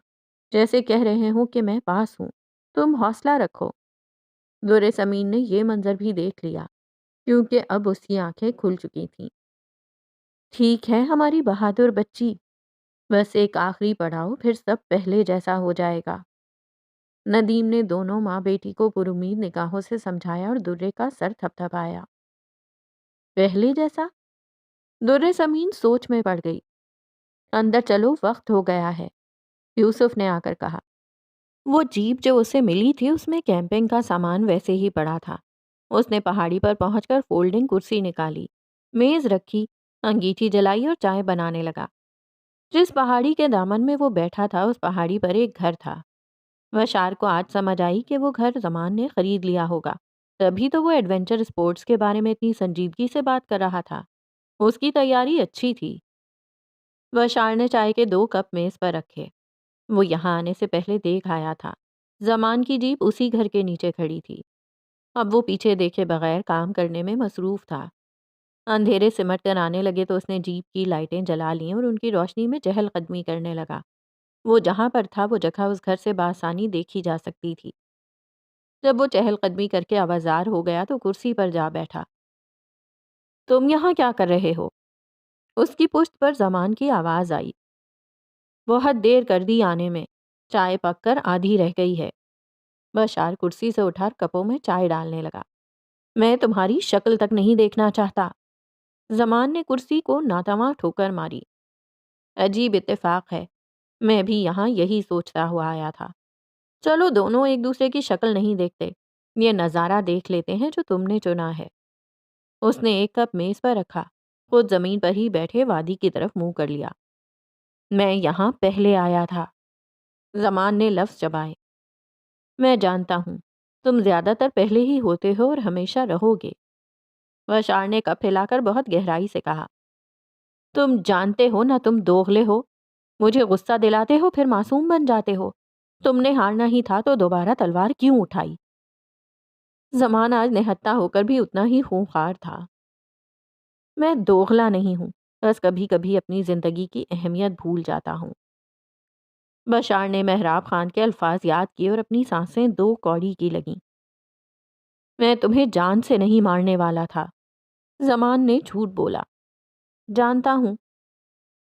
جیسے کہہ رہے ہوں کہ میں پاس ہوں، تم حوصلہ رکھو۔ در سمین نے یہ منظر بھی دیکھ لیا، کیونکہ اب اس کی آنکھیں کھل چکی تھیں۔ ٹھیک ہے ہماری بہادر بچی، بس ایک آخری پڑاؤ، پھر سب پہلے جیسا ہو جائے گا۔ ندیم نے دونوں ماں بیٹی کو پرامید نگاہوں سے سمجھایا اور درے کا سر تھپتھپایا۔ پہلے جیسا؟ در سمین سوچ میں پڑ گئی۔ اندر چلو، وقت ہو گیا ہے، یوسف نے آ کر کہا۔ وہ جیپ جو اسے ملی تھی اس میں کیمپنگ کا سامان ویسے ہی پڑا تھا۔ اس نے پہاڑی پر پہنچ کر فولڈنگ کرسی نکالی، میز رکھی، انگیٹھی جلائی اور چائے بنانے لگا۔ جس پہاڑی کے دامن میں وہ بیٹھا تھا اس پہاڑی پر ایک گھر تھا۔ بشار کو آج سمجھ آئی کہ وہ گھر زمان نے خرید لیا ہوگا، تبھی تو وہ ایڈونچر اسپورٹس کے بارے میں اتنی سنجیدگی سے بات کر رہا تھا۔ اس کی تیاری اچھی تھی۔ بشار نے چائے کے 2 کپ میز پر رکھے۔ وہ یہاں آنے سے پہلے دیکھ آیا تھا، زمان کی جیپ اسی گھر کے نیچے کھڑی تھی۔ اب وہ پیچھے دیکھے بغیر کام کرنے میں مصروف تھا۔ اندھیرے سمٹ کر آنے لگے تو اس نے جیپ کی لائٹیں جلا لیں اور ان کی روشنی میں چہل قدمی کرنے لگا۔ وہ جہاں پر تھا وہ جگہ اس گھر سے بآسانی دیکھی جا سکتی تھی۔ جب وہ چہل قدمی کر کے آوازار ہو گیا تو کرسی پر جا بیٹھا۔ تم یہاں کیا کر رہے ہو؟ اس کی پشت پر زمان کی آواز آئی۔ بہت دیر کر دی آنے میں، چائے پک کر آدھی رہ گئی ہے۔ بشار کرسی سے اٹھا کپوں میں چائے ڈالنے لگا۔ میں تمہاری شکل تک نہیں دیکھنا چاہتا۔ زمان نے کرسی کو ناتواں ٹھوکر ماری۔ عجیب اتفاق ہے، میں بھی یہاں یہی سوچتا ہوا آیا تھا۔ چلو دونوں ایک دوسرے کی شکل نہیں دیکھتے، یہ نظارہ دیکھ لیتے ہیں جو تم نے چنا ہے۔ اس نے ایک کپ میز پر رکھا، خود زمین پر ہی بیٹھے وادی کی طرف منہ کر لیا۔ میں یہاں پہلے آیا تھا۔ زمان نے لفظ چبائے۔ میں جانتا ہوں، تم زیادہ تر پہلے ہی ہوتے ہو اور ہمیشہ رہو گے۔ بشار نے کپ ہلا کر بہت گہرائی سے کہا۔ تم جانتے ہو نہ، تم دوغلے ہو، مجھے غصہ دلاتے ہو پھر معصوم بن جاتے ہو۔ تم نے ہارنا ہی تھا تو دوبارہ تلوار کیوں اٹھائی؟ زمان آج نہتا ہو کر بھی اتنا ہی خونخوار تھا۔ میں دوغلا نہیں ہوں، بس کبھی کبھی اپنی زندگی کی اہمیت بھول جاتا ہوں۔ بشار نے محراب خان کے الفاظ یاد کیے اور اپنی سانسیں 2 کوڑی کی لگیں۔ میں تمہیں جان سے نہیں مارنے والا تھا۔ زمان نے جھوٹ بولا۔ جانتا ہوں۔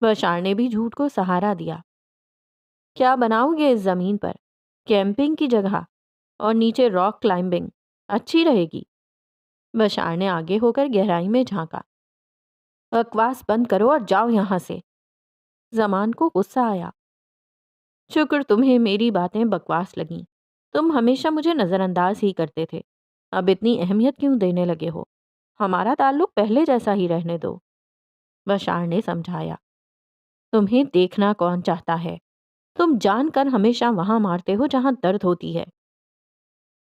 بشار نے بھی جھوٹ کو سہارا دیا۔ کیا بناؤ گے اس زمین پر؟ کیمپنگ کی جگہ اور نیچے راک کلائمبنگ اچھی رہے گی۔ بشار نے آگے ہو کر گہرائی میں جھانکا۔ بکواس بند کرو اور جاؤ یہاں سے۔ زمان کو غصہ آیا۔ شکر تمہیں میری باتیں بکواس لگیں، تم ہمیشہ مجھے نظر انداز ہی کرتے تھے، اب اتنی اہمیت کیوں دینے لگے ہو؟ ہمارا تعلق پہلے جیسا ہی رہنے دو۔ بشار نے سمجھایا۔ تمہیں دیکھنا کون چاہتا ہے؟ تم جان کر ہمیشہ وہاں مارتے ہو جہاں درد ہوتی ہے۔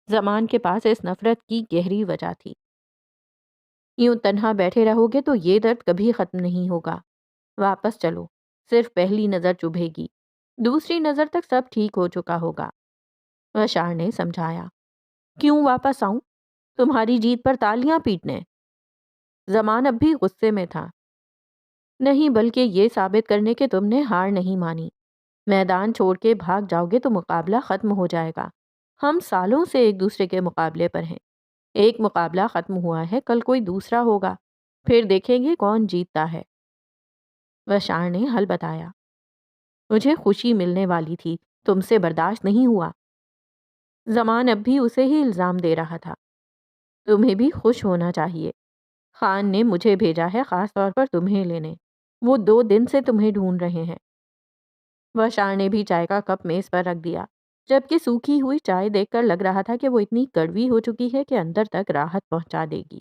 زمان کے پاس اس نفرت کی گہری وجہ تھی۔ یوں تنہا بیٹھے رہو گے تو یہ درد کبھی ختم نہیں ہوگا۔ واپس چلو، صرف پہلی نظر چبھے گی، دوسری نظر تک سب ٹھیک ہو چکا ہوگا۔ بشار نے سمجھایا۔ کیوں واپس آؤں؟ تمہاری جیت پر تالیاں پیٹنے؟ زمان اب بھی غصے میں تھا۔ نہیں، بلکہ یہ ثابت کرنے کہ تم نے ہار نہیں مانی۔ میدان چھوڑ کے بھاگ جاؤ گے تو مقابلہ ختم ہو جائے گا۔ ہم سالوں سے ایک دوسرے کے مقابلے پر ہیں۔ ایک مقابلہ ختم ہوا ہے، کل کوئی دوسرا ہوگا، پھر دیکھیں گے کون جیتتا ہے۔ بشار نے حل بتایا۔ مجھے خوشی ملنے والی تھی، تم سے برداشت نہیں ہوا۔ زمان اب بھی اسے ہی الزام دے رہا تھا۔ تمہیں بھی خوش ہونا چاہیے۔ خان نے مجھے بھیجا ہے خاص طور پر تمہیں لینے، وہ 2 دن سے تمہیں ڈھونڈ رہے ہیں۔ بشار نے بھی چائے کا کپ میز پر رکھ دیا۔ جبکہ سوکھی ہوئی چائے دیکھ کر لگ رہا تھا کہ وہ اتنی کڑوی ہو چکی ہے کہ اندر تک راحت پہنچا دے گی۔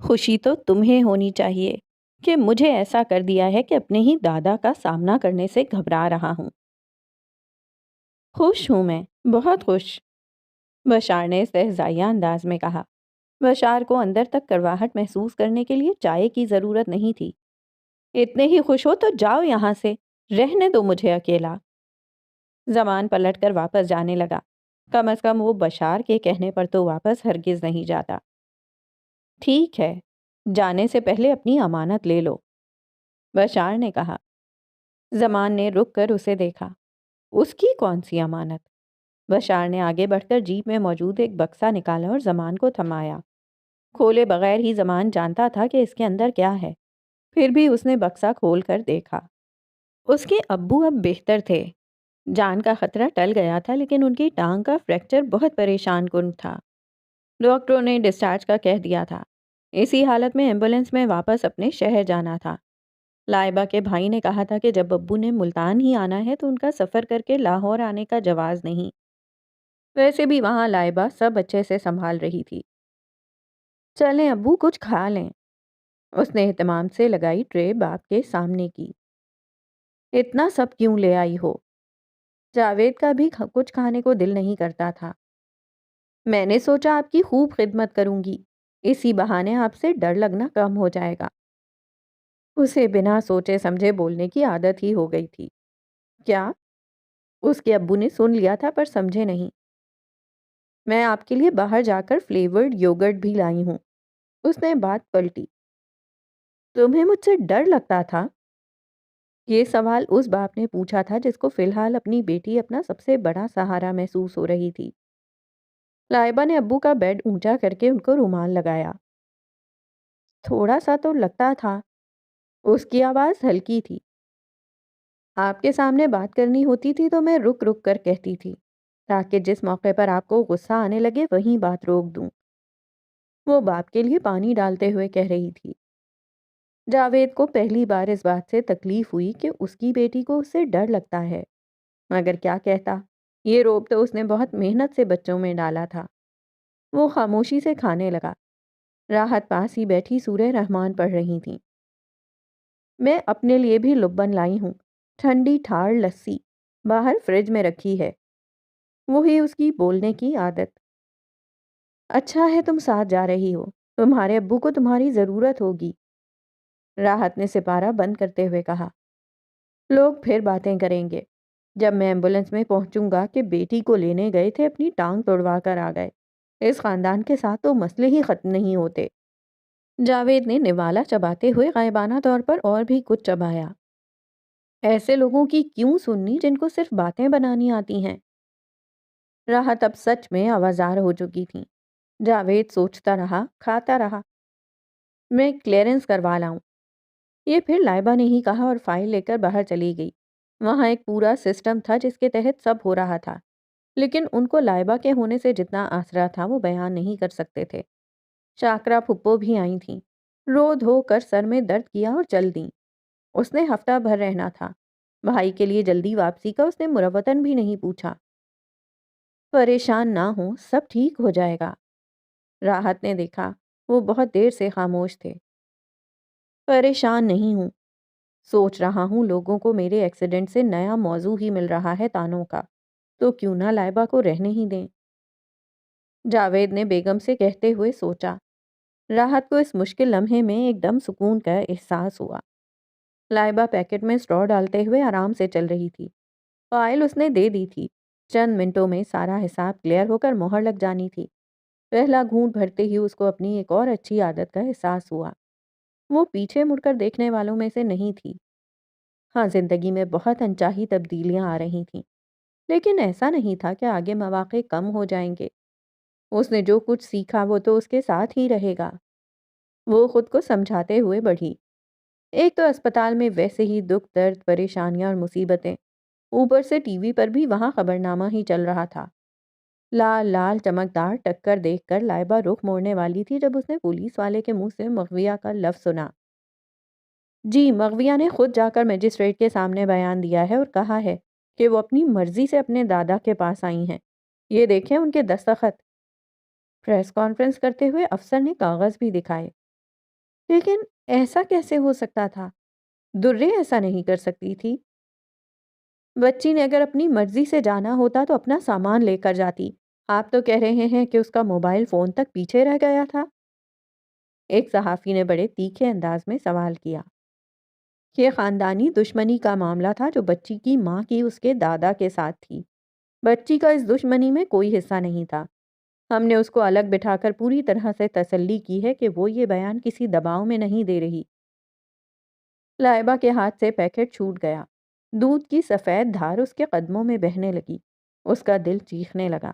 خوشی تو تمہیں ہونی چاہیے کہ مجھے ایسا کر دیا ہے کہ اپنے ہی دادا کا سامنا کرنے سے گھبرا رہا ہوں۔ خوش ہوں میں، بہت خوش، بشار نے استہزائیہ انداز میں کہا۔ بشار کو اندر تک کڑواہٹ محسوس کرنے کے لیے چائے کی ضرورت نہیں تھی۔ اتنے ہی خوش ہو تو جاؤ یہاں سے، رہنے دو مجھے اکیلا۔ زمان پلٹ کر واپس جانے لگا۔ کم از کم وہ بشار کے کہنے پر تو واپس ہرگز نہیں جاتا۔ ٹھیک ہے، جانے سے پہلے اپنی امانت لے لو، بشار نے کہا۔ زمان نے رک کر اسے دیکھا۔ اس کی کون سی امانت؟ بشار نے آگے بڑھ کر جیپ میں موجود ایک بکسا نکالا اور زمان کو تھمایا۔ کھولے بغیر ہی زمان جانتا تھا کہ اس کے اندر کیا ہے، پھر بھی اس نے بکسا کھول کر دیکھا۔ اس کے ابو اب بہتر تھے۔ جان کا خطرہ ٹل گیا تھا، لیکن ان کی ٹانگ کا فریکچر بہت پریشان کن تھا۔ ڈاکٹروں نے ڈسچارج کا کہہ دیا تھا۔ اسی حالت میں ایمبولینس میں واپس اپنے شہر جانا تھا۔ لائبہ کے بھائی نے کہا تھا کہ جب ابو نے ملتان ہی آنا ہے تو ان کا سفر کر کے لاہور آنے کا جواز نہیں۔ ویسے بھی وہاں لائبہ سب اچھے سے سنبھال رہی تھی۔ چلیں ابو، کچھ کھا لیں، اس نے اہتمام سے لگائی ٹرے باپ کے سامنے کی۔ اتنا سب کیوں لے آئی ہو؟ جاوید کا بھی کچھ کھانے کو دل نہیں کرتا تھا۔ میں نے سوچا آپ کی خوب خدمت کروں گی، اسی بہانے آپ سے ڈر لگنا کم ہو جائے گا۔ اسے بنا سوچے سمجھے بولنے کی عادت ہی ہو گئی تھی۔ کیا؟ اس کے ابو نے سن لیا تھا پر سمجھے نہیں۔ میں آپ کے لیے باہر جا کر فلیورڈ یوگرٹ بھی لائی ہوں، اس نے بات پلٹی۔ تمہیں مجھ سے ڈر لگتا تھا؟ یہ سوال اس باپ نے پوچھا تھا جس کو فی الحال اپنی بیٹی اپنا سب سے بڑا سہارا محسوس ہو رہی تھی۔ لائبہ نے ابو کا بیڈ اونچا کر کے ان کو رومال لگایا۔ تھوڑا سا تو لگتا تھا، اس کی آواز ہلکی تھی۔ آپ کے سامنے بات کرنی ہوتی تھی تو میں رک رک کر کہتی تھی، تاکہ جس موقع پر آپ کو غصہ آنے لگے وہیں بات روک دوں۔ وہ باپ کے لیے پانی ڈالتے ہوئے کہہ رہی تھی۔ جاوید کو پہلی بار اس بات سے تکلیف ہوئی کہ اس کی بیٹی کو اس سے ڈر لگتا ہے، مگر کیا کہتا؟ یہ روب تو اس نے بہت محنت سے بچوں میں ڈالا تھا۔ وہ خاموشی سے کھانے لگا۔ راحت پاس ہی بیٹھی سورہ رحمان پڑھ رہی تھی۔ میں اپنے لیے بھی لبن لائی ہوں، ٹھنڈی ٹھار لسی، باہر فریج میں رکھی ہے۔ وہی اس کی بولنے کی عادت۔ اچھا ہے تم ساتھ جا رہی ہو، تمہارے ابو کو تمہاری ضرورت ہوگی، راحت نے سپارہ بند کرتے ہوئے کہا۔ لوگ پھر باتیں کریں گے۔ جب میں ایمبولینس میں پہنچوں گا کہ بیٹی کو لینے گئے تھے اپنی ٹانگ توڑوا کر آ گئے، اس خاندان کے ساتھ تو مسئلے ہی ختم نہیں ہوتے۔ جاوید نے نوالا چباتے ہوئے غائبانہ طور پر اور بھی کچھ چبایا۔ ایسے لوگوں کی کیوں سننی جن کو صرف باتیں بنانی آتی ہیں؟ راحت اب سچ میں آوازار ہو چکی تھی۔ جاوید سوچتا رہا، کھاتا رہا۔ میں کلیئرنس کروا لاؤں، یہ پھر لائبہ نے ہی کہا اور فائل لے کر باہر چلی گئی۔ وہاں ایک پورا سسٹم تھا جس کے تحت سب ہو رہا تھا، لیکن ان کو لائبہ کے ہونے سے جتنا آسرا تھا وہ بیان نہیں کر سکتے تھے۔ شاکرا پھپھو بھی آئی تھیں، رو دھو کر سر میں درد کیا اور چل دیں۔ اس نے ہفتہ بھر رہنا تھا۔ بھائی کے لیے جلدی واپسی کا اس نے مروتن بھی نہیں پوچھا۔ پریشان نہ ہو، سب ٹھیک ہو جائے گا۔ راحت نے دیکھا وہ بہت دیر سے خاموش تھے۔ پریشان نہیں ہوں، سوچ رہا ہوں لوگوں کو میرے ایکسیڈنٹ سے نیا موضوع ہی مل رہا ہے تانوں کا، تو کیوں نہ لائبہ کو رہنے ہی دیں۔ جاوید نے بیگم سے کہتے ہوئے سوچا۔ راحت کو اس مشکل لمحے میں ایک دم سکون کا احساس ہوا۔ لائبہ پیکٹ میں اسٹرو ڈالتے ہوئے آرام سے چل رہی تھی۔ فائل اس نے دے دی تھی، چند منٹوں میں سارا حساب کلیئر ہو کر مہر لگ جانی تھی۔ پہلا گھونٹ بھرتے ہی اس کو اپنی ایک اور اچھی عادت کا احساس ہوا۔ وہ پیچھے مڑ کر دیکھنے والوں میں سے نہیں تھی۔ ہاں، زندگی میں بہت انچاہی تبدیلیاں آ رہی تھیں، لیکن ایسا نہیں تھا کہ آگے مواقع کم ہو جائیں گے۔ اس نے جو کچھ سیکھا وہ تو اس کے ساتھ ہی رہے گا۔ وہ خود کو سمجھاتے ہوئے بڑھی۔ ایک تو اسپتال میں ویسے ہی دکھ درد، پریشانیاں اور مصیبتیں، اوپر سے ٹی وی پر بھی وہاں خبرنامہ ہی چل رہا تھا۔ لال لال چمکدار ٹکر دیکھ کر لائبہ رخ موڑنے والی تھی جب اس نے پولیس والے کے منہ سے مغویہ کا لفظ سنا۔ جی، مغویہ نے خود جا کر مجسٹریٹ کے سامنے بیان دیا ہے اور کہا ہے کہ وہ اپنی مرضی سے اپنے دادا کے پاس آئی ہیں۔ یہ دیکھیں ان کے دستخط۔ پریس کانفرنس کرتے ہوئے افسر نے کاغذ بھی دکھائے۔ لیکن ایسا کیسے ہو سکتا تھا؟ درے ایسا نہیں کر سکتی تھی۔ بچی نے اگر اپنی مرضی سے جانا ہوتا تو اپنا سامان لے کر جاتی۔ آپ تو کہہ رہے ہیں کہ اس کا موبائل فون تک پیچھے رہ گیا تھا؟ ایک صحافی نے بڑے تیکھے انداز میں سوال کیا۔ یہ خاندانی دشمنی کا معاملہ تھا جو بچی کی ماں کی اس کے دادا کے ساتھ تھی۔ بچی کا اس دشمنی میں کوئی حصہ نہیں تھا۔ ہم نے اس کو الگ بٹھا کر پوری طرح سے تسلی کی ہے کہ وہ یہ بیان کسی دباؤ میں نہیں دے رہی۔ لائبہ کے ہاتھ سے پیکٹ چھوٹ گیا۔ دودھ کی سفید دھار اس کے قدموں میں بہنے لگی۔ اس کا دل چیخنے لگا۔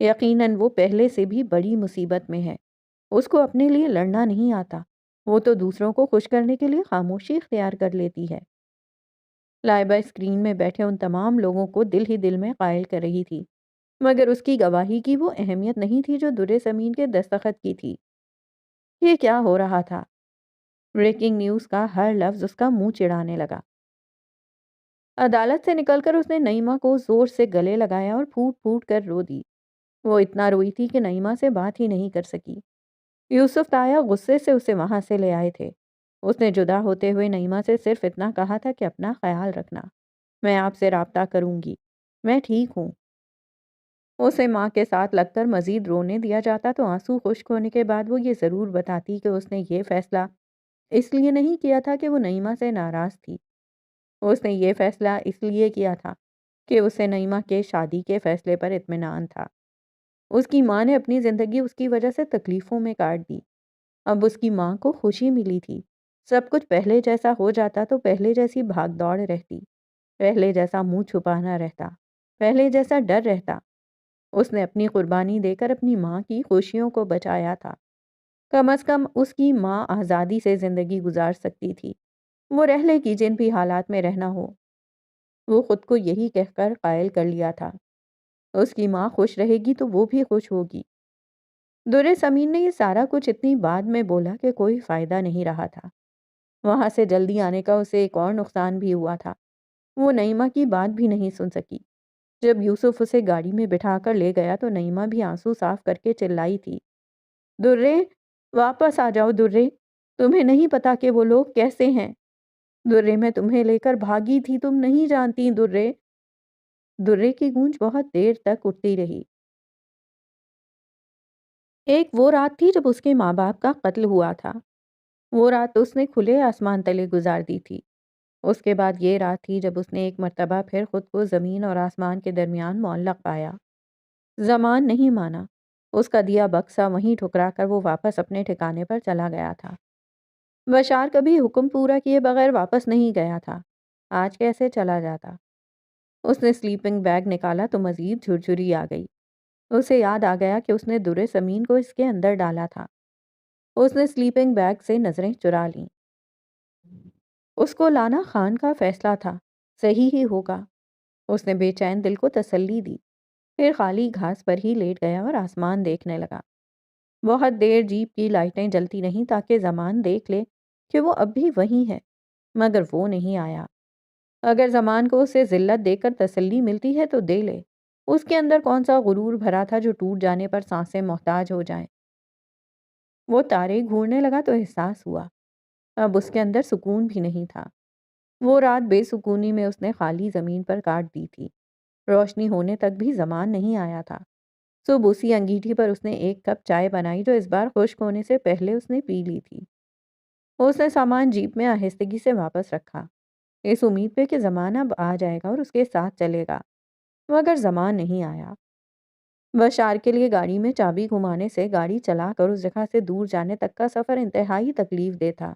یقیناً وہ پہلے سے بھی بڑی مصیبت میں ہے۔ اس کو اپنے لیے لڑنا نہیں آتا۔ وہ تو دوسروں کو خوش کرنے کے لیے خاموشی اختیار کر لیتی ہے۔ لائبہ اسکرین میں بیٹھے ان تمام لوگوں کو دل ہی دل میں قائل کر رہی تھی، مگر اس کی گواہی کی وہ اہمیت نہیں تھی جو در سمین کے دستخط کی تھی۔ یہ کیا ہو رہا تھا؟ بریکنگ نیوز کا ہر لفظ اس کا منہ چڑھانے لگا۔ عدالت سے نکل کر اس نے نعیمہ کو زور سے گلے لگایا اور پھوٹ پھوٹ کر رو دی۔ وہ اتنا روئی تھی کہ نعیمہ سے بات ہی نہیں کر سکی۔ یوسف تایا غصے سے اسے وہاں سے لے آئے تھے۔ اس نے جدا ہوتے ہوئے نعیمہ سے صرف اتنا کہا تھا کہ اپنا خیال رکھنا، میں آپ سے رابطہ کروں گی، میں ٹھیک ہوں۔ اسے ماں کے ساتھ لگ کر مزید رونے دیا جاتا تو آنسو خشک ہونے کے بعد وہ یہ ضرور بتاتی کہ اس نے یہ فیصلہ اس لیے نہیں کیا تھا کہ وہ نعیمہ سے ناراض تھی۔ اس نے یہ فیصلہ اس لیے کیا تھا کہ اسے نعیمہ کے شادی کے فیصلے پر اطمینان تھا۔ اس کی ماں نے اپنی زندگی اس کی وجہ سے تکلیفوں میں کاٹ دی۔ اب اس کی ماں کو خوشی ملی تھی۔ سب کچھ پہلے جیسا ہو جاتا تو پہلے جیسی بھاگ دوڑ رہتی، پہلے جیسا منہ چھپانا رہتا، پہلے جیسا ڈر رہتا۔ اس نے اپنی قربانی دے کر اپنی ماں کی خوشیوں کو بچایا تھا۔ کم از کم اس کی ماں آزادی سے زندگی گزار سکتی تھی۔ وہ رہ لے گی جن بھی حالات میں رہنا ہو۔ وہ خود کو یہی کہہ کر قائل کر لیا تھا۔ اس کی ماں خوش رہے گی تو وہ بھی خوش ہوگی۔ در سمین نے یہ سارا کچھ اتنی بعد میں بولا کہ کوئی فائدہ نہیں رہا تھا۔ وہاں سے جلدی آنے کا اسے ایک اور نقصان بھی ہوا تھا۔ وہ نعیمہ کی بات بھی نہیں سن سکی۔ جب یوسف اسے گاڑی میں بٹھا کر لے گیا تو نعیمہ بھی آنسو صاف کر کے چلائی تھی، درے واپس آ جاؤ درے، تمہیں نہیں پتا کہ وہ لوگ کیسے ہیں۔ درے میں تمہیں لے کر بھاگی تھی، تم نہیں جانتی درے۔ درے کی گونج بہت دیر تک اٹھتی رہی۔ ایک وہ رات تھی جب اس کے ماں باپ کا قتل ہوا تھا۔ وہ رات اس نے کھلے آسمان تلے گزار دی تھی۔ اس کے بعد یہ رات تھی جب اس نے ایک مرتبہ پھر خود کو زمین اور آسمان کے درمیان معلق پایا۔ زمان نہیں مانا۔ اس کا دیا بکسا وہیں ٹھکرا کر وہ واپس اپنے ٹھکانے پر چلا گیا تھا۔ بشار کبھی حکم پورا کیے بغیر واپس نہیں گیا تھا۔ آج کیسے چلا جاتا؟ اس نے سلیپنگ بیگ نکالا تو مزید جھرجھری آ گئی۔ اسے یاد آ گیا کہ اس نے در سمین کو اس کے اندر ڈالا تھا۔ اس نے سلیپنگ بیگ سے نظریں چرا لیں۔ اس کو لانا خان کا فیصلہ تھا، صحیح ہی ہوگا۔ اس نے بے چین دل کو تسلی دی، پھر خالی گھاس پر ہی لیٹ گیا اور آسمان دیکھنے لگا۔ بہت دیر جیپ کی لائٹیں جلتی رہیں تاکہ زمان دیکھ لے کہ وہ اب بھی وہیں ہے، مگر وہ نہیں آیا۔ اگر زمان کو اسے ذلت دے کر تسلی ملتی ہے تو دے لے۔ اس کے اندر کون سا غرور بھرا تھا جو ٹوٹ جانے پر سانسیں محتاج ہو جائیں۔ وہ تارے گھورنے لگا تو احساس ہوا اب اس کے اندر سکون بھی نہیں تھا۔ وہ رات بے سکونی میں اس نے خالی زمین پر کاٹ دی تھی۔ روشنی ہونے تک بھی زمان نہیں آیا تھا۔ صبح اسی انگیٹھی پر اس نے ایک کپ چائے بنائی جو اس بار خشک ہونے سے پہلے اس نے پی لی تھی۔ اس نے سامان جیپ میں آہستگی سے واپس رکھا، اس امید پہ کہ زمان اب آ جائے گا اور اس کے ساتھ چلے گا، مگر زمان نہیں آیا۔ بشار کے لیے گاڑی میں چابی گھمانے سے گاڑی چلا کر اس جگہ سے دور جانے تک کا سفر انتہائی تکلیف دہ تھا۔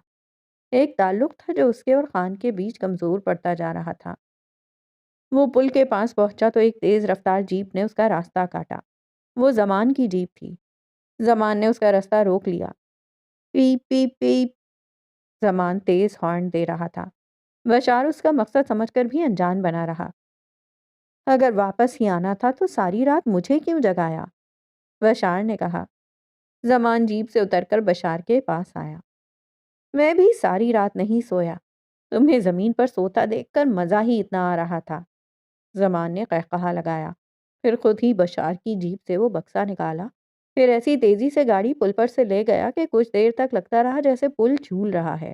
ایک تعلق تھا جو اس کے اور خان کے بیچ کمزور پڑتا جا رہا تھا۔ وہ پل کے پاس پہنچا تو ایک تیز رفتار جیپ نے اس کا راستہ کاٹا۔ وہ زمان کی جیپ تھی۔ زمان نے اس کا راستہ روک لیا۔ پیپ پیپ پیپ زمان تیز ہارن دے رہا تھا۔ بشار اس کا مقصد سمجھ کر بھی انجان بنا رہا۔ اگر واپس ہی آنا تھا تو ساری رات مجھے کیوں جگایا؟ بشار نے کہا۔ زمان جیپ سے اتر کر بشار کے پاس آیا۔ میں بھی ساری رات نہیں سویا، تمہیں زمین پر سوتا دیکھ کر مزہ ہی اتنا آ رہا تھا۔ زمان نے قہقہا لگایا، پھر خود ہی بشار کی جیب سے وہ بکسا نکالا، پھر ایسی تیزی سے گاڑی پل پر سے لے گیا کہ کچھ دیر تک لگتا رہا جیسے پل جھول رہا ہے۔